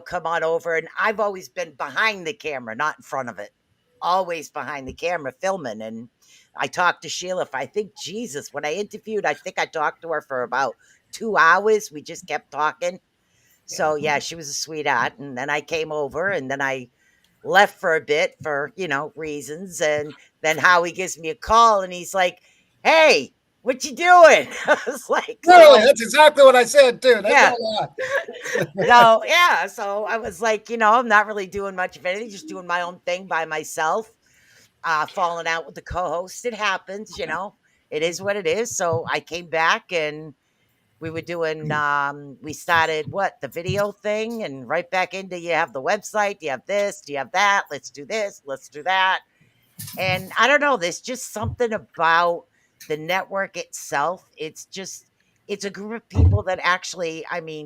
come on over? And I've always been behind the camera, not in front of it. Always behind the camera filming. And I talked to Sheila when I interviewed, I think I talked to her for about 2 hours. We just kept talking. So yeah, she was a sweetheart. And then I came over, and then I left for a bit for, reasons. And then Howie gives me a call, and he's like, hey, what you doing? I was like, really? That's exactly what I said too. That's So yeah, so I was like, I'm not really doing much of anything, just doing my own thing by myself. Falling out with the co-host. It happens, it is what it is. So I came back, and we were doing we started the video thing, and right back into, you have the website, you have this, do you have that, let's do this, let's do that. And I don't know, there's just something about the network itself. It's a group of people that actually,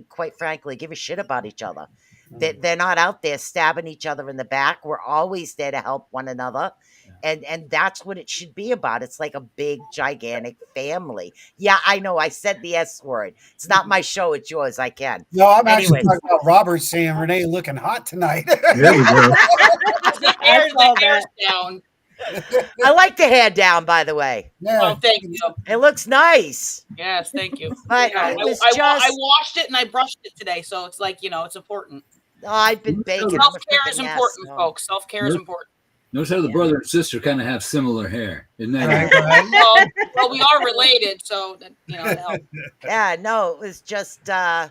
quite frankly, give a shit about each other. They're not out there stabbing each other in the back. We're always there to help one another. And that's what it should be about. It's like a big, gigantic family. Yeah, I know. I said the S word. It's not my show. It's yours. I can. No, I'm actually talking about Robert saying Renee looking hot tonight. There we go. The hair's down. I like the hair down, by the way. Yeah. Oh, thank you. It looks nice. Yes, thank you. But Yeah, it was I washed it and I brushed it today, so it's like, it's important. Oh, I've been baking. Self-care is important, folks. Self-care is important. Notice how the brother and sister kind of have similar hair, isn't that right? Well, we are related, so that, it helps. Yeah, no, it was just I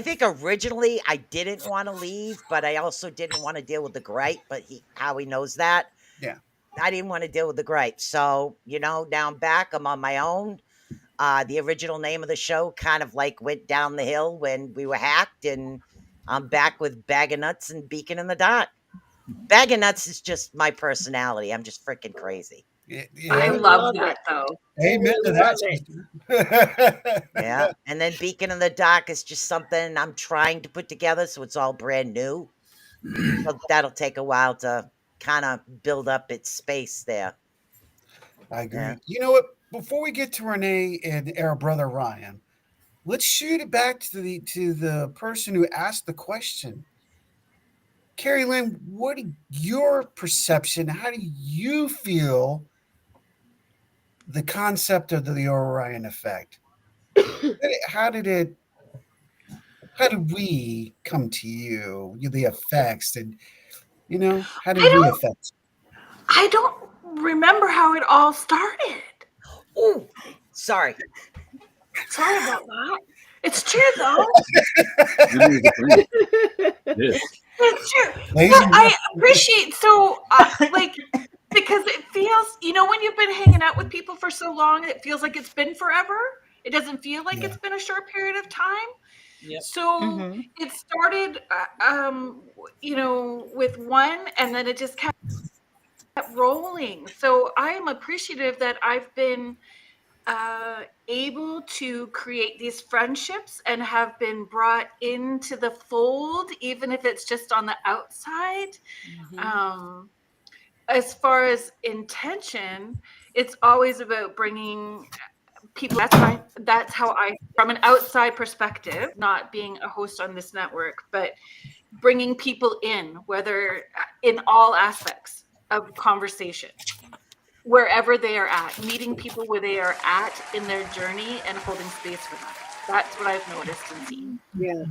think originally I didn't want to leave, but I also didn't want to deal with the gripe, but Howie knows that. Yeah. I didn't want to deal with the gripe. So, now I'm back. I'm on my own. The original name of the show kind of like went down the hill when we were hacked, and I'm back with Bag of Nuts and Beacon in the Dark. Bag of Nuts is just my personality. I'm just freaking crazy. Yeah. I love that, though. Amen to that. Yeah. And then Beacon in the Dark is just something I'm trying to put together, so it's all brand new. So that'll take a while to kind of build up its space there. I agree. Yeah. You know what? Before we get to Renee and our brother Ryan, let's shoot it back to the person who asked the question. Carrie Lynn, what your perception? How do you feel the concept of the Orion effect? How did we come to you? The effects, and how did we affect? I don't remember how it all started. Oh, sorry. Sorry about that. It's true though. It's true. But I appreciate because it feels, when you've been hanging out with people for so long, it feels like it's been forever. It doesn't feel like it's been a short period of time. Yep. So it started, with one, and then it just kept rolling. So I am appreciative that I've been able to create these friendships and have been brought into the fold, even if it's just on the outside. As far as intention, it's always about bringing people. That's how I, from an outside perspective, not being a host on this network, but bringing people in, whether in all aspects of conversation, wherever they are at, meeting people where they are at in their journey and holding space for them. That's what I've noticed and seen. Yeah.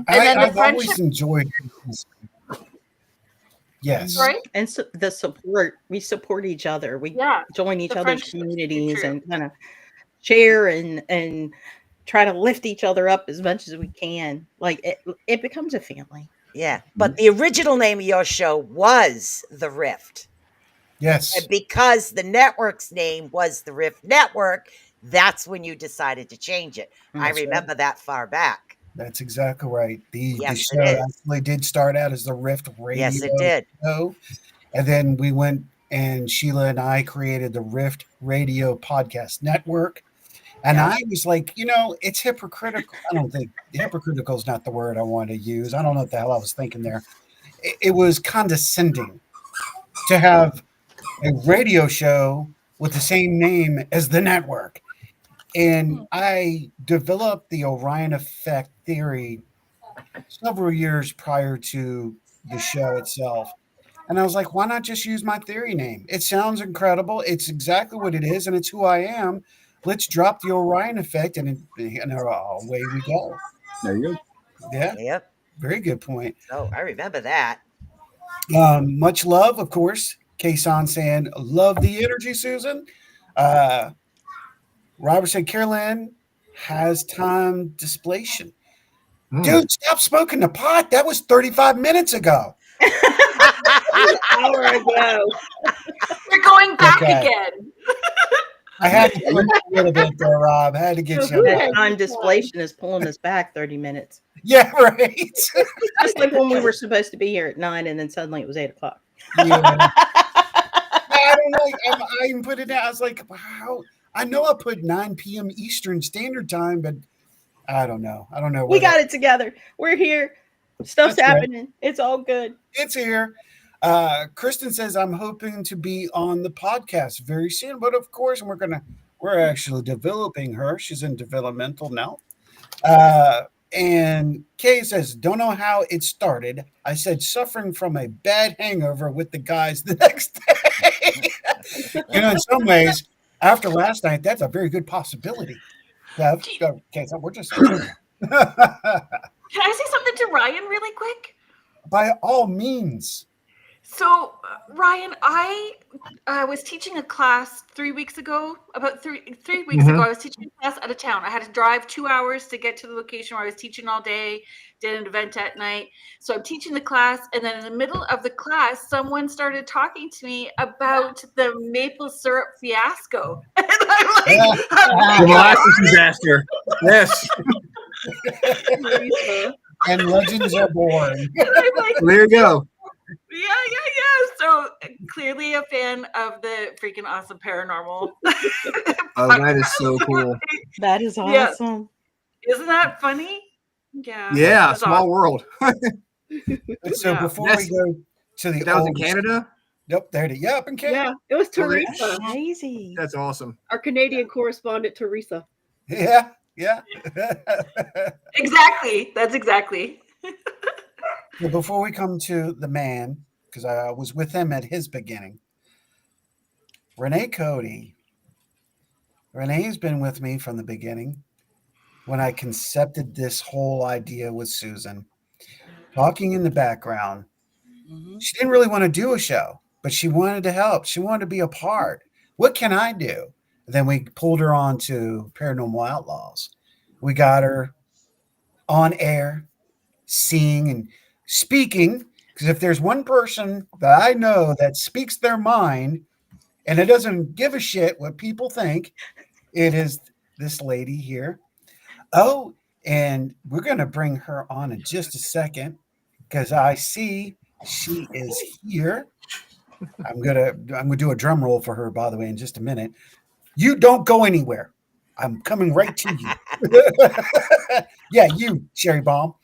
I've always enjoyed this. Yes. Right. And so the support, we support each other. We join each other's communities and kind of share and try to lift each other up as much as we can. Like it becomes a family. Yeah. But the original name of your show was The Rift. Yes. And because the network's name was the Rift Network, that's when you decided to change it. I remember that far back. That's exactly right. The Yes, show it is. actually did start out as the Rift Radio Yes, it did. show. And then we went and Sheila and I created the Rift Radio Podcast Network. And I was like, it's hypocritical. I don't think hypocritical is not the word I want to use. I don't know what the hell I was thinking there. It was condescending to have a radio show with the same name as the network. And I developed the Orion Effect theory several years prior to the show itself. And I was like, why not just use my theory name? It sounds incredible. It's exactly what it is, and it's who I am. Let's drop the Orion Effect, and away we go. There you go. Yeah. Yep. Very good point. Oh, I remember that. Much love, of course. Kason saying, love the energy, Susan. Robert said, Carolyn has time displation. Dude, stop smoking the pot. That was 35 minutes ago. An hour ago. We're going back again. I had to put a little bit there, Rob. I had to get you. That time displation is pulling us back 30 minutes. Yeah, right. Just like when we were supposed to be here at 9 and then suddenly it was 8 o'clock. Yeah. I don't know. I even put it down. I was like, wow. I know I put 9 p.m. Eastern Standard Time, but I don't know. I don't know. We got it together. We're here. Stuff's happening. It's all good. It's here. Kristen says, I'm hoping to be on the podcast very soon, but of course, we're actually developing her. She's in developmental now. And Kay says, don't know how it started. I said, suffering from a bad hangover with the guys the next day. In some ways, after last night, that's a very good possibility. Okay, so we're just Can I say something to Ryan really quick? By all means. So, Ryan, I was teaching a class 3 weeks ago. About three weeks ago, I was teaching a class out of town. I had to drive 2 hours to get to the location where I was teaching all day, did an event at night. So I'm teaching the class, and then in the middle of the class, someone started talking to me about the maple syrup fiasco. And I'm like, the molasses disaster. Yes. And legends are born. There you go. Yeah. So clearly a fan of the freaking awesome paranormal. Oh, that is so cool. That is awesome. Yeah. Isn't that funny? Yeah. Yeah, small world. So before we go to the That was in oldest- Canada? Yep, there it is. Yeah, up in Canada. Yeah, it was Oh, they- Teresa, Crazy. That's awesome. our Canadian correspondent, Teresa. Yeah, yeah. Exactly. That's exactly. Well, before we come to the man, because I was with him at his beginning, Renee Cody. Renee's been with me from the beginning when I concepted this whole idea with Susan, talking in the background. She didn't really want to do a show, but she wanted to help. She wanted to be a part. What can I do? Then we pulled her on to Paranormal Outlaws. We got her on air, seeing and speaking. Because if there's one person that I know that speaks their mind and it doesn't give a shit what people think, it is this lady here. Oh, and we're going to bring her on in just a second because I see she is here. I'm gonna do a drum roll for her, by the way, in just a minute. You don't go anywhere. I'm coming right to you. Yeah, you, Cherry Bomb.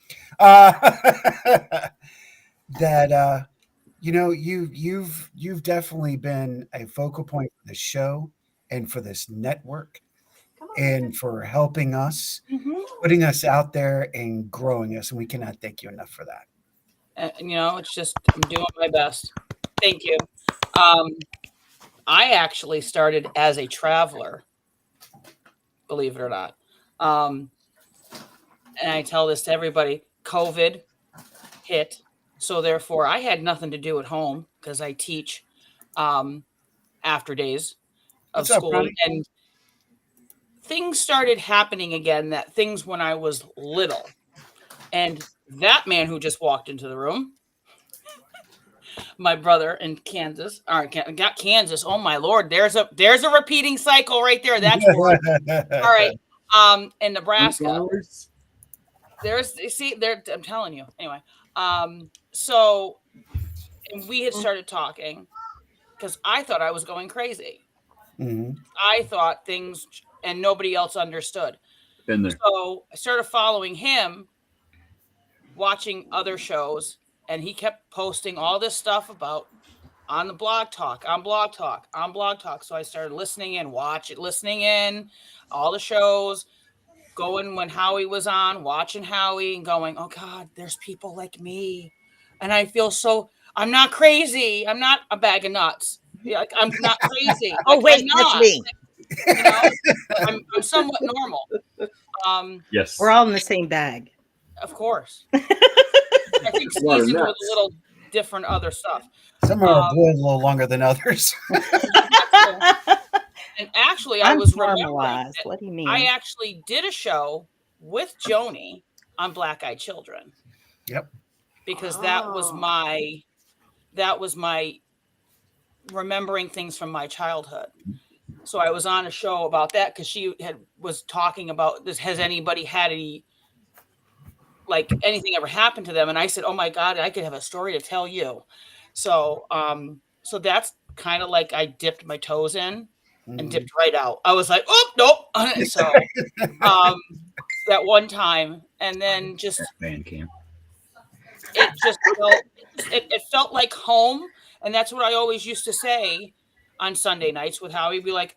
You've definitely been a focal point for the show and for this network and for helping us, putting us out there and growing us. And we cannot thank you enough for that. It's just I'm doing my best. Thank you. I actually started as a traveler, believe it or not. And I tell this to everybody, COVID hit. So therefore I had nothing to do at home because I teach after days of What's up, school. Ronnie? And things started happening again, that things when I was little. And that man who just walked into the room, my brother in Kansas. All right, got Kansas. Oh my Lord, there's a repeating cycle right there. That's horrible. All right. In Nebraska. I'm telling you. Anyway. So and we had started talking because I thought I was going crazy. Mhm. I thought things and nobody else understood. Been there. So I started following him, watching other shows, and he kept posting all this stuff about on the blog talk, on blog talk, on blog talk. So I started listening in, listening in all the shows, going when Howie was on, watching Howie and going, oh God, there's people like me. And I feel I'm not crazy. I'm not a bag of nuts. Like, I'm not crazy. Oh, Like, wait, I'm that's not. me. I'm somewhat normal. Yes. We're all in the same bag. Of course. I think Lot of seasoned with nuts. a little different other stuff. Some are boiled a little longer than others. And actually, I'm I was remembering caramelized. that What do you mean? I actually did a show with Joni on Black Eyed Children. Yep. Because that was my remembering things from my childhood. So I was on a show about that because she was talking about this. Has anybody had anything ever happened to them? And I said, oh my God, I could have a story to tell you. So, so that's kind of like I dipped my toes in and dipped right out. I was like, oh, nope. So, that one time, and then just Band camp. it just it felt like home. And that's what I always used to say on Sunday nights with Howie. Be like,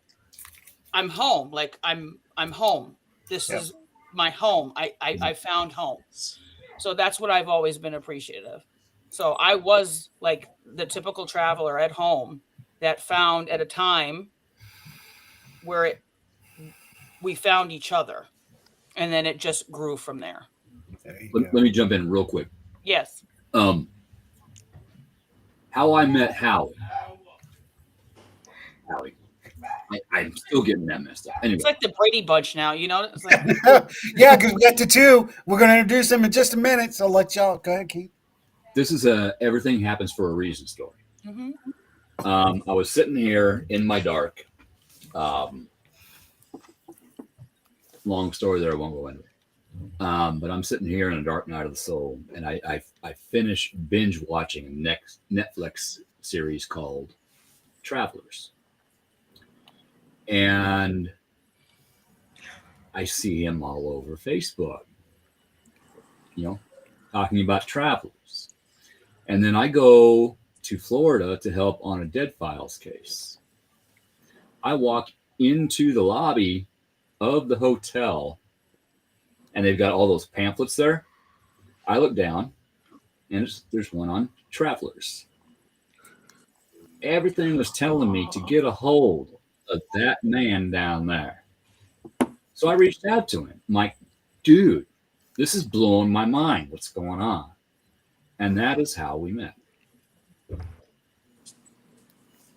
I'm home. Like I'm home. This is my home. I found home. So that's what I've always been appreciative. So I was like the typical traveler at home that found at a time where we found each other, and then it just grew from there. Let me jump in real quick. Yes. How I met Howie. I'm still getting that messed up. Anyway, It's like the Brady Bunch now, you know? It's like, Yeah, because we got to two. We're going to introduce them in just a minute. So I'll let y'all go ahead, Keith. this is a everything happens for a reason story. mhm. I was sitting here in my dark. Long story there, I won't go into it. But I'm sitting here in a dark night of the soul, and I finished binge watching a next Netflix series called Travelers. And I see him all over Facebook, talking about Travelers. And then I go to Florida to help on a dead files case. I walk into the lobby of the hotel, and they've got all those pamphlets there. I look down, and there's one on travelers. Everything was telling me to get a hold of that man down there. So I reached out to him. I'm like, dude, this is blowing my mind. What's going on? And that is how we met.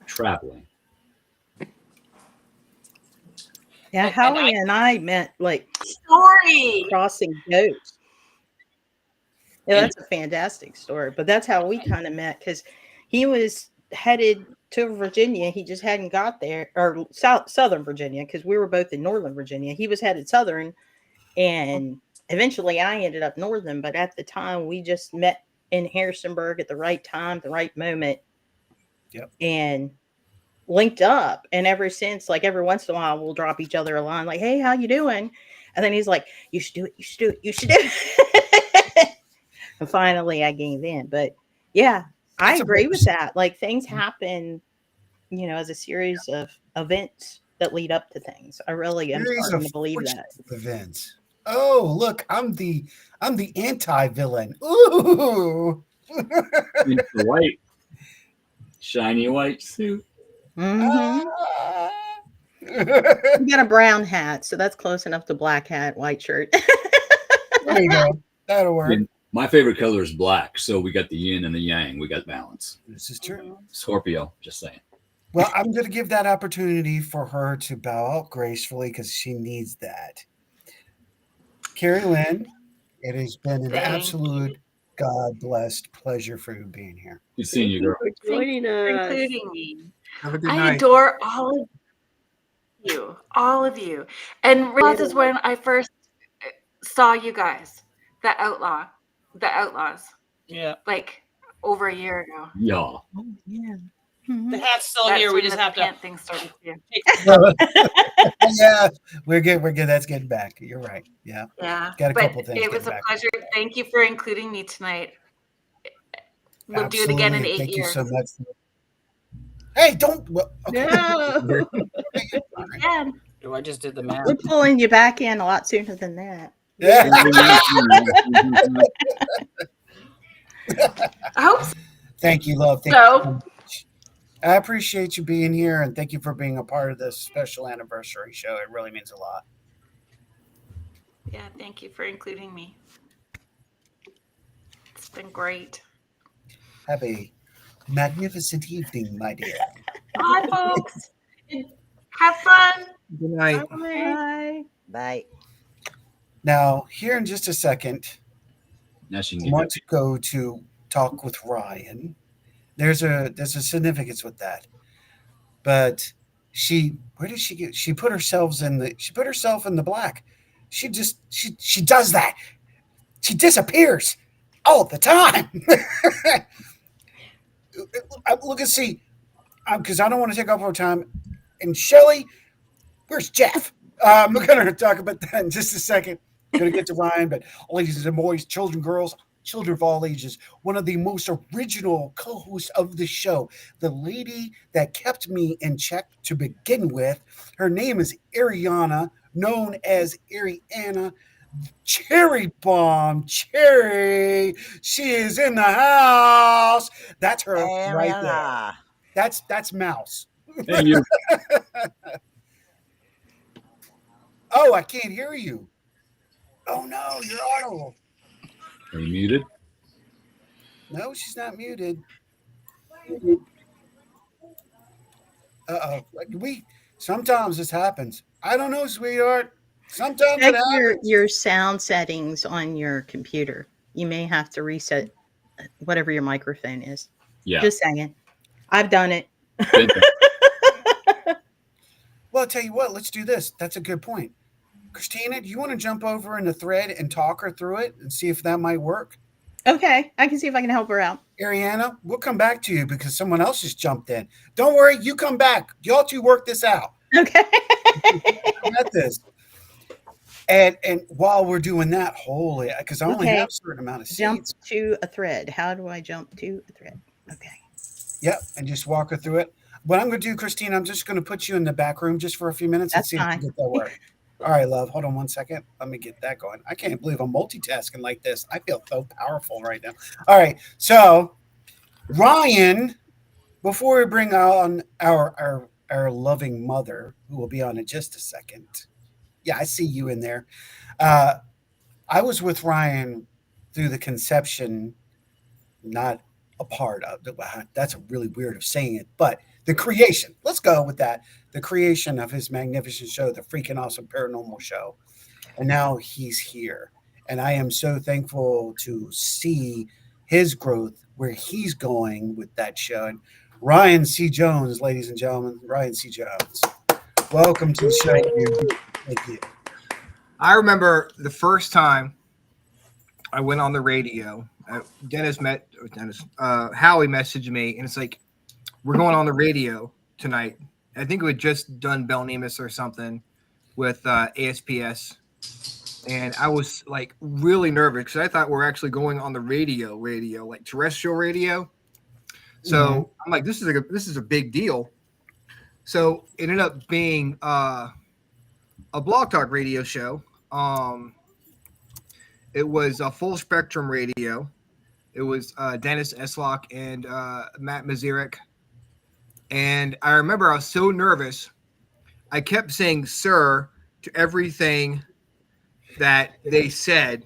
Traveling. Yeah, Howie and I met like story crossing boats. Yeah, that's a fantastic story. But that's how we kind of met, because he was headed to Virginia. He just hadn't got there, or Southern Virginia, because we were both in Northern Virginia. He was headed Southern, and eventually I ended up Northern. But at the time, we just met in Harrisonburg at the right time, the right moment. Yep. And linked up, and ever since, like every once in a while we'll drop each other a line like, hey, how you doing? And then he's like, you should do it, you should do it, you should do it. And finally I gave in. But yeah, I agree with that. Like, things happen, as a series of events that lead up to things. I really am starting to believe that. Events. Oh, look, I'm the anti-villain. Ooh. The white, shiny white suit. Mm-hmm. You got a brown hat, so that's close enough to black hat, white shirt. There you go. That'll work. And my favorite color is black, so we got the yin and the yang. We got balance. This is true. Scorpio, just saying. Well, I'm going to give that opportunity for her to bow out gracefully, because she needs that. Carrie Lynn, it has been an absolute God-blessed pleasure for you being here. Good seeing you, girl. Thank you for joining us. including me. Have a good I night. adore all of you. And this is when I first saw you guys, the Outlaws. Yeah. Like over a year ago. Yeah. Oh, yeah. The hat's still That's here. We when just the have to. pant thing started too. Yeah, we're good. We're good. That's getting back. You're right. Yeah. Yeah. Got a But couple things. it was a back. pleasure. Thank you for including me tonight. We'll do it again in 8 Thank years. you so much. Hey, don't. Well, okay. No. Again. Oh, I just did the math. We're pulling you back in a lot sooner than that. Yeah. I hope so. Thank you, love. Thank you so much. I appreciate you being here, and thank you for being a part of this special anniversary show. It really means a lot. Yeah, thank you for including me. It's been great. Have a magnificent evening, my dear. Bye, folks. Have fun. Good night. Bye. Bye. Now, here in just a second, Now she can I get want to go to talk with Ryan. There's a significance with that, but where did she get? She put herself in the black. She does that. She disappears all the time. Look and see, because I don't want to take up our time. And Shelly, where's Jeff? We're going to talk about that in just a second. Going to get to Ryan, but ladies and boys, children, girls, children of all ages, one of the most original co-hosts of the show, the lady that kept me in check to begin with. Her name is Ariana, known as Ariana Cherry Bomb Cherry. She is in the house. That's her right there. That's Mouse. Hey, you. Oh, I can't hear you. Oh no, you're audible. Are you muted? No, she's not muted. Sometimes this happens. I don't know, sweetheart. Sometimes Check it happens. your sound settings on your computer. You may have to reset whatever your microphone is. Yeah. Just saying. I've done it. Well, I'll tell you what, let's do this. That's a good point. Christina, do you want to jump over in the thread and talk her through it and see if that might work? Okay. I can see if I can help her out. Ariana, we'll come back to you because someone else just jumped in. Don't worry, you come back. Y'all two work this out. Okay. Got this. And while we're doing that, because I only Okay. have a certain amount of seats. Jump to a thread. How do I jump to a thread? Okay. Yep, and just walk her through it. What I'm going to do, Christine, I'm just going to put you in the back room just for a few minutes and That's see if fine. we get that work. All right, love. Hold on one second. Let me get that going. I can't believe I'm multitasking like this. I feel so powerful right now. All right, so Ryan, before we bring on our loving mother, who will be on in just a second. Yeah, I see you in there. I was with Ryan through the conception, not a part of the, that's a really weird of saying it, but the creation. Let's go with that. The creation of his magnificent show, the freaking awesome paranormal show. And now he's here. And I am so thankful to see his growth, where he's going with that show. And Ryan C. Jones, ladies and gentlemen, Ryan C. Jones, welcome to the show. Thank you. I remember the first time I went on the radio. Howie messaged me, and it's like, we're going on the radio tonight. I think we had just done Bell Nemus or something with ASPS, and I was like really nervous because I thought we're actually going on the radio, like terrestrial radio. So I'm like, this is a big deal. So it ended up being a blog talk radio show. It was a full spectrum radio. It was Dennis Eslock and Matt Mazurek. And I remember I was so nervous. I kept saying "sir" to everything that they said,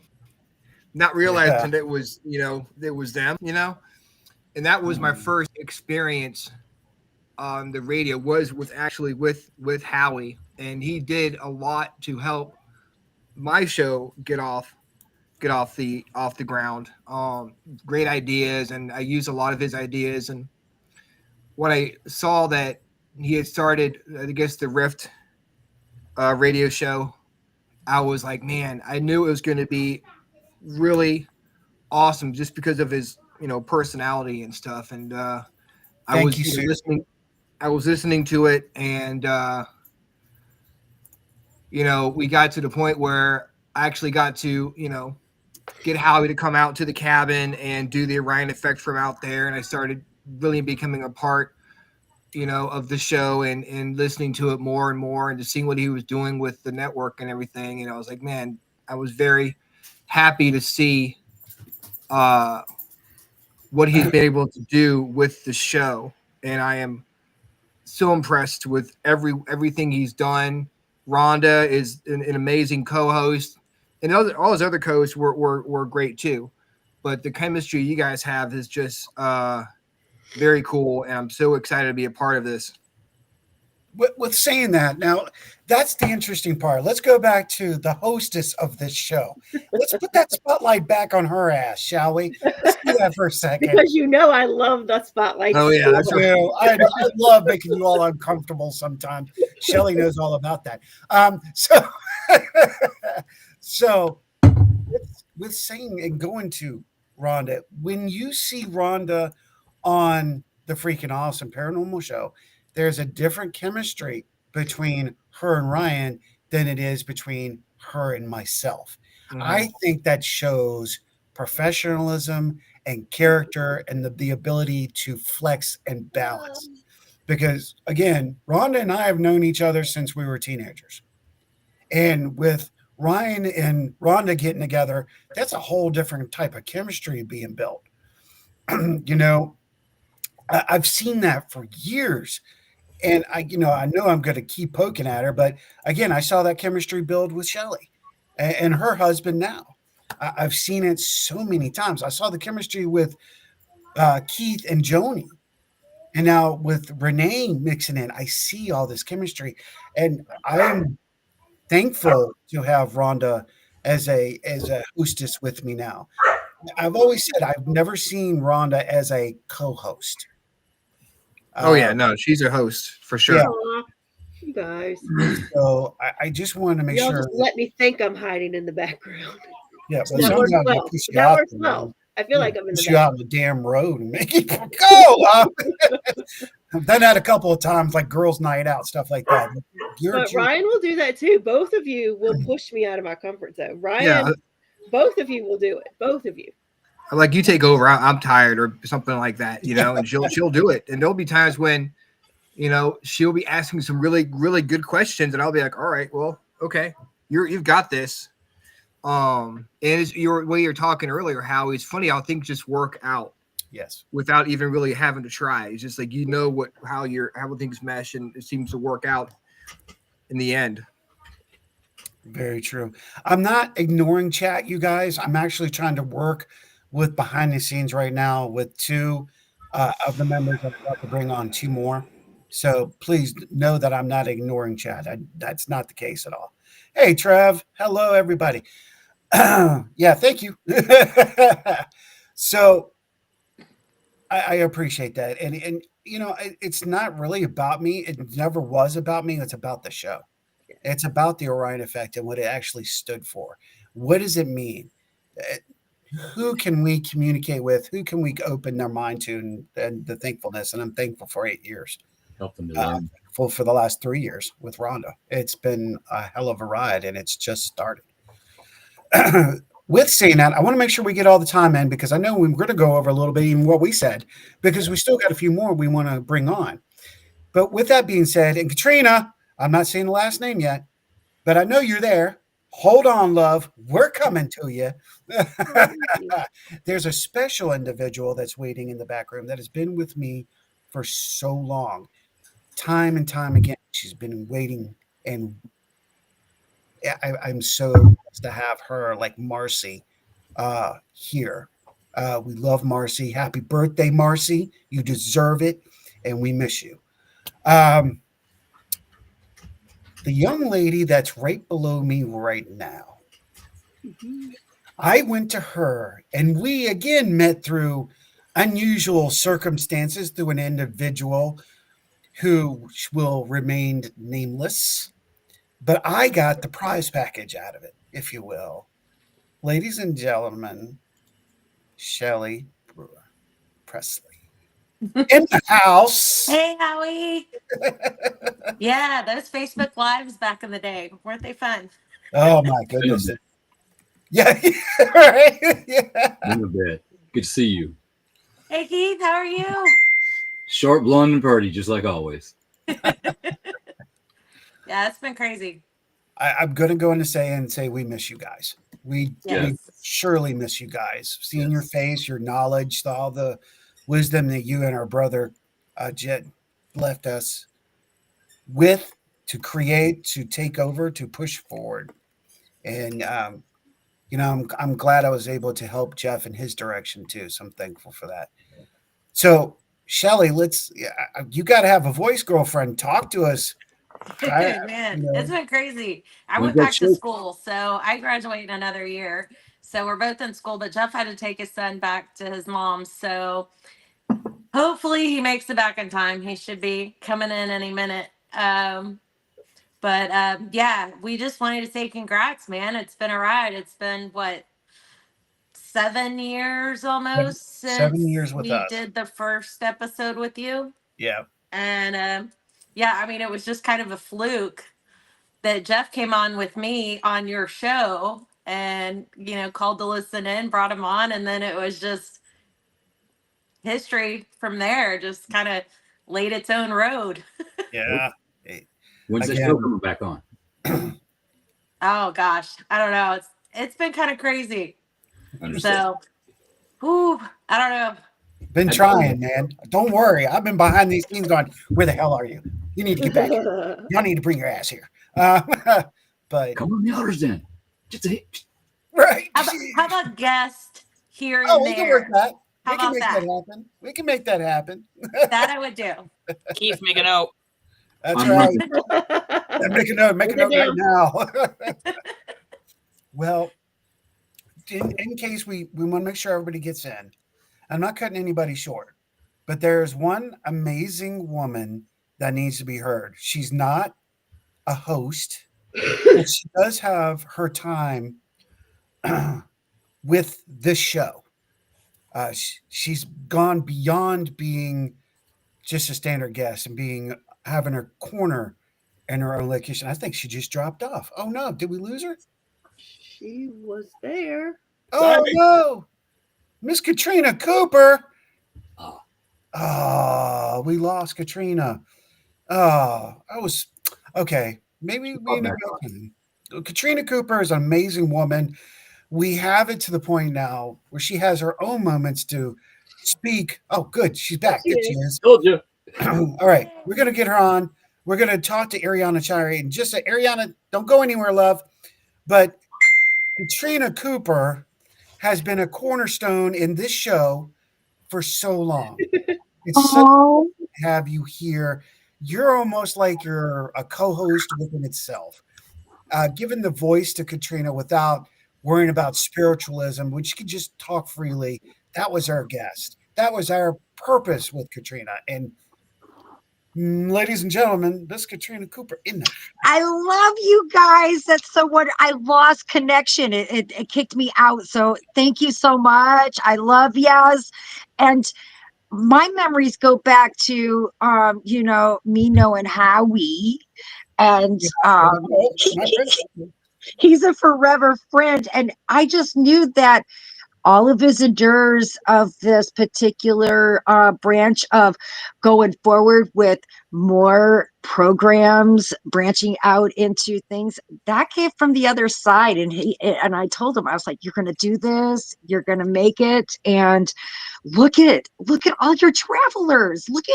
not realizing that it was, it was them, And that was my first experience on the radio, was with Howie. And he did a lot to help my show get off the ground. Great ideas, and I used a lot of his ideas. And when I saw that he had started, I guess, the R.I.F.T. Radio show, I was like, man, I knew it was going to be really awesome just because of his, personality and stuff. And I was listening to it, and we got to the point where I actually got to, get Howie to come out to the cabin and do the Orion Effect from out there. And I started really becoming a part, of the show and listening to it more and more, and just seeing what he was doing with the network and everything. And I was like, man, I was very happy to see what he's been able to do with the show. And I am so impressed with everything he's done. Rhonda is an amazing co-host, and all his other co-hosts were great too. But the chemistry you guys have is just very cool, and I'm so excited to be a part of this. With saying that, now that's the interesting part. Let's go back to the hostess of this show. Let's put that spotlight back on her ass, shall we? Let's do that for a second. Because I love the spotlight. Oh yeah, that's I love making you all uncomfortable sometimes. Shelly knows all about that. So with saying and going to Rhonda, when you see Rhonda on the freaking awesome paranormal show, there's a different chemistry between her and Ryan than it is between her and myself. I think that shows professionalism and character and the ability to flex and balance. Because again, Rhonda and I have known each other since we were teenagers. And with Ryan and Rhonda getting together, that's a whole different type of chemistry being built. I've seen that for years. And I know I'm going to keep poking at her, but again, I saw that chemistry build with Shelly and her husband now. I've seen it so many times. I saw the chemistry with Keith and Joni. And now with Renee mixing in, I see all this chemistry. And I'm thankful to have Rhonda as a hostess with me now. I've always said I've never seen Rhonda as a co-host. Oh yeah, no, she's a host for sure. Yeah. Aw, you guys. So I just wanted to make Y'all sure. just let me think I'm hiding in the background. Yeah, but that works sometimes I well. push you That out works there, well. man. I feel like I'm in Push the you out on the damn road and make it go. I've done that a couple of times, like girls' night out, stuff like that. But Ryan will do that too. Both of you will push me out of my comfort zone. Ryan, both of you will do it. Both of you. like, you take over. I'm tired or something like that, you know. And she'll do it. And there'll be times when, you know, she'll be asking some really good questions, and I'll be like, all right, well, okay, you've got this. And it's your way you're talking earlier, how it's funny how things just work out. Yes. Without even really having to try. It's just like, you know, how things mesh, and it seems to work out in the end. Very true. I'm not ignoring chat, you guys. I'm actually trying to work with behind the scenes right now with two of the members. I'm about to bring on two more. So please know that I'm not ignoring chat. That's not the case at all. Hey, Trev. Hello, everybody. Yeah, thank you. So I appreciate that. And you know, it's not really about me. It never was about me. It's about the show. It's about the Orion Effect and what it actually stood for. What does it mean? Who can we communicate with? Who can we open their mind to? And the thankfulness. And I'm thankful for 8 years. Help them to learn. Thankful for the last 3 years with Rhonda. It's been a hell of a ride, and it's just started. With saying that, I want to make sure we get all the time in, because I know we're going to go over a little bit even what we said, because we still got a few more we want to bring on. But with that being said, and Katrina, I'm not saying the last name yet, but I know you're there. Hold on, love. We're coming to you. There's a special individual that's waiting in the back room that has been with me for so long. Time and time again, she's been waiting, and I'm so blessed to have her, like Marcy, here. We love Marcy. Happy birthday, Marcy. You deserve it, and we miss you. The young lady that's right below me right now, I went to her, and we again met through unusual circumstances, through an individual who will remain nameless. But I got the prize package out of it, if you will. Ladies and gentlemen, Shelley Brewer Presley in the house. Hey, Howie. Yeah, those Facebook Lives back in the day, weren't they fun? Oh my goodness. Yeah, right. Yeah. In a bit. Good to see you. Hey, Keith, how are you? Short, blonde, and pretty, just like always. Yeah, it's been crazy. I'm going to go in and say we miss you guys. We surely miss you guys. Seeing your face, your knowledge, all the wisdom that you and our brother Jet left us with, to create, to take over, to push forward. And you know, I'm glad I was able to help Jeff in his direction too. So I'm thankful for that. So Shelley, you got to have a voice, girlfriend. Talk to us. Man, it's been crazy. I went back to school, so I graduate in another year. So we're both in school, but Jeff had to take his son back to his mom's. So hopefully he makes it back in time. He should be coming in any minute. Yeah, we just wanted to say congrats, man. It's been a ride. It's been what, 7 years almost since 7 years with we us. did the first episode with you. Yeah. And yeah, I mean, it was just kind of a fluke that Jeff came on with me on your show and, you know, called to listen in, brought him on, and then it was just history from there, just kind of laid its own road. Yeah. When's the show coming back on? Oh gosh, I don't know. It's been kind of crazy. Understood. So, I don't know. Been trying, man. Don't worry. I've been behind these scenes going, where the hell are you? You need to get back here. Y'all need to bring your ass here. But come on the others then. Just right. How about guest here and Oh, there? we can work that. How We can about make that? that happen. We can make that happen. That I would do. Keith, make a note. That's right. Make a note right now. Well, in case we want to make sure everybody gets in. I'm not cutting anybody short, but there's one amazing woman that needs to be heard. She's not a host, but she does have her time with this show. She's gone beyond being just a standard guest and having her corner in her own location. I think she just dropped off. Oh no, did we lose her? She was there. Oh no. Miss Katrina Cooper. Oh, we lost Katrina. Oh, I was okay. Maybe we ended up. Katrina Cooper is an amazing woman. We have it to the point now where she has her own moments to speak. Oh, good. She's back. There she is. Told you. All right. We're going to get her on. We're going to talk to Ariana Chari. And just say, Ariana, don't go anywhere, love. But Katrina Cooper has been a cornerstone in this show for so long. It's so good to have you here. You're almost like you're a co-host within itself. Giving the voice to Katrina without worrying about spiritualism, which you could just talk freely. That was our guest. That was our purpose with Katrina. And ladies and gentlemen, this is Katrina Cooper in the. I love you guys. That's so what I lost connection. It kicked me out. So thank you so much. I love yas. And my memories go back to me knowing Howie. And he's a forever friend. And I just knew that all of his endures of this particular branch of going forward with more programs, branching out into things that came from the other side. And I told him, I was like, you're going to do this, you're going to make it. And look at all your travelers. Look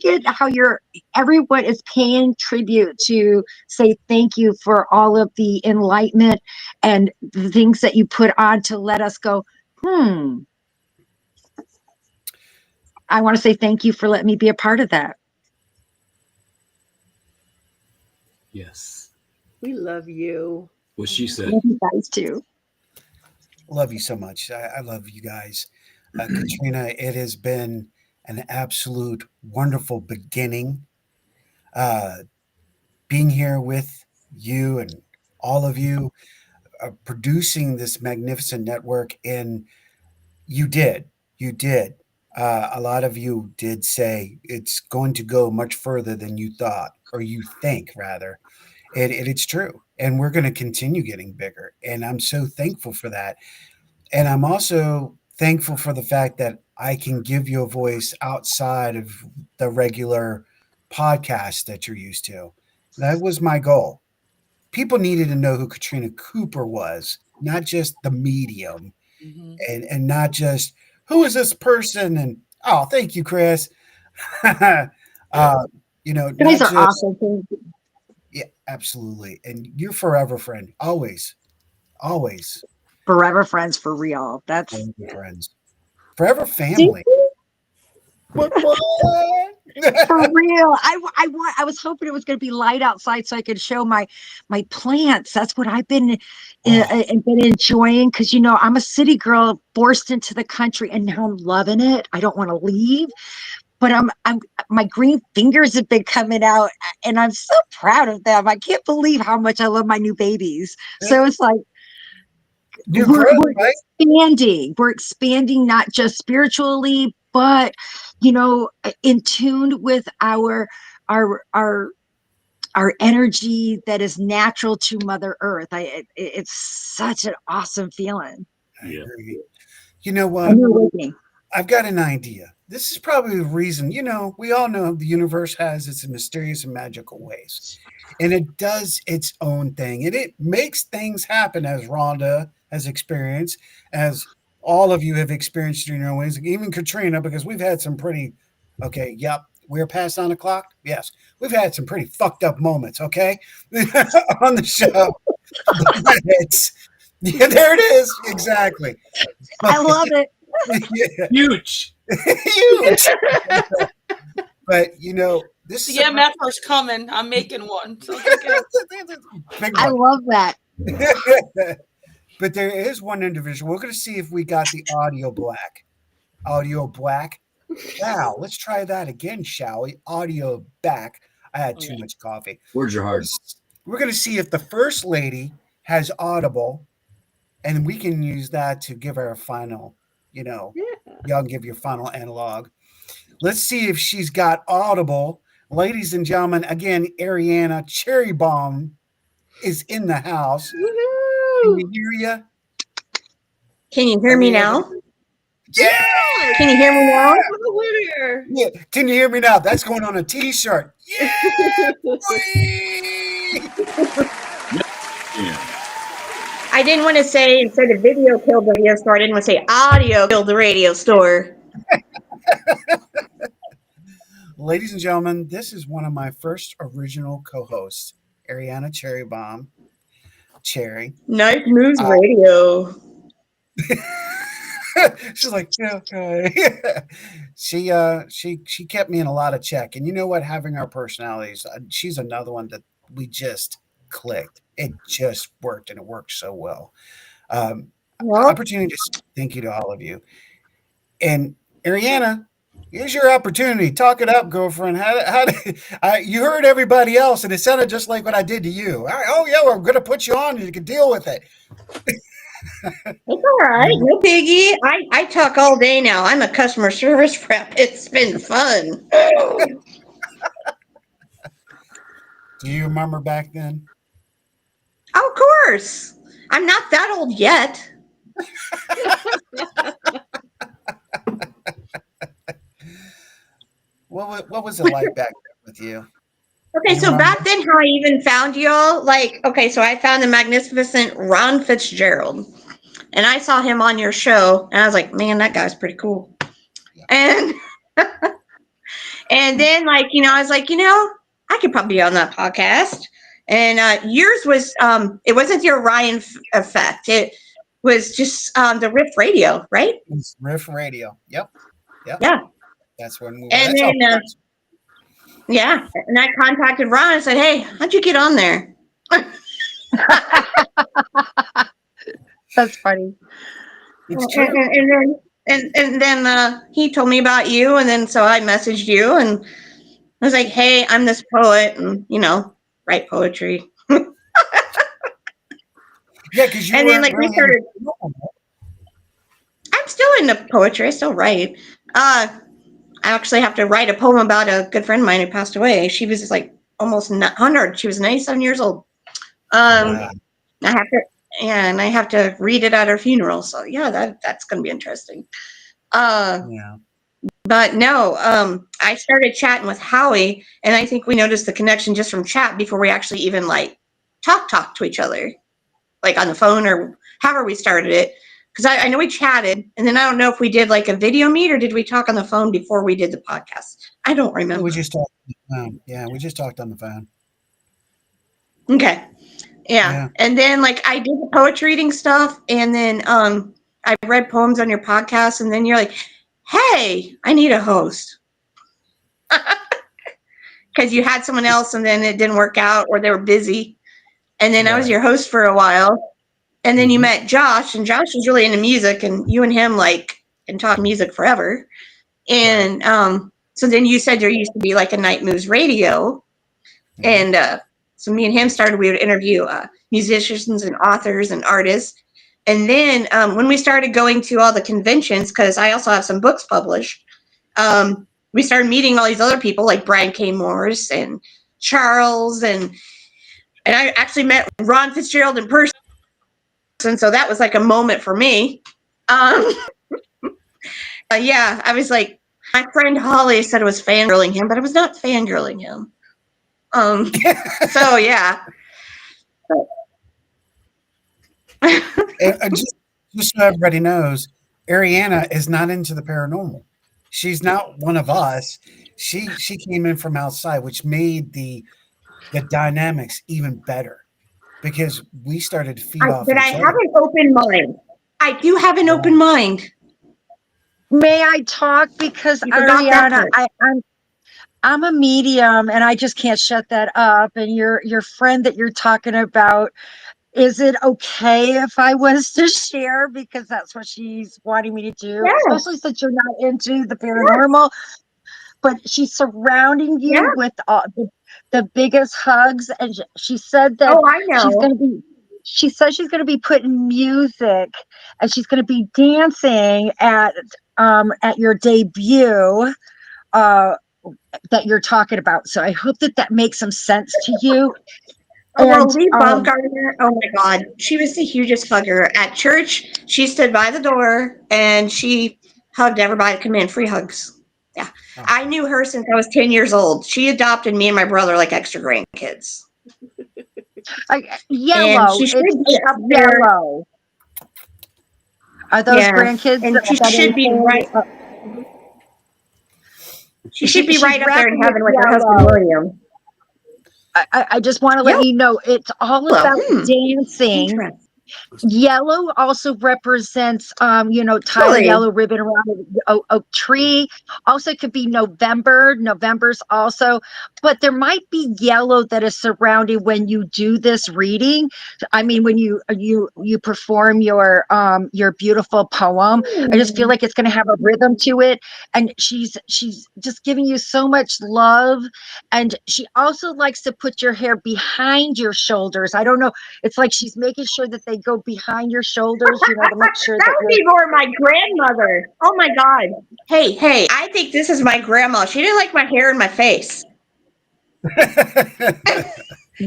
at how everyone is paying tribute to say thank you for all of the enlightenment and the things that you put on to let us go, I want to say thank you for letting me be a part of that. Yes. We love you. What she said. Love you guys too. Love you so much. I love you guys. Katrina, it has been an absolute wonderful beginning. Being here with you and all of you, producing this magnificent network. And you did. A lot of you did say it's going to go much further than you thought, or you think, rather. It's true. And we're going to continue getting bigger. And I'm so thankful for that. And I'm also thankful for the fact that I can give you a voice outside of the regular podcast that you're used to. That was my goal. People needed to know who Katrina Cooper was, not just the medium, and not just who is this person. And oh, thank you, Chris. You guys are awesome. Yeah, absolutely. And you're forever friend, always. Forever friends for real. That's forever friends, forever family. For real. I was hoping it was going to be light outside so I could show my plants. That's what I've been enjoying, because I'm a city girl forced into the country, and now I'm loving it. I don't want to leave, but I'm my green fingers have been coming out, and I'm so proud of them. I can't believe how much I love my new babies. So it's like we're expanding. We're expanding not just spiritually, but in tune with our energy that is natural to Mother Earth. It's such an awesome feeling. Yeah. You know what? I've got an idea. This is probably the reason, we all know the universe has its mysterious and magical ways, and it does its own thing, and it makes things happen, as Rhonda has experienced, as all of you have experienced in your own ways, even Katrina, because we've had some pretty, we're past 9 o'clock. Yes, we've had some pretty fucked up moments, okay, on the show. Yeah, there it is. Exactly. I love it. Yeah. Huge. But this is the MFR's coming. I'm making one. So I love that. But there is one individual. We're going to see if we got the audio black. Audio black. Wow, let's try that again, shall we? Audio back. I had too much coffee. Where's your heart? We're going to see if the first lady has audible, and we can use that to give her a final, y'all can give your final analog. Let's see if she's got audible. Ladies and gentlemen, again, Ariana Cherry Bomb is in the house. Can you hear you? Can you hear me now? Yeah! Can you hear me now? Winner. Yeah. Can you hear me now? That's going on a t-shirt. Yeah! I didn't want to say instead of video killed the radio store, I didn't want to say audio killed the radio store. Ladies and gentlemen, this is one of my first original co-hosts, Ariana Cherrybomb. Cherry. Nice Moves Radio. She's like, yeah, okay. She kept me in a lot of check. And you know what? Having our personalities, she's another one that we just clicked. It just worked, and it worked so well. Opportunity to say thank you to all of you. And Ariana, here's your opportunity. Talk it up, girlfriend. You heard everybody else, and it sounded just like what I did to you. Oh yeah, we're gonna put you on, and you can deal with it. It's all right, no biggie. I talk all day now. I'm a customer service rep. It's been fun. Do you remember back then? Of course. I'm not that old yet. What was it like back then with you? Okay, so back then, how I even found y'all, so I found the magnificent Ron Fitzgerald, and I saw him on your show, and I was like, man, that guy's pretty cool. And and then, I was like, I could probably be on that podcast. And yours was, it wasn't the Orion Effect. It was just the Riff Radio, right? It's Riff Radio. Yep. Yeah. That's when we. And then, yeah, and I contacted Ron and said, "Hey, how'd you get on there?" That's funny. It's true. And then he told me about you, and then so I messaged you, and I was like, "Hey, I'm this poet, and write poetry." Yeah, because you. And then we started. I'm still into poetry. I still write. I actually have to write a poem about a good friend of mine who passed away. She was almost 100. She was 97 years old. Wow. I have to read it at her funeral. So yeah, that's going to be interesting. Yeah. But no, I started chatting with Howie, and I think we noticed the connection just from chat before we actually even talk to each other, on the phone or however we started it. Because I know we chatted, and then I don't know if we did a video meet or did we talk on the phone before we did the podcast. I don't remember. We just talked on the phone. Yeah, we just talked on the phone. Okay. Yeah. And then I did the poetry reading stuff, and then I read poems on your podcast, and then you're like, hey, I need a host. Because you had someone else, and then it didn't work out, or they were busy. And then I was your host for a while. And then you met Josh, and Josh was really into music, and you and him can talk music forever. And so then you said there used to be a Night Moves Radio, and so me and him started. We would interview musicians and authors and artists. And then when we started going to all the conventions, because I also have some books published, we started meeting all these other people like Brian K. Morse and Charles, and I actually met Ron Fitzgerald in person. And so that was a moment for me. Yeah, I was my friend Holly said I was fangirling him, but I was not fangirling him. So yeah. And just so everybody knows, Ariana is not into the paranormal. She's not one of us. She came in from outside, which made the dynamics even better. Because we started to feed off. But I have an open mind. I do have an open mind. May I talk? Because Ariana, I'm a medium, and I just can't shut that up. And your friend that you're talking about, is it okay if I was to share? Because that's what she's wanting me to do, especially since you're not into the paranormal. But she's surrounding you with the biggest hugs, and she said that she's going to be. She says she's going to be putting music, and she's going to be dancing at your debut that you're talking about. So I hope that makes some sense to you. Lee Baumgartner, oh my God, she was the hugest hugger at church. She stood by the door and she hugged everybody. Come in, free hugs. Yeah. Oh. I knew her since I was 10 years old. She adopted me and my brother like extra grandkids. Yellow. And she should It's be up there. yellow. Are those Yeah, grandkids? and she that should be include- right. She should be she's right up there in rapping with heaven with her husband yellow. William. I just want to let you know it's all Yellow. about dancing. Interesting. Yellow also represents, tie a Really? yellow ribbon around an oak tree. Also could be November. November's also, but there might be yellow that is surrounding when you do this reading. I mean, when you perform your beautiful poem, I just feel like it's going to have a rhythm to it. And she's just giving you so much love. And she also likes to put your hair behind your shoulders. I don't know. It's like she's making sure that they go behind your shoulders, to make sure That that would be more my grandmother. Oh my God. Hey, I think this is my grandma. She didn't like my hair and my face.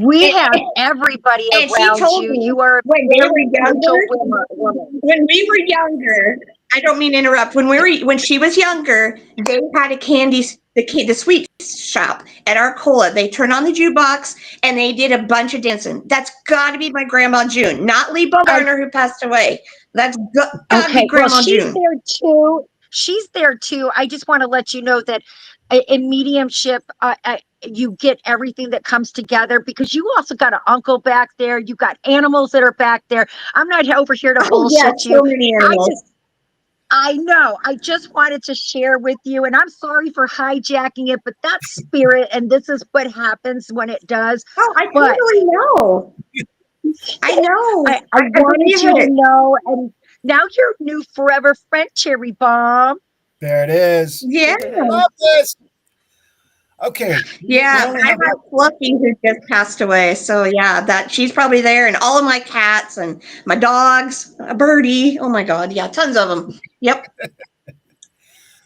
we have everybody And she around told you. me You are a when we very were gentle younger, woman. when we were younger, I don't mean to interrupt. When she was younger, they had the sweet shop at Arcola. They turned on the jukebox and they did a bunch of dancing. That's got to be my grandma June, not Lee Baumgartner who passed away. That's got to be Grandma she's June. there too. She's there too. I just want to let you know that in mediumship, you get everything that comes together because you also got an uncle back there. You got animals that are back there. I'm not over here to bullshit you. So many animals. I know. I just wanted to share with you, and I'm sorry for hijacking it, but that's spirit, and this is what happens when it does. Oh, I totally know. I know. I I wanted believe you to it. know, and now you're new forever friend, Cherry Bomb. There it is. Yeah. Love this. Okay. Yeah, I have Fluffy who just passed away. So yeah, that she's probably there, and all of my cats and my dogs, a birdie. Oh my God, yeah, tons of them. Yep.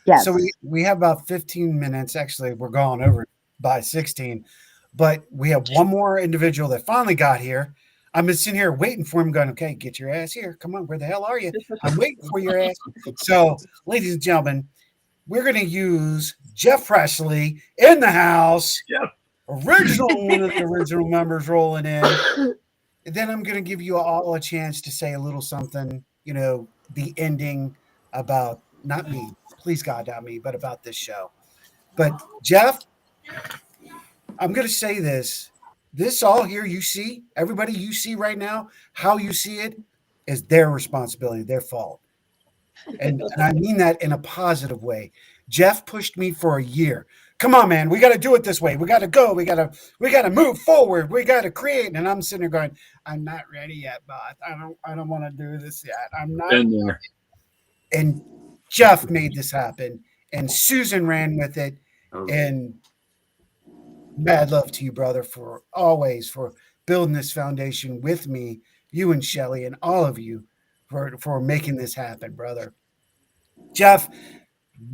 Yes. So we have about 15 minutes. Actually, we're going over by 16, but we have one more individual that finally got here. I've been sitting here waiting for him, going, okay, get your ass here. Come on, where the hell are you? I'm waiting for your ass. So, ladies and gentlemen, we're going to use Jeff Presley in the house. Original one of the original members rolling in. And then I'm going to give you all a chance to say a little something, the ending about not me, please God, not me, but about this show. But Jeff, I'm going to say this. This all here you see, everybody you see right now, how you see it is their responsibility, their fault. And I mean that in a positive way. Jeff pushed me for a year. Come on, man, we got to do it this way. We got to go. We got to move forward. We got to create. And I'm sitting there going, I'm not ready yet, boss. I don't want to do this yet. I'm not. Been there. And Jeff made this happen, and Susan ran with it. And mad love to you, brother, for building this foundation with me, you and Shelly, and all of you for making this happen, brother. Jeff,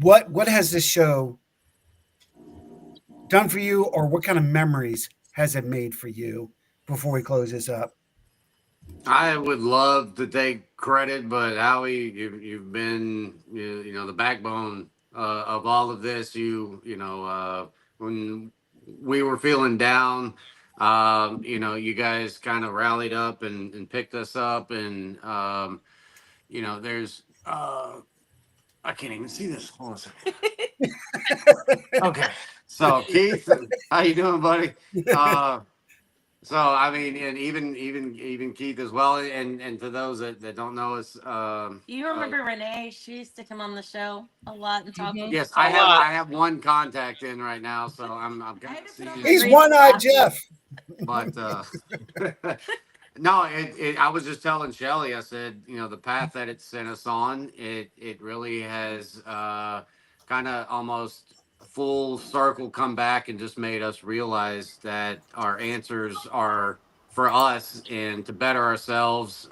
what has this show done for you, or what kind of memories has it made for you before we close this up? I would love to take credit, but Howie, you've been the backbone of all of this. When we were feeling down, you guys kind of rallied up and picked us up, and there's I can't even see this. Hold on a second. Okay, so Keith, how you doing, buddy? So I mean, and even Keith as well, and to those that don't know us, You remember Renee? She used to come on the show a lot and talk. yes, I have one contact in right now, so I'm kind of He's one-eyed Jeff. But no, I was just telling Shelly, I said, the path that it sent us on, it really has kind of almost full circle come back and just made us realize that our answers are for us and to better ourselves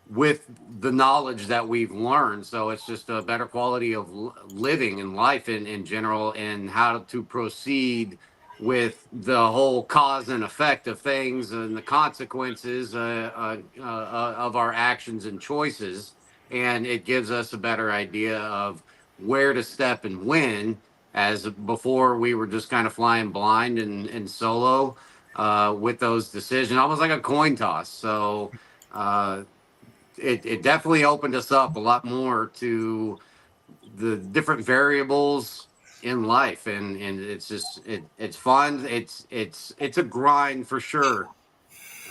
with the knowledge that we've learned. So it's just a better quality of living and life in general, and how to proceed with the whole cause and effect of things and the consequences of our actions and choices. and it gives us a better idea of where to step and when. As before, we were just kind of flying blind and solo with those decisions, almost like a coin toss. So it definitely opened us up a lot more to the different variables in life, and it's just it's fun. It's a grind for sure.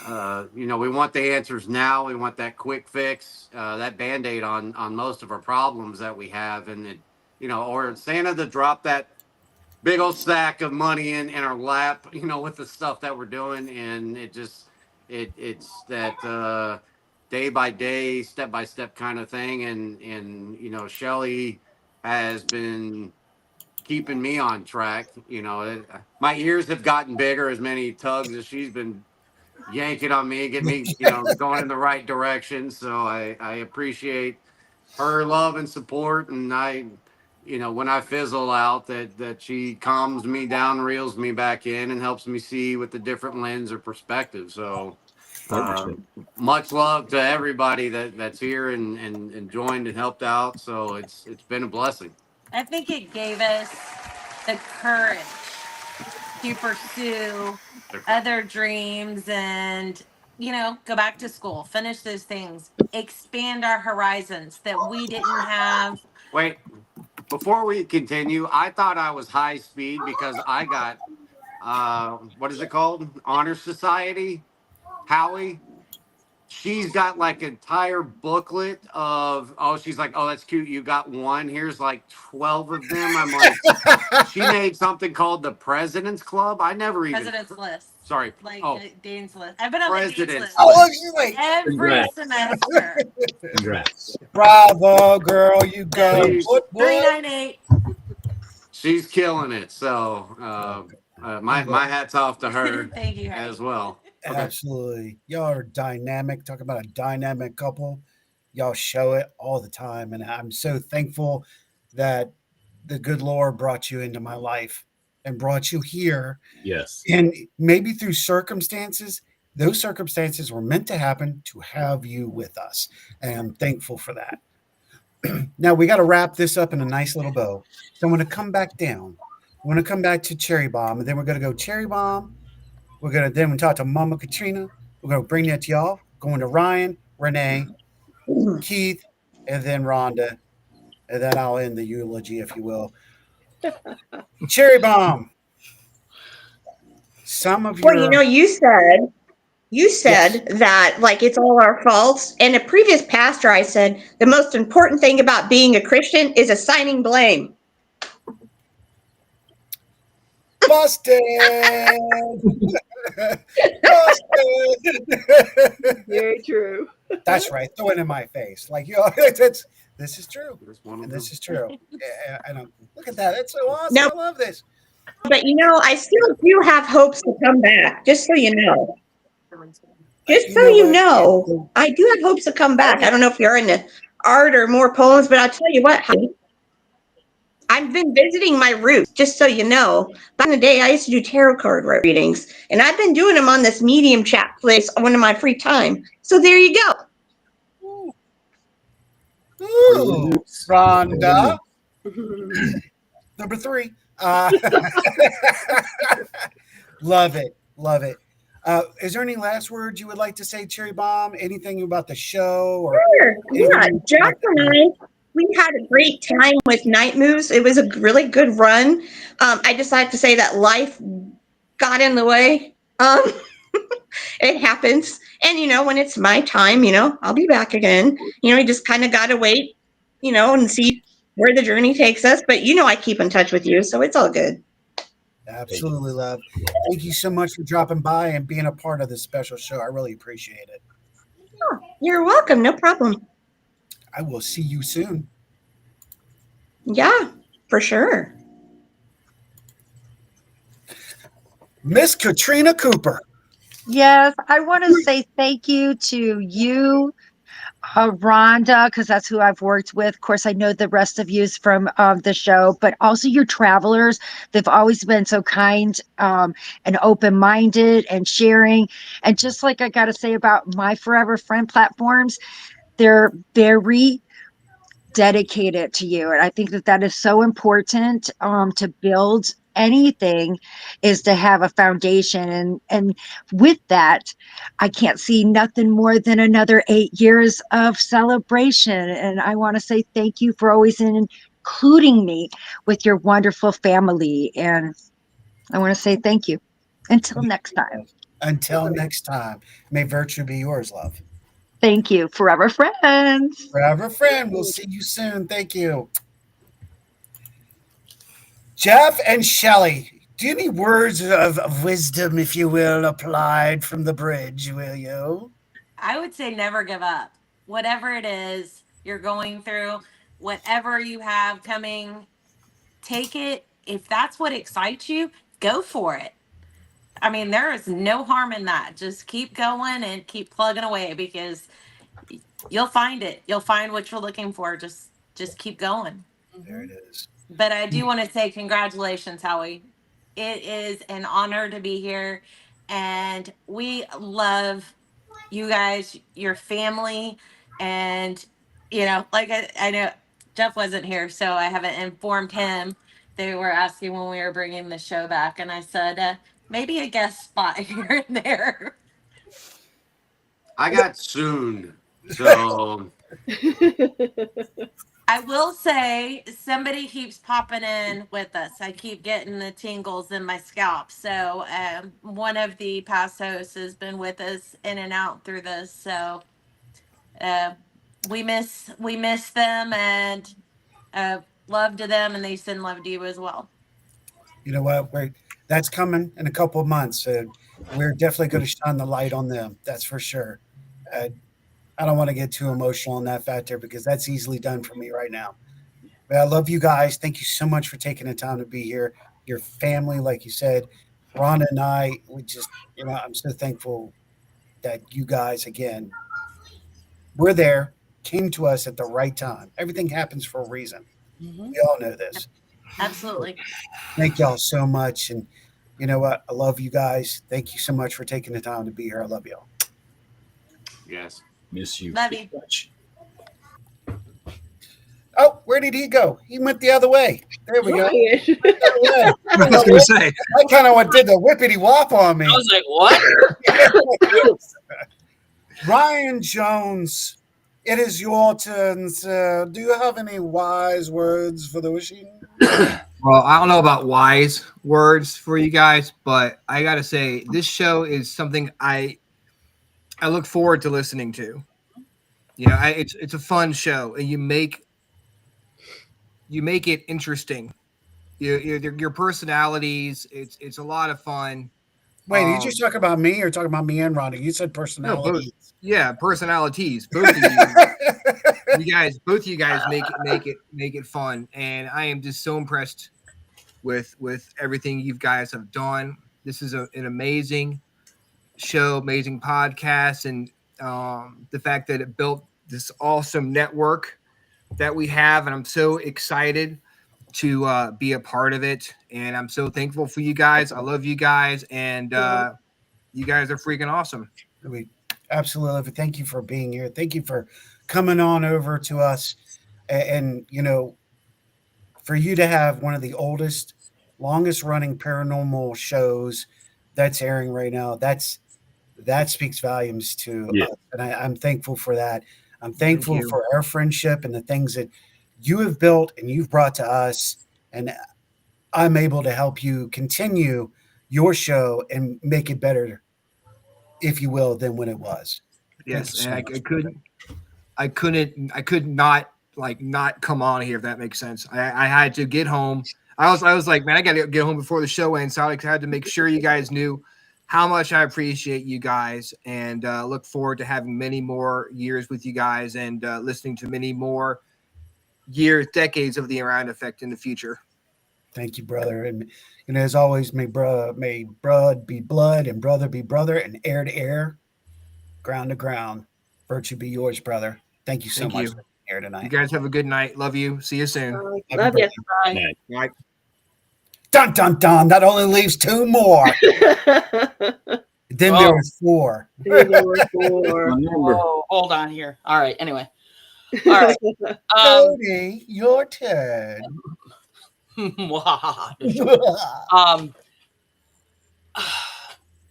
We want the answers now. We want that quick fix, that band-aid on most of our problems that we have, and or Santa to drop that big old stack of money in our lap, with the stuff that we're doing, and it's that day by day, step by step kind of thing, and Shelly has been keeping me on track. My ears have gotten bigger as many tugs as she's been yanking on me, get me, going in the right direction. So I appreciate her love and support, and when I fizzle out, that she calms me down, reels me back in, and helps me see with a different lens or perspective. So, much love to everybody that's here and joined and helped out. So it's been a blessing. I think it gave us the courage to pursue other dreams and, go back to school, finish those things, expand our horizons that we didn't have. Wait, before we continue, I thought I was high speed because I got, what is it called? Honor Society, Howie. She's got like an entire booklet of, she's like, oh, that's cute. You got one. Here's like 12 of them. I'm like, she made something called the President's Club. I never even. President's List. Sorry. Like Oh, Dane's List. I've been on the Dane's President's List List. every Congrats. semester. Congrats. Bravo, girl. You go. What? 398. She's killing it. So my hat's off to her. Thank you, honey. As well. Absolutely. Y'all are dynamic. Talk about a dynamic couple. Y'all show it all the time. And I'm so thankful that the good Lord brought you into my life and brought you here. Yes. And maybe through circumstances, those circumstances were meant to happen to have you with us. And I'm thankful for that. Now we got to wrap this up in a nice little bow. So I'm going to come back down. I'm going to come back to Cherry Bomb, and then we're going to go Cherry Bomb. We're going to then talk to Mama Katrina. We're going to bring that to y'all. Going to Ryan, Renee, Keith, and then Rhonda. And then I'll end the eulogy, if you will. Cherry Bomb. Some of your... Well, you said that like it's all our faults. And a previous pastor, I said the most important thing about being a Christian is assigning blame. Busted. Busted. Very true. That's right. Throw it in my face. Like, this is true. And this is true. Yeah, and look at that. That's so awesome. No. I love this. But I still do have hopes to come back, just so you know. Just so you know, I do have hopes to come back. I don't know if you're into art or more poems, but I'll tell you what, honey. I've been visiting my roots, just so you know. Back in the day, I used to do tarot card readings, and I've been doing them on this Medium chat place on my free time. So there you go. Ooh, Rhonda. Number 3. Love it. Love it. Is there any last words you would like to say, Cherry Bomb? Anything about the show? Or sure. Yeah, Josh and I, we had a great time with Night Moves. It was a really good run. I just like to say that life got in the way. It happens. And, when it's my time, I'll be back again. You just kind of got to wait, and see where the journey takes us. But, I keep in touch with you, so it's all good. Absolutely, love. Thank you so much for dropping by and being a part of this special show. I really appreciate it. Oh, you're welcome. No problem. I will see you soon. Yeah, for sure. Miss Katrina Cooper. Yes, I want to say thank you to you, Rhonda, because that's who I've worked with. Of course, I know the rest of you is from the show, but also your travelers. They've always been so kind and open-minded and sharing. And just like I got to say about my Forever Friend platforms, they're very dedicated to you. And I think that that is so important to build anything, is to have a foundation. And with that, I can't see nothing more than another 8 years of celebration. And I want to say thank you for always including me with your wonderful family. And I want to say thank you. Until next time. Until next time, may virtue be yours, love. Thank you. Forever friends. Forever friend. We'll see you soon. Thank you. Jeff and Shelley, do you need words of wisdom, if you will, applied from the bridge, will you? I would say never give up. Whatever it is you're going through, whatever you have coming, take it. If that's what excites you, go for it. I mean, there is no harm in that. Just keep going and keep plugging away, because you'll find it. You'll find what you're looking for. Just keep going. There it is. But I do want to say congratulations, Howie. It is an honor to be here, and we love you guys, your family, and like I know Jeff wasn't here, so I haven't informed him. They were asking when we were bringing the show back, and I said maybe a guest spot here and there. I got soon, so I will say somebody keeps popping in with us. I keep getting the tingles in my scalp. So one of the past hosts has been with us in and out through this. So we miss them, and love to them, and they send love to you as well. You know what? That's coming in a couple of months. We're definitely going to shine the light on them. That's for sure. I don't want to get too emotional on that factor, because that's easily done for me right now. But I love you guys. Thank you so much for taking the time to be here. Your family, like you said, Rhonda and I, I'm so thankful that you guys, again, we're there, came to us at the right time. Everything happens for a reason. Mm-hmm. We all know this. Absolutely. Thank y'all so much. And you know what? I love you guys. Thank you so much for taking the time to be here. I love y'all. Yes. Miss you. Love you. Oh, where did he go? He went the other way. There we go. I was going to say. I kind of did the whippity wop on me. I was like, what? Ryan Jones, it is your turn, sir. Do you have any wise words for the wishing? Well, I don't know about wise words for you guys, but I got to say, this show is something I look forward to listening to. It's a fun show, and you make it interesting. Your personalities, it's a lot of fun. Wait, did you just talk about me or talking about me and Rhonda? You said personality. No, personalities. Both of you, both of you guys make it fun, and I am just so impressed with everything you guys have done. This is an amazing show, amazing podcast, and the fact that it built this awesome network that we have, and I'm so excited to be a part of it, and I'm so thankful for you guys. I love you guys, and you guys are freaking awesome. Absolutely. Thank you for being here. Thank you for coming on over to us, and for you to have one of the oldest, longest running paranormal shows that's airing right now, that speaks volumes to us, and I'm thankful for that. I'm thankful for our friendship and the things that you have built and you've brought to us, and I'm able to help you continue your show and make it better, if you will, than when it was. Yes, and I could not come on here, if that makes sense. I had to get home. I was like, man, I got to get home before the show ends. So I had to make sure you guys knew how much I appreciate you guys, and look forward to having many more years with you guys, and listening to many more decades of the Orion Effect in the future. Thank you, brother. And as always, may blood be blood, and brother be brother, and air to air, ground to ground. Virtue be yours, brother. Thank you so much for being here tonight. You guys have a good night. Love you. See you soon. Love you. Bye. Bye. Dun dun dun. That only leaves two more. Then there was four. Oh, hold on here. All right. Anyway, All right. Jody, your turn.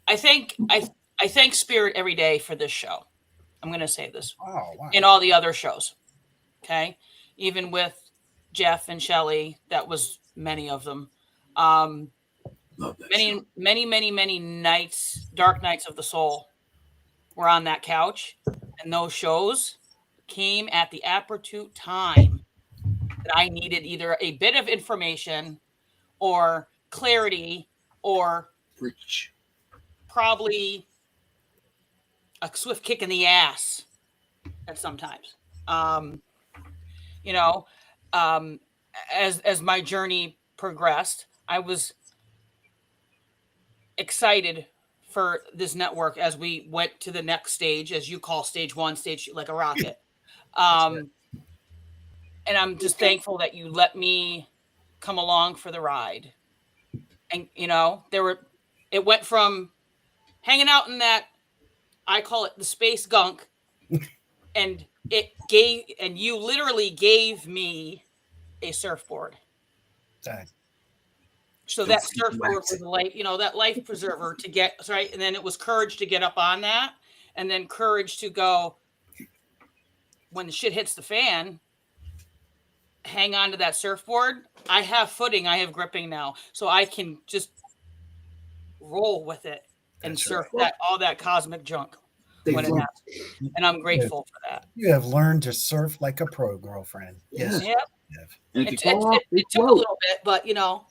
I thank Spirit every day for this show. I'm going to say this. Oh, wow. In all the other shows. Okay. Even with Jeff and Shelley, that was many of them. Many nights, dark nights of the soul were on that couch. And those shows came at the opportune time that I needed either a bit of information or clarity or probably a swift kick in the ass at sometimes. As my journey progressed, I was excited for this network as we went to the next stage, as you call stage one, stage like a rocket. And I'm just thankful that you let me come along for the ride. And it went from hanging out in that, I call it the space gunk, and you literally gave me a surfboard. So that surfboard was like, that life preserver to get right. And then it was courage to get up on that, and then courage to go when the shit hits the fan, hang on to that surfboard. I have footing, I have gripping now, so I can just roll with it and surf all that cosmic junk when it happens. And I'm grateful for that. You have learned to surf like a pro, girlfriend. Yes. Yep. It took a little bit, but I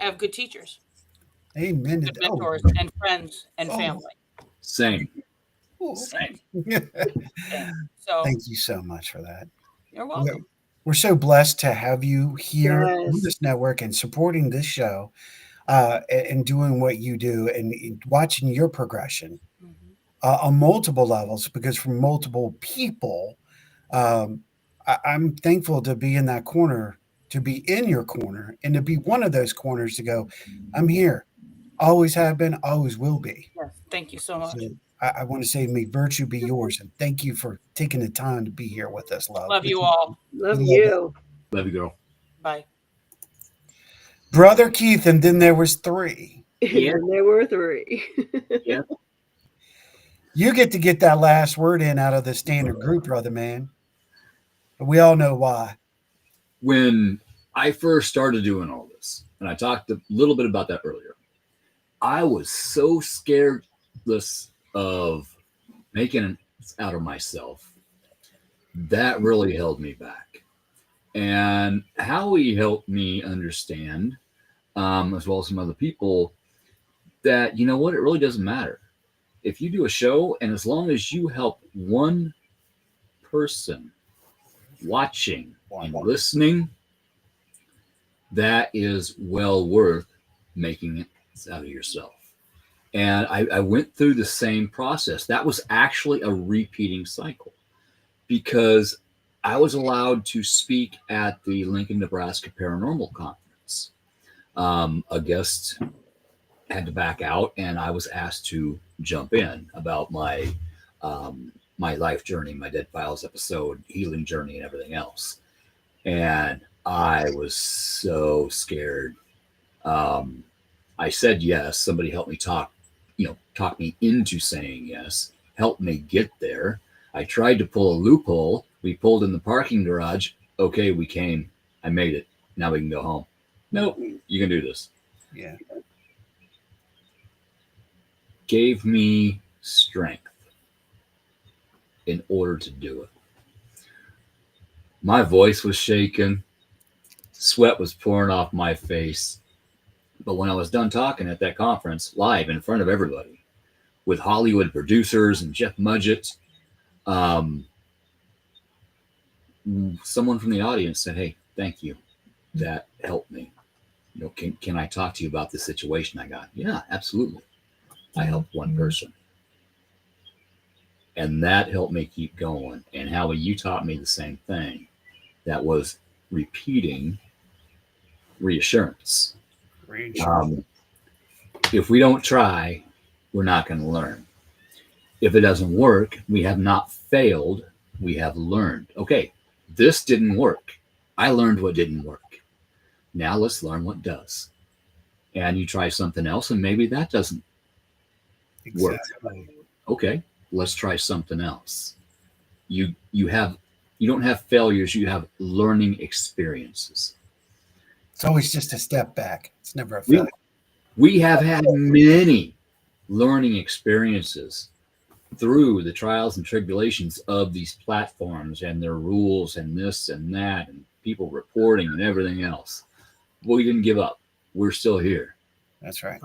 have good teachers. Amen. Good mentors and friends and family. Same. Same. So thank you so much for that. You're welcome. We're so blessed to have you here Yes. on this network and supporting this show and doing what you do and watching your progression on multiple levels, because from multiple people, I'm thankful to be in that corner, to be in your corner, and to be one of those corners to go, I'm here. Always have been, always will be. Yes. Thank you so much. So I want to say, may virtue be yours. And thank you for taking the time to be here with us, love. Love you all. Love you. Love you, girl. Bye. Brother Keith, and then there was three. And there were three. Yeah. You get to get that last word in out of the standard group, brother man. But we all know why. When I first started doing all this, and I talked a little bit about that earlier, I was so scared of making it out of myself. That really held me back. And Howie helped me understand, as well as some other people, that, you know what, it really doesn't matter. If you do a show, and as long as you help one person watching and listening, that is well worth making it out of yourself. And I went through the same process. That was actually a repeating cycle, because I was allowed to speak at the Lincoln, Nebraska Paranormal Conference. A guest had to back out, and I was asked to jump in about my life journey, my Dead Files episode, healing journey, and everything else. And I was so scared. I said yes. Somebody helped me talk me into saying yes, helped me get there. I tried to pull a loophole. We pulled in the parking garage. Okay, we came. I made it. Now we can go home. Nope, you can do this. Yeah. Gave me strength in order to do it. My voice was shaking. Sweat was pouring off my face. But when I was done talking at that conference, live in front of everybody, with Hollywood producers and Jeff Mudgett, someone from the audience said, "Hey, thank you. That helped me. Can I talk to you about the situation I got?" Yeah, absolutely. I helped one person. And that helped me keep going. And Howie, you taught me the same thing. That was repeating reassurance. If we don't try, we're not going to learn. If it doesn't work, we have not failed. We have learned. Okay, This didn't work. I learned what didn't work. Now let's learn what does. And you try something else, and maybe that doesn't work. Okay, let's try something else. You don't have failures, you have learning experiences. It's always just a step back. It's never a We, failure. we have had many learning experiences through the trials and tribulations of these platforms and their rules and this and that and people reporting and everything else. We didn't give up. We're still here. That's right.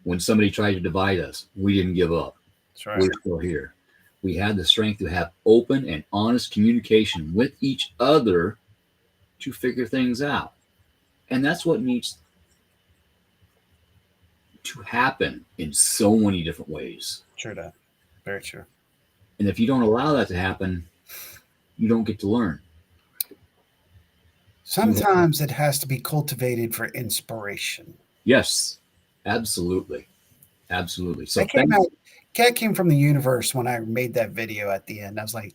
When somebody tried to divide us, we didn't give up. That's right. We're still here. We had the strength to have open and honest communication with each other to figure things out. And that's what needs to happen in so many different ways. True that. Very true. And if you don't allow that to happen, you don't get to learn. Sometimes it has to be cultivated for inspiration. Yes, absolutely. Absolutely. So That came from the universe when I made that video at the end. I was like,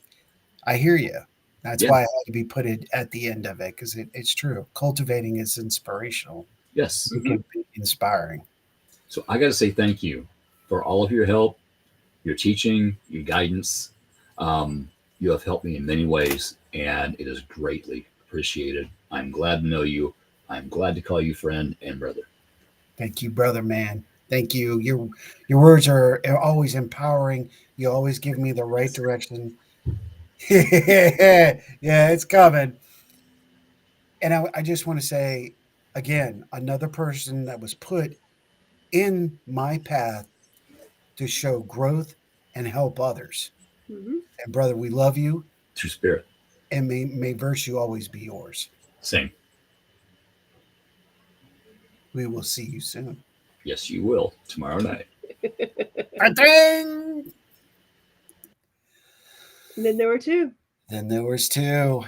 I hear you. That's why I had to be put it at the end of it, because it's true. Cultivating is inspirational. Yes. It can be inspiring. So I got to say thank you for all of your help, your teaching, your guidance. You have helped me in many ways, and it is greatly appreciated. I'm glad to know you. I'm glad to call you friend and brother. Thank you, brother, man. Thank you. Your words are always empowering. You always give me the right direction. Yeah, it's coming. And I just want to say, again, another person that was put in my path to show growth and help others. Mm-hmm. And brother, we love you. True spirit. And may virtue always be yours. Same. We will see you soon. Yes, you will. Tomorrow night. Ding! And then there were two. Then there was two.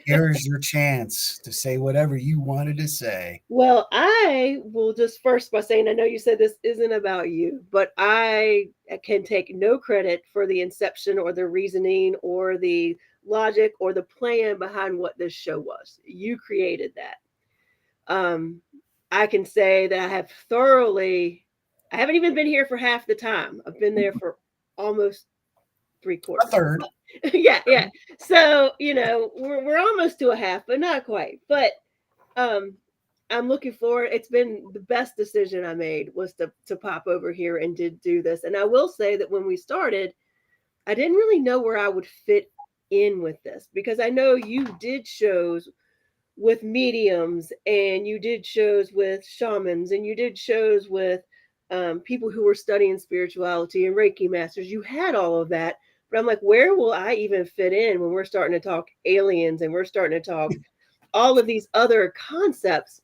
Here's your chance to say whatever you wanted to say. Well, I will just first by saying, I know you said this isn't about you, but I can take no credit for the inception or the reasoning or the logic or the plan behind what this show was. You created that. I can say that I haven't even been here for half the time. I've been there for almost 3/4. A third. Yeah. So, we're almost to a half, but not quite. But I'm looking forward. It's been the best decision I made was to pop over here and did do this. And I will say that when we started, I didn't really know where I would fit in with this, because I know you did shows with mediums and you did shows with shamans and you did shows with people who were studying spirituality and Reiki masters. You had all of that. But I'm like, where will I even fit in when we're starting to talk aliens and we're starting to talk all of these other concepts?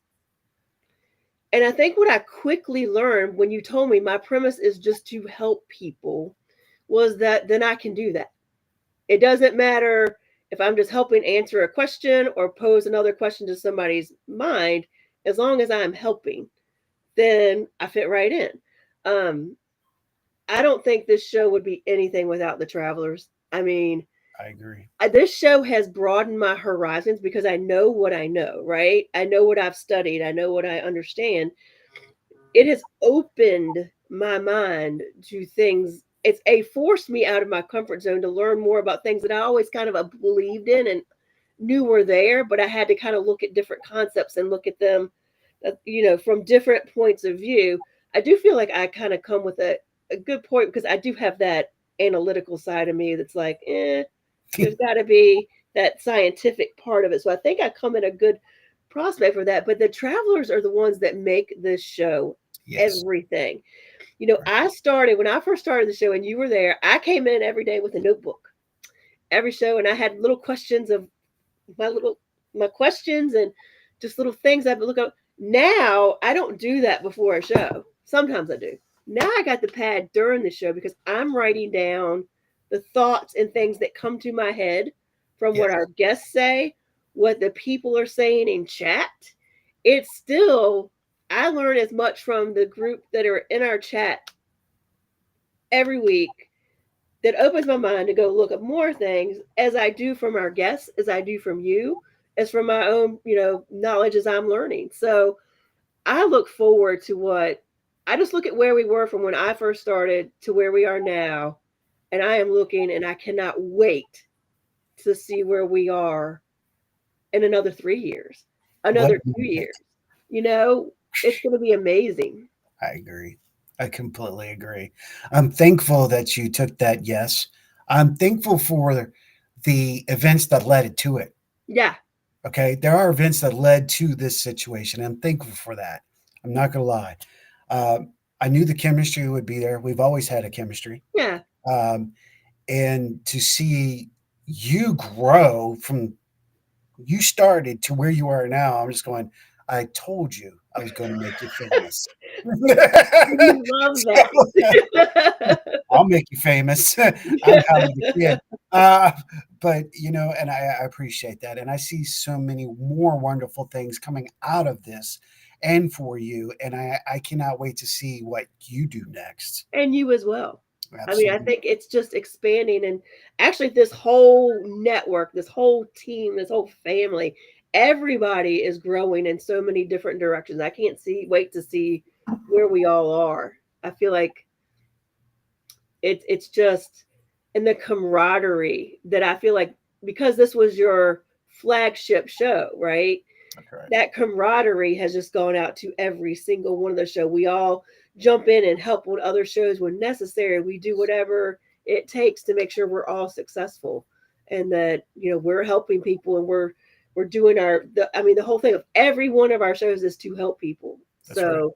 And I think what I quickly learned when you told me my premise is just to help people was that then I can do that. It doesn't matter if I'm just helping answer a question or pose another question to somebody's mind, as long as I'm helping, then I fit right in. I don't think this show would be anything without the travelers. I mean, I agree. This show has broadened my horizons because I know what I know, right? I know what I've studied. I know what I understand. It has opened my mind to things. It's forced me out of my comfort zone to learn more about things that I always kind of believed in and knew were there, but I had to kind of look at different concepts and look at them, from different points of view. I do feel like I kind of come with a good point because I do have that analytical side of me that's like, there's got to be that scientific part of it. So I think I come in a good prospect for that. But the travelers are the ones that make this show everything. I started when I first started the show and you were there. I came in every day with a notebook, every show, and I had little questions of my questions and just little things I would look up. Now I don't do that before a show. Sometimes I do. Now I got the pad during the show because I'm writing down the thoughts and things that come to my head from what our guests say, what the people are saying in chat. It's still, I learn as much from the group that are in our chat every week that opens my mind to go look at more things, as I do from our guests, as I do from you, as from my own, knowledge as I'm learning. So I look forward to I just look at where we were from when I first started to where we are now. And I am looking, and I cannot wait to see where we are in another 3 years, another 2 years. It's going to be amazing. I agree. I completely agree. I'm thankful that you took that yes. I'm thankful for the events that led to it. Yeah. Okay. There are events that led to this situation. I'm thankful for that. I'm not going to lie. I knew the chemistry would be there. We've always had a chemistry. Yeah. And to see you grow from you started to where you are now, I'm just going, I told you I was going to make you famous. You love that. I'll make you famous. I'm Howard the Kid. But, and I appreciate that. And I see so many more wonderful things coming out of this and for you. And I cannot wait to see what you do next. And you as well. Absolutely. I think it's just expanding. And actually, this whole network, this whole team, this whole family, everybody is growing in so many different directions. I can't wait to see where we all are. I feel like it's just in the camaraderie that I feel like, because this was your flagship show, right? That camaraderie has just gone out to every single one of the show. We all jump in and help with other shows when necessary. We do whatever it takes to make sure we're all successful, and that we're helping people, and we're doing the whole thing of every one of our shows is to help people. That's so right.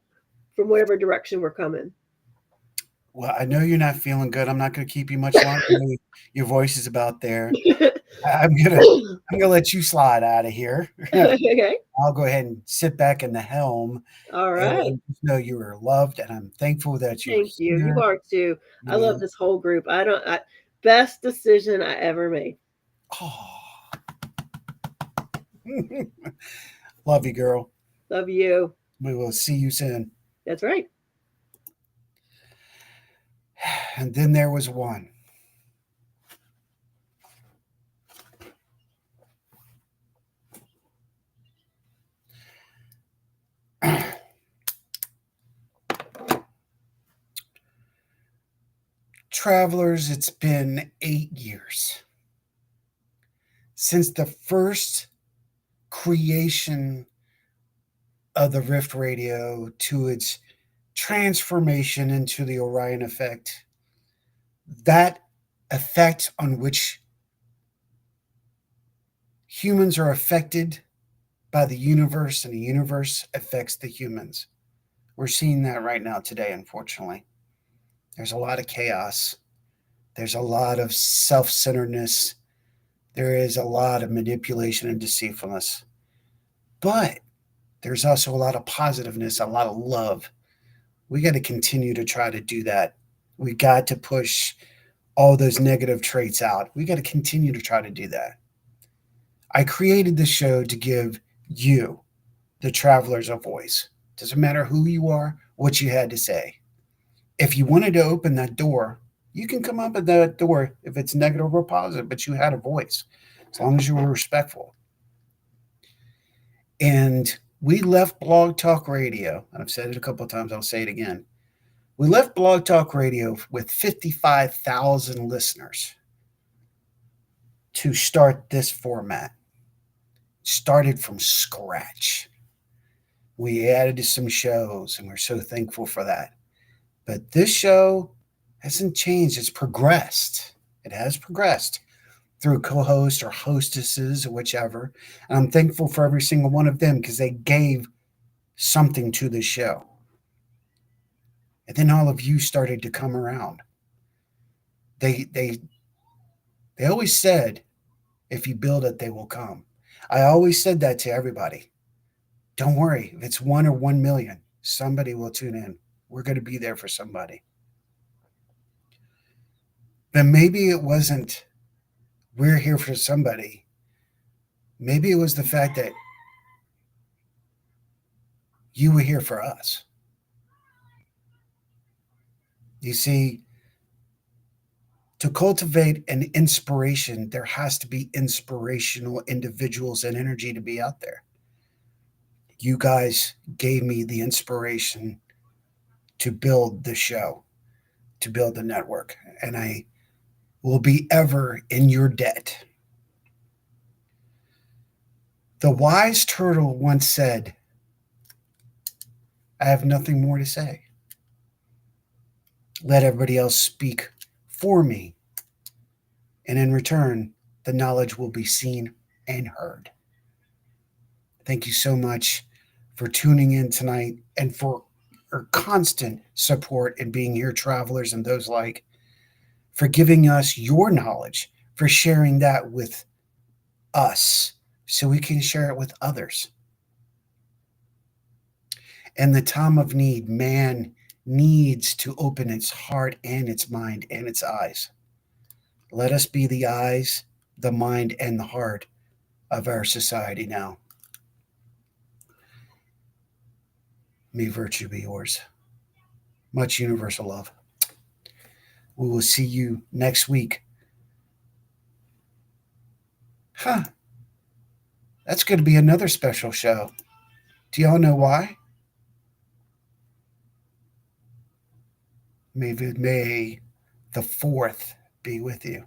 From whatever direction we're coming. Well, I know you're not feeling good. I'm not going to keep you much longer. Your voice is about there. I'm gonna let you slide out of here. Okay. I'll go ahead and sit back in the helm. All right. And just know you are loved, and I'm thankful that you're Thank you. here. You are too. I love this whole group. Best decision I ever made. Love you, girl. Love you. We will see you soon. That's right. And then there was one. Travelers, it's been 8 years since the first creation of the Rift Radio to its transformation into the Orion Effect. That effect on which humans are affected by the universe, and the universe affects the humans. We're seeing that right now today, unfortunately. There's a lot of chaos. There's a lot of self-centeredness. There is a lot of manipulation and deceitfulness. But there's also a lot of positiveness, a lot of love. We got to continue to try to do that. We got to push all those negative traits out. We got to continue to try to do that. I created this show to give you, the travelers, a voice. Doesn't matter who you are, what you had to say. If you wanted to open that door, you can come up at that door if it's negative or positive, but you had a voice, as long as you were respectful. And we left Blog Talk Radio, and I've said it a couple of times, I'll say it again. We left Blog Talk Radio with 55,000 listeners to start this format. Started from scratch. We added some shows, and we're so thankful for that. But this show hasn't changed. It's progressed. It has progressed through co-hosts or hostesses or whichever. And I'm thankful for every single one of them because they gave something to the show. And then all of you started to come around. They always said, if you build it, they will come. I always said that to everybody. Don't worry. If it's 1 or 1 million, somebody will tune in. We're going to be there for somebody. But maybe it wasn't we're here for somebody. Maybe it was the fact that you were here for us. You see, To cultivate an inspiration, there has to be inspirational individuals and energy to be out there. You guys gave me the inspiration to build the show, to build the network, and I will be ever in your debt. The wise turtle once said, I have nothing more to say. Let everybody else speak for me. And in return, the knowledge will be seen and heard. Thank you so much for tuning in tonight and for your constant support and being here, travelers and those like, for giving us your knowledge, for sharing that with us so we can share it with others. In the time of need, man needs to open its heart and its mind and its eyes. Let us be the eyes, the mind, and the heart of our society now. May virtue be yours. Much universal love. We will see you next week. That's going to be another special show. Do y'all know why? May the 4th be with you.